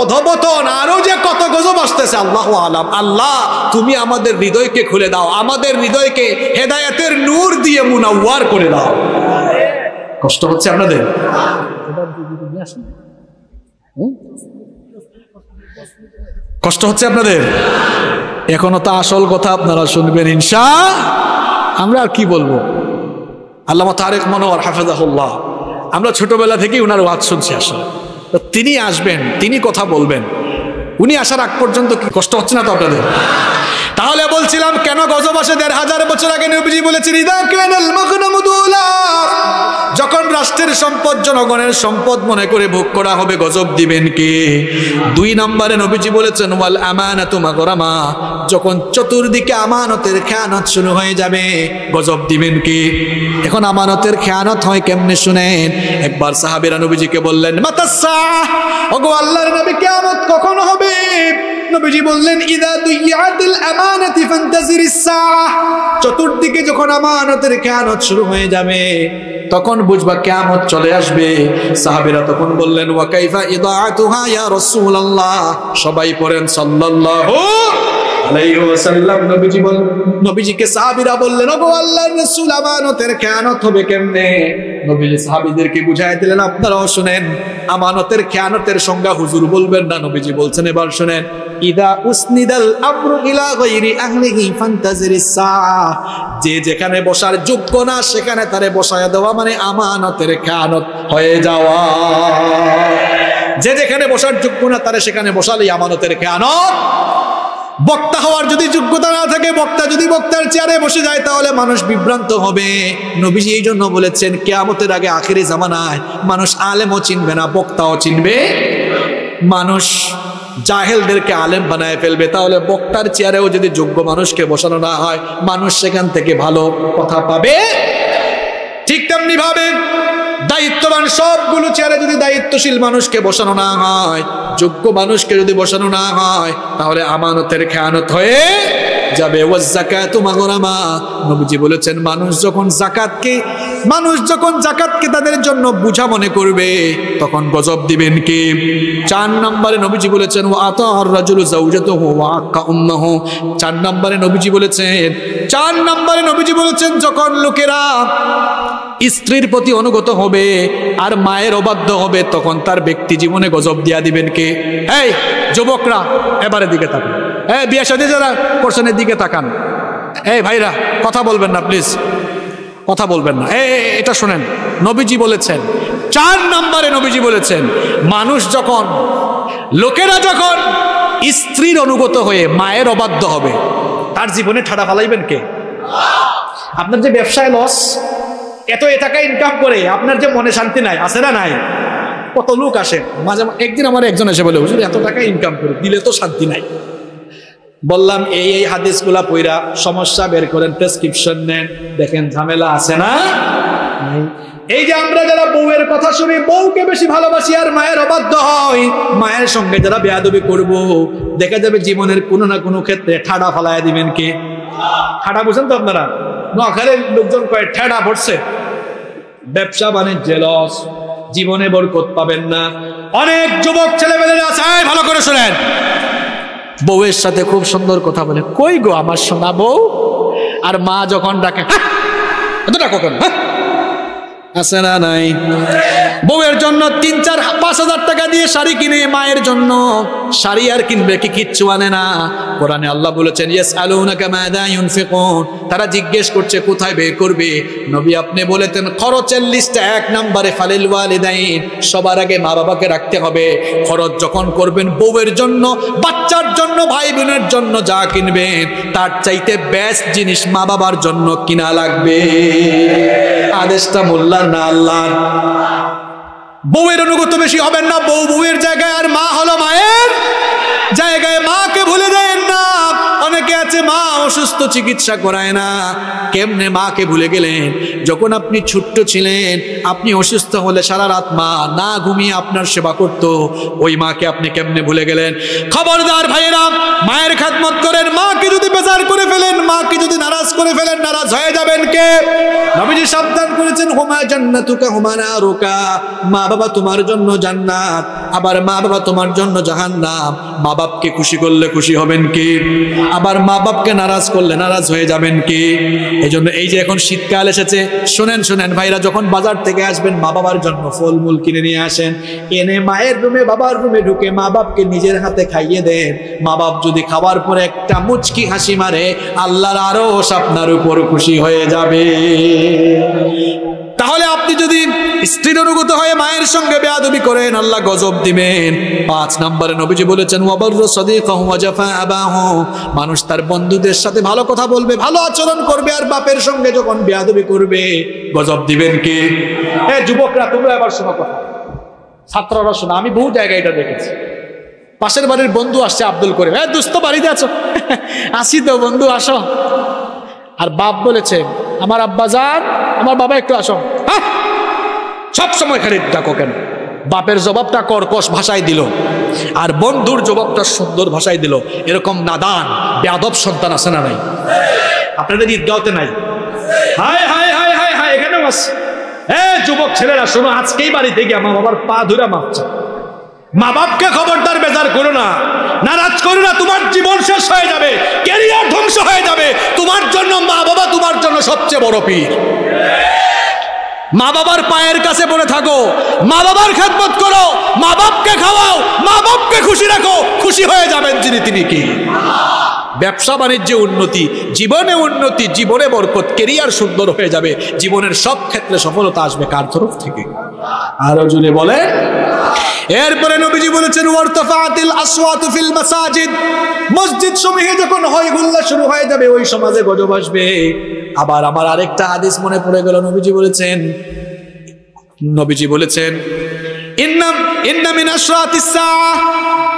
অধপতন, আরো যে কত গজব আসতেছে আল্লাহু আলাম। আল্লাহ তুমি আমাদের হৃদয়কে খুলে দাও, আমাদের হৃদয়কে হেদায়েতের নূর দিয়ে মুনাওয়ার করে দাও। কষ্ট হচ্ছে আপনাদের? কষ্ট হচ্ছে আপনাদের? এখনো তো আসল কথা আপনারা শুনবেন ইনশাআল্লাহ। আমরা আর কি বলবো? আল্লামা তারেক মনোয়ার হাফেজাহুল্লাহ, আমরা ছোটবেলা থেকেই ওনার ওয়াজ শুনছি। আসলে তিনি আসবেন, তিনি কথা বলবেন, উনি আসার আগ পর্যন্ত কি কষ্ট হচ্ছে না তো আপনাদের? তাহলে বলছিলাম কেন গজব আসে? 1500 বছর আগে নবীজি বলেছেন, ইদা কানাল মাগনামু দুলার, যখন রাষ্ট্রের সম্পদ জনগণের সম্পদ মনে করে ভোগ করা হবে, গজব দিবেন কে? 2 নম্বরে নবীজি বলেছেন, ওয়াল আমানাতু মাগরামা, যখন চতুর্দিকে আমানতের খেয়ানত শুরু হয়ে যাবে, গজব দিবেন কে? এখন আমানতের খেয়ানত হয় কেমনে শুনেন। একবার সাহাবীরা নবীজিকে বললেন, মাতাসসাআহ, ওগো আল্লাহর নবী কিয়ামত কখন হবে? নবীজি বললেন, ইদা দুইয়াতিল আমানাতি ফান্তাজিরিস সাআহ, চতুর্দিকে যখন আমানতের খেয়ানত শুরু হয়ে যাবে তখন বুঝবা কিয়ামত চলে আসবে। সাহাবীরা তখন বললেন, ওয়া কাইফা ইদাআতুহা ইয়া রাসূলুল্লাহ, সবাই পড়েন সাল্লাল্লাহু আলাইহি ওয়াসাল্লাম। নবীজিকে সাহাবীরা বললেন, ওগো আল্লাহর রাসূল, আমানতের খেয়ানত হবে কেমনে? নবীজি সাহাবীদেরকে বুঝাই দিলেন, আপনারাও শুনেন। আমানতের খেয়ানতের সংজ্ঞা হুজুর বলবেন না, নবীজি বলছেন, এবার শুনেন। ইদা উসনিদাল আমরু ইলা গায়রি আহলিহি ফান্তাজিরিস সাআহ, যে যেখানে বসার যোগ্য না সেখানে তারে বসায়া দেওয়া মানে আমানতের খেয়ানত হয়ে যাওয়া। যে যেখানে বসার যোগ্য না তারে সেখানে বসালেই আমানতের খেয়ানত। বক্তা হওয়ার যদি যোগ্যতা না থাকে, বক্তা যদি বক্তার চেয়ারে বসে যায় তাহলে মানুষ বিভ্রান্ত হবে। নবীজি এই জন্য বলেছেন, কিয়ামতের আগে আখিরি জামানায় মানুষ আলেমও চিনবে না, বক্তাও চিনবে। মানুষ জাহেলদেরকে আলেম বানায় ফেলবে। তাহলে বক্তার চেয়ারেও যদি যোগ্য মানুষকে বসানো না হয়, মানুষ সেখান থেকে ভালো কথা পাবে। ঠিক তেমনি ভাবে দায়িত্ববান সবগুলো চেয়ারে যদি দায়িত্বশীল মানুষকে বসানো না হয়, যোগ্য মানুষকে যদি বসানো না হয়, তাহলে আমানতের খেয়ানত হয়ে যাবে। ওয়াজ যাকাতু মাগরামা, নবীজি বলেছেন, মানুষ যখন যাকাতকে তাদের জন্য বোঝা মনে করবে তখন গজব দিবেন কে? 4 নম্বরে নবীজি বলেছেন, ওয়া আতাআর রাজুলু যাওজাতুহু ওয়া আক্কা উম্মাহু। 4 নম্বরে নবীজি বলেছেন যখন লোকেরা স্ত্রীর প্রতি অনুগত হবে আর মায়ের অবাধ্য হবে তখন তার ব্যক্তি জীবনে গজব দিয়া দিবেন কে? এই যুবকরা এবারে দিকে তাকান, এই বিয়ে শাদী যারা করছেন দিকে তাকান, এই ভাইরা কথা বলবেন না প্লিজ, কথা বলবেন না। এটা শোনেন, নবীজি বলেছেন 4 নম্বরে নবীজি বলেছেন, লোকেরা যখন স্ত্রীর অনুগত হয়ে মায়ের অবাধ্য হবে তার জীবনে ঠাডা ফালাইবেন কে? আপনার যে ব্যবসায় লস, এত টাকা ইনকাম করে আপনার যে মনে শান্তি নাই, আছে না নাই? কত লোক আসে মাঝে, একদিন আমার একজন এসে বলে, হুজুর এত টাকা ইনকাম করে দিলে তো শান্তি নাই। বললাম, এই হাদিসগুলা পইরা সমস্যা বের করেন, প্রেসক্রিপশন নেন, দেখেন ঝামেলা আছে না? এই যে আমরা যারা বউয়ের কথা শুনি, বউকে বেশি ভালোবাসি আর মায়ের অবাধ্য হয়, মায়ের সঙ্গে যারা বেয়াদবি করব, দেখা যাবে জীবনের কোনো না কোনো ক্ষেত্রে ঠাডা ফালাইয়া দিবেন কে? ঠাডা বুঝেন তো আপনারা? নোয়াখালীর লোকজন কয়ে ঠেডা পড়ছে, ব্যবসা বাণিজ্যে লস, জীবনে বরকত পাবেন না। অনেক যুবক ছেলেমেয়েরা আছে, ভালো করে শোনেন, বউয়ের সাথে খুব সুন্দর কথা বলে, কই গো আমার সোনা বউ? আর মা যখন ডাকে, এত ডাকো কেন? আছে না নাই? বউয়ের জন্য 3-4-5 হাজার টাকা দিয়ে শাড়ি কিনে মায়ের জন্য শাড়ি আর কিনবে কি? কিচ্ছু আনে না। কোরআনে আল্লাহ বলেছেন, ইয়াসআলুনাকা মাযা ইউনফিকুন, তারা জিজ্ঞেস করছে কোথায় ব্যয় করবে। নবী আপনি বলেছেন খরচের লিস্টে 1 নম্বরে ফালিল ওয়ালিদাইন, সবার আগে মা বাবাকে রাখতে হবে। খরচ যখন করবেন বউয়ের জন্য, বাচ্চার জন্য, ভাই বোনের জন্য যা কিনবেন তার চাইতে বেস্ট জিনিস মা বাবার জন্য কিনা লাগবে। আদেশটা মোল্লার না আল্লাহর। বউয়ের অনুগত বেশি হবেন না, বউ বউয়ের জায়গায় আর মা হলো মায়ের জায়গায়। মাকে ভুলে দেন না। অনেকে আছে মা অসুস্থ, চিকিৎসা করায় না। কেমনে মাকে ভুলে গেলেন? যখন আপনি ছোট্ট ছিলেন, আপনি অসুস্থ হলে সারা রাত মা না ঘুমিয়ে আপনার সেবা করত, ওই মাকে আপনি কেমনে ভুলে গেলেন? খবরদার ভাইয়েরা, মায়ের খেদমত করেন। মাকে যদি বেজার করে ফেলেন, মাকে যদি নারাজ করে ফেলেন, নারাজ হয়ে যাবেন কে? নবীজি সাবধান করেছেন, হুমা জান্নাতুকা হুমা নারুকা, মা বাবা তোমার জন্য জান্নাত, আবার মা বাবা তোমার জন্য জাহান্নাম। মা বাপকে খুশি করলে খুশি হবেন কি? আবার মা বাপকে নারাজ করলে নারাজ হয়ে যাবেন কি? এই জন্য এই যে এখন শীতকাল এসেছে, শোনেন শোনেন ভাইরা, যখন বাজার থেকে আসবেন মা বাবার জন্য ফলমূল কিনে নিয়ে আসেন, এনে মায়ের রুমে বাবার রুমে ঢুকে মা বাপকে নিজের হাতে খাইয়ে দেন। মা বাপ যদি খাবার পরে একটা মুচকি হাসি মারে, আল্লাহর আরশ আপনার উপর খুশি হয়ে যাবে। তাহলে আপনি যদি স্ত্রীর অনুগত হয়ে মায়ের সঙ্গে বেয়াদবি করেন, আল্লাহ গজব দিবেন। 5 নম্বরে নবীজি বলেছেন, ওয়াবাররু সাদিকাহু ওয়া জাফা আবাহু, মানুষ তার বন্ধুদের সাথে ভালো কথা বলবে, ভালো আচরণ করবে, আর বাপের সঙ্গে যখন বেয়াদবি করবে গজব দিবেন কে? যুবকরা তোমরা এবার শোনো কথা, ছাত্ররা শোনো। আমি বহু জায়গায় এটা দেখেছি। পাশের বাড়ির বন্ধু আসছে আব্দুল করিম, দোস্ত বাড়িতে আছো? আসি তো বন্ধু, আসো। আর বাপ বলেছে, আমার আব্বা যান, আমার বাবা একটু আসো। সব সময় খালি ডাকো কেন? বাপের জবাবটা কর্কশ ভাষায় দিল, আর বন্ধুর জবাবটা সুন্দর ভাষায় দিল। এরকম নাদান বেয়াদব সন্তান আছে না নাই? আপনাদের ঈদগাঁওতে নাই? হায় হায় হায় হায় হায়, এখানেও আছে। যুবক ছেলেরা শোনো, আজকেই বাড়িতে গিয়ে আমার বাবার পা ধরে মাপছে। মা বাপকে খবরদার বেজার করো না, নারাজ করো না, তোমার জীবন শেষ হয়ে যাবে, ক্যারিয়ার ধ্বংস হয়ে যাবে। তোমার জন্য মা বাবা তোমার জন্য সবচেয়ে বড় পীর। মা বাবার পায়ের কাছে পড়ে থাকো, মা বাবার খেদমত করো, মা বাপকে খাওয়াও, মা বাপকে খুশি রাখো, খুশি হয়ে যাবেন যিনি তিনি কি? ব্যবসা বাণিজ্যে উন্নতি, জীবনে উন্নতি, জীবনে বরকত, ক্যারিয়ার সুন্দর হয়ে যাবে, জীবনের সব ক্ষেত্রে সফলতা আসবে কার তরফ থেকে? আরো জুড়ে বলে। এরপরে নবীজি বলেছেন, ওয়ারতাফাতিল আসওয়াতু ফিল মাসাজিদ, মসজিদ সমূহে যখন হয় হুল্লা শুরু হয়ে যাবে, ওই সমাজে গজব আসবে। আবার আমার আরেকটা হাদিস মনে পড়ে গেল, নবীজি বলেছেন ইন্না মিন আশরাতিস সাআহ,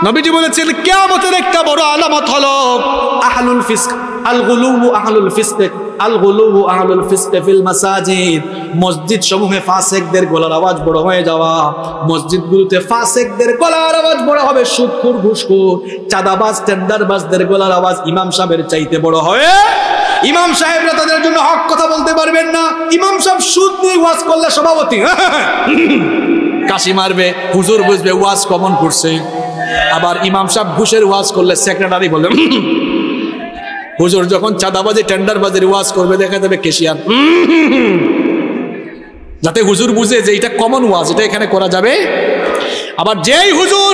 নবীজি বলেছেন কিয়ামতের একটা বড় আলামত হলো আহলুল ফিসক আহলুল ফিসক ফিল মাসাজিদ, মসজিদ সমূহে ফাসিকদের গলার আওয়াজ বড় হয়ে যাওয়া। মসজিদগুলোতে ফাসিকদের গলার আওয়াজ বড় হবে, সুদখোর, ঘুষখোর, চাঁদাবাজ, টেন্ডারবাজদের গলার আওয়াজ ইমাম সাহেবের চাইতে বড় হবে। ইমাম সাহেবরা তাদের জন্য হক কথা বলতে পারবেন না। ইমাম সাহেব সুদ নিয়ে ওয়াজ করলে সভাপতি কাশি মারবে, হুজুর বুঝবে ওয়াজ কমন করছে। আবার ইমাম সাহেব ঘুষের ওয়াজ করলে সেক্রেটারি বলবে। হুজুর যখন চাঁদাবাজি, টেন্ডারবাজির ওয়াজ করবে, দেখা যাবে কেশিয়ার, যাতে হুজুর বুঝে যে এটা কমন ওয়াজ, এটা এখানে করা যাবে। আবার যেই হুজুর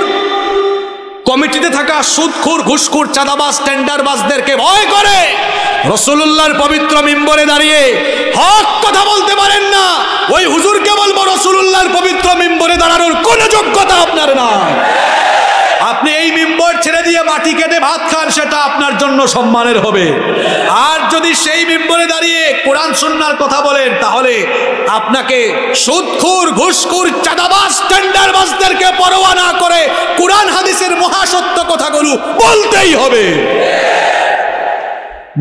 কমিটিতে থাকা সুদখোর, ঘুষখোর, চাঁদাবাজ, টেন্ডারবাজদেরকে ভয় করে, রাসূলুল্লাহর পবিত্র মিম্বরে দাঁড়িয়ে হক কথা বলতে পারেন না, ওই হুজুরকে বলবো রাসূলুল্লাহর পবিত্র মিম্বরে দাঁড়ানোর কোনো যোগ্যতা আপনার নাই। আপনি এই মিম্বর ছেড়ে দিয়ে মাটি কেটে ভাত খান, সেটা আপনার জন্য সম্মানের হবে। আর যদি সেই মিম্বরে দাঁড়িয়ে কোরআন সুন্নাহর কথা বলেন, তাহলে আপনাকে সুদখোর, ঘুষখোর, চাঁদাবাজ, টেন্ডারবাজদেরকে পরোয়া না করে কোরআন হাদিসের মহাসত্য কথাগুলো বলতেই হবে।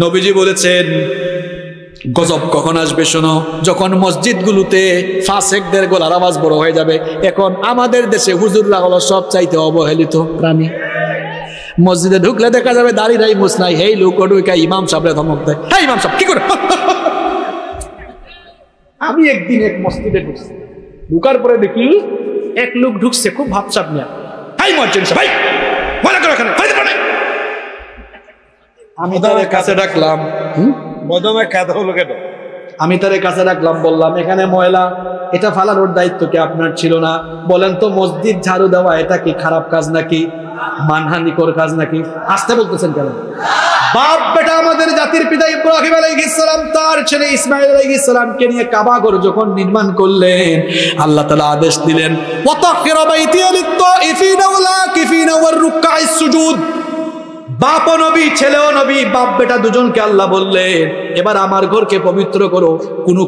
নবীজি বলেছেন গজব কখন আসবে শোনো, যখন মসজিদগুলোতে ফাসিকদের গলার আওয়াজ বড় হয়ে যাবে। এখন আমাদের দেশে হুজুররা হলো সব চাইতে অবহেলিত প্রাণী। মসজিদে ঢুকলে দেখা যাবে দাড়ি নাই, মুছ নাই, হেই লোক ঢুকে ইমাম সাহেবরে ধমক দেয়, হ্যাঁ ইমাম সাহেব কি করে। আমি একদিন এক মসজিদে ঢুকছি, ঢুকার পরে দেখি এক লোক ঢুকছে খুব ভাবসাব নিয়ে, হাই মুয়াজ্জিন সাহেব, ভাই মনে করো এখানে আমি তার কাছে ডাকলাম, প্রথমে কাঁদা হলো কেন? আমি তার কাছে রাখলাম, বললাম এখানে ময়লা, এটা ফালানোর দায়িত্ব কি আপনার ছিল না? বলেন তো মসজিদ ঝাড়ু দেওয়া এটা কি খারাপ কাজ নাকি, মানহানিকর কাজ নাকি? আসতে বলতেছেন কেন? বাপ বেটা আমাদের জাতির পিতা ইব্রাহিম আলাইহিস সালাম তার ছেলে ইসমাঈল আলাইহিস সালামকে নিয়ে কাবা ঘর যখন নির্মাণ করলেন, আল্লাহ তাআলা আদেশ দিলেন ওয়াতাহিরা বাইতিয়া লিত-তাইফিনা ওয়াল আকিফিনা ওয়ার রুকআইস সুজুদ। বাপ নবী, ছেলেও নবী, বাপ বেটা দুজনকে আল্লাহ বললেন এবার আমার ঘরকে পবিত্র করো।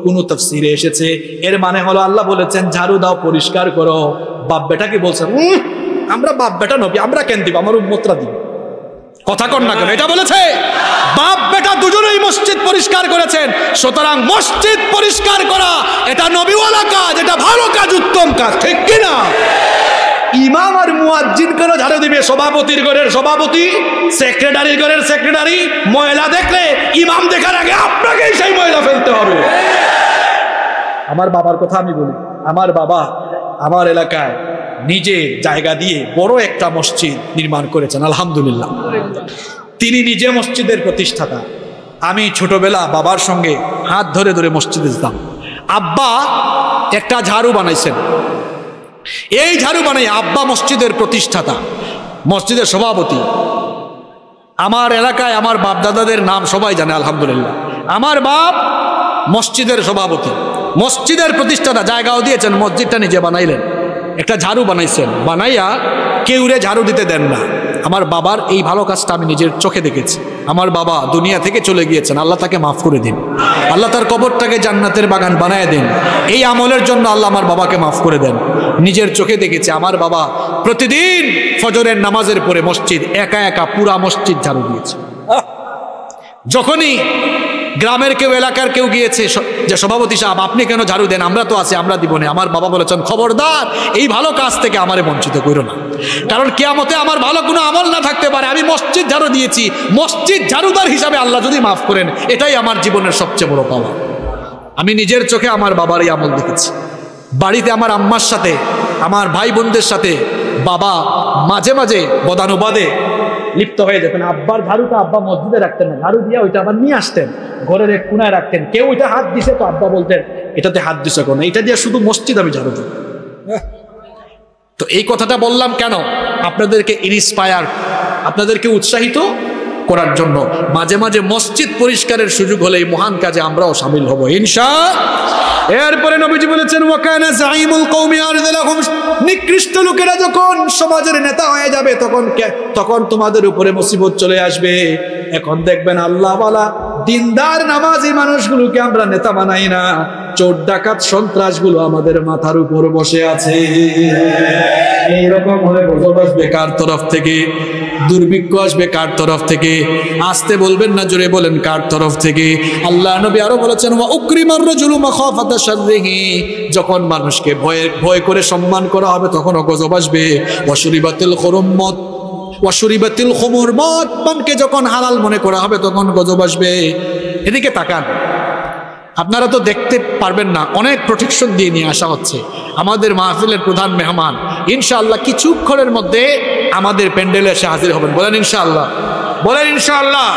কোন তাফসীরে এসেছে এর মানে হলো আল্লাহ বলেছেন ঝাড়ু দাও, পরিষ্কার করো। বাপ বেটা কি বলছেন? আমরা বাপ বেটা নবী, আমরা কেন দিব, আমার উম্মতরা দিব। কথা কন না কেন? এটা বলেছে বাপ বেটা দুজনেই মসজিদ পরিষ্কার করেছেন। সুতরাং মসজিদ পরিষ্কার করা এটা নবীওয়ালা কাজ, এটা ভালো কাজ, উত্তম কাজ, ঠিক কিনা? ইমাম আর মুয়াজ্জিন কেন ঝাড়ু দিবে? সভাপতির ঘরের সভাপতি, সেক্রেটারির ঘরের সেক্রেটারি ময়লা দেখলে ইমাম দেখার আগে আপনাকেই সেই ময়লা ফেলতে হবে। আমার বাবার কথা আমি বলি, আমার বাবা আমার এলাকায় নিজে জায়গা দিয়ে বড় একটা মসজিদ নির্মাণ করেছেন, আলহামদুলিল্লাহ। তিনি নিজে মসজিদের প্রতিষ্ঠাতা। আমি ছোটবেলা বাবার সঙ্গে হাত ধরে ধরে মসজিদে যেতাম। আব্বা একটা ঝাড়ু বানাইছেন, এই ঝাড়ু বানাই আব্বা মসজিদের প্রতিষ্ঠাতা, মসজিদের সভাপতি। আমার এলাকায় আমার বাপ দাদাদের নাম সবাই জানে, আলহামদুলিল্লাহ। আমার বাপ মসজিদের সভাপতি, মসজিদের প্রতিষ্ঠাতা, জায়গাও দিয়েছেন, মসজিদটা নিজে বানাইলেন। একটা ঝাড়ু বানাইছেন, বানাইয়া কেউরে ঝাড়ু দিতে দেন না। আমার বাবার এই ভালো কাজটা আমি নিজের চোখে দেখেছি। আমার বাবা দুনিয়া থেকে চলে গিয়েছেন, আল্লাহ তাকে মাফ করে দিন, আল্লাহ তার কবরটাকে জান্নাতের বাগান বানায় দেন। এই আমলের জন্য আল্লাহ আমার বাবাকে মাফ করে দেন। নিজের চোখে দেখেছি আমার বাবা প্রতিদিন ফজরের নামাজের পরে মসজিদ একা একা পুরা মসজিদ ঝাড়ু দিয়েছে। যখনই গ্রামের কেউ এলাকার কেউ গিয়েছে যে সভাপতি সাহেব আপনি কেন ঝাড়ু দেন, আমরা তো আছি, আমরা দিব না, আমার বাবা বলেছেন খবরদার এই ভালো কাজ থেকে আমারে বঞ্চিত করো না, কারণ কিয়ামতে আমার ভালো কোনো আমল না থাকতে পারে। আমি মসজিদ ঝাড়ু দিয়েছি, মসজিদ ঝাড়ুদার হিসাবে আল্লাহ যদি মাফ করেন, এটাই আমার জীবনের সবচেয়ে বড় পাওয়া। আমি নিজের চোখে আমার বাবার এই আমল দেখেছি। বাড়িতে আমার আম্মার সাথে, আমার ভাই বোনদের সাথে বাবা মাঝে মাঝে বদানুবাদে লিপ্ত হয়ে যেতেন। আব্বার ঝাড়ুটা আব্বা মসজিদে রাখতেন না, ঝাড়ু দিয়ে ওইটা আবার নিয়ে আসতেন, ঘরের এক কোনায় রাখতেন। কেউ ওইটা হাত দিছে তো আব্বা বলতেন এটাতে হাত দিছে কেন, এটা দিয়ে শুধু মসজিদ আমি ঝাড়ু দিই। তো এই কথাটা বললাম কেন? আপনাদেরকে ইন্সপায়ার, আপনাদেরকে উৎসাহিত করার জন্য। মাঝে মাঝে মসজিদ পরিষ্কারের সুযোগ হলে এই মহান কাজে আমরাও শামিল হব ইনশাআল্লাহ। এরপরে নবীজি বলেছেন ওয়াকানা যাইমুল কওমি আরযালাহুম, নিকৃষ্ট লোকেরা যখন সমাজের নেতা হয়ে যাবে তখন তোমাদের উপরে মুসিবত চলে আসবে। এখন দেখবেন আল্লাহওয়ালা দিনদার নামাজি মানুষগুলোকে আমরা নেতা বানাই না, চোর ডাকাত সন্ত্রাসগুলো আমাদের মাথার উপর বসে আছে। এইরকম হলে গজব আসবে কার তরফ থেকে? দুর্ভিক্ষ আসবে কার তরফ থেকে? আসতে বলবেন না, জোরে বলেন কার তরফ থেকে? আল্লাহ নবী আরো বলেছেন ওয়া উকরিমার রাজুলু মাখাফাতা শাররিহি, যখন মানুষকে ভয় করে সম্মান করা হবে তখনও গজব আসবে। ওয়াশুরিবাতিল খুরুমত ওয়াশুরিবাতিল খুমুর, মদ পানকে যখন হালাল মনে করা হবে তখন গজব আসবে। এদিকে তাকান, আপনারা তো দেখতে পারবেন না, অনেক প্রোটেকশন দিয়ে নিয়ে আসা হচ্ছে। আমাদের মাহফিলের প্রধান মেহমান ইনশাআল্লাহ কিছুক্ষণের মধ্যে আমাদের প্যান্ডেলে এসে হাজির হবেন। বলেন ইনশাআল্লাহ, বলেন ইনশাআল্লাহ।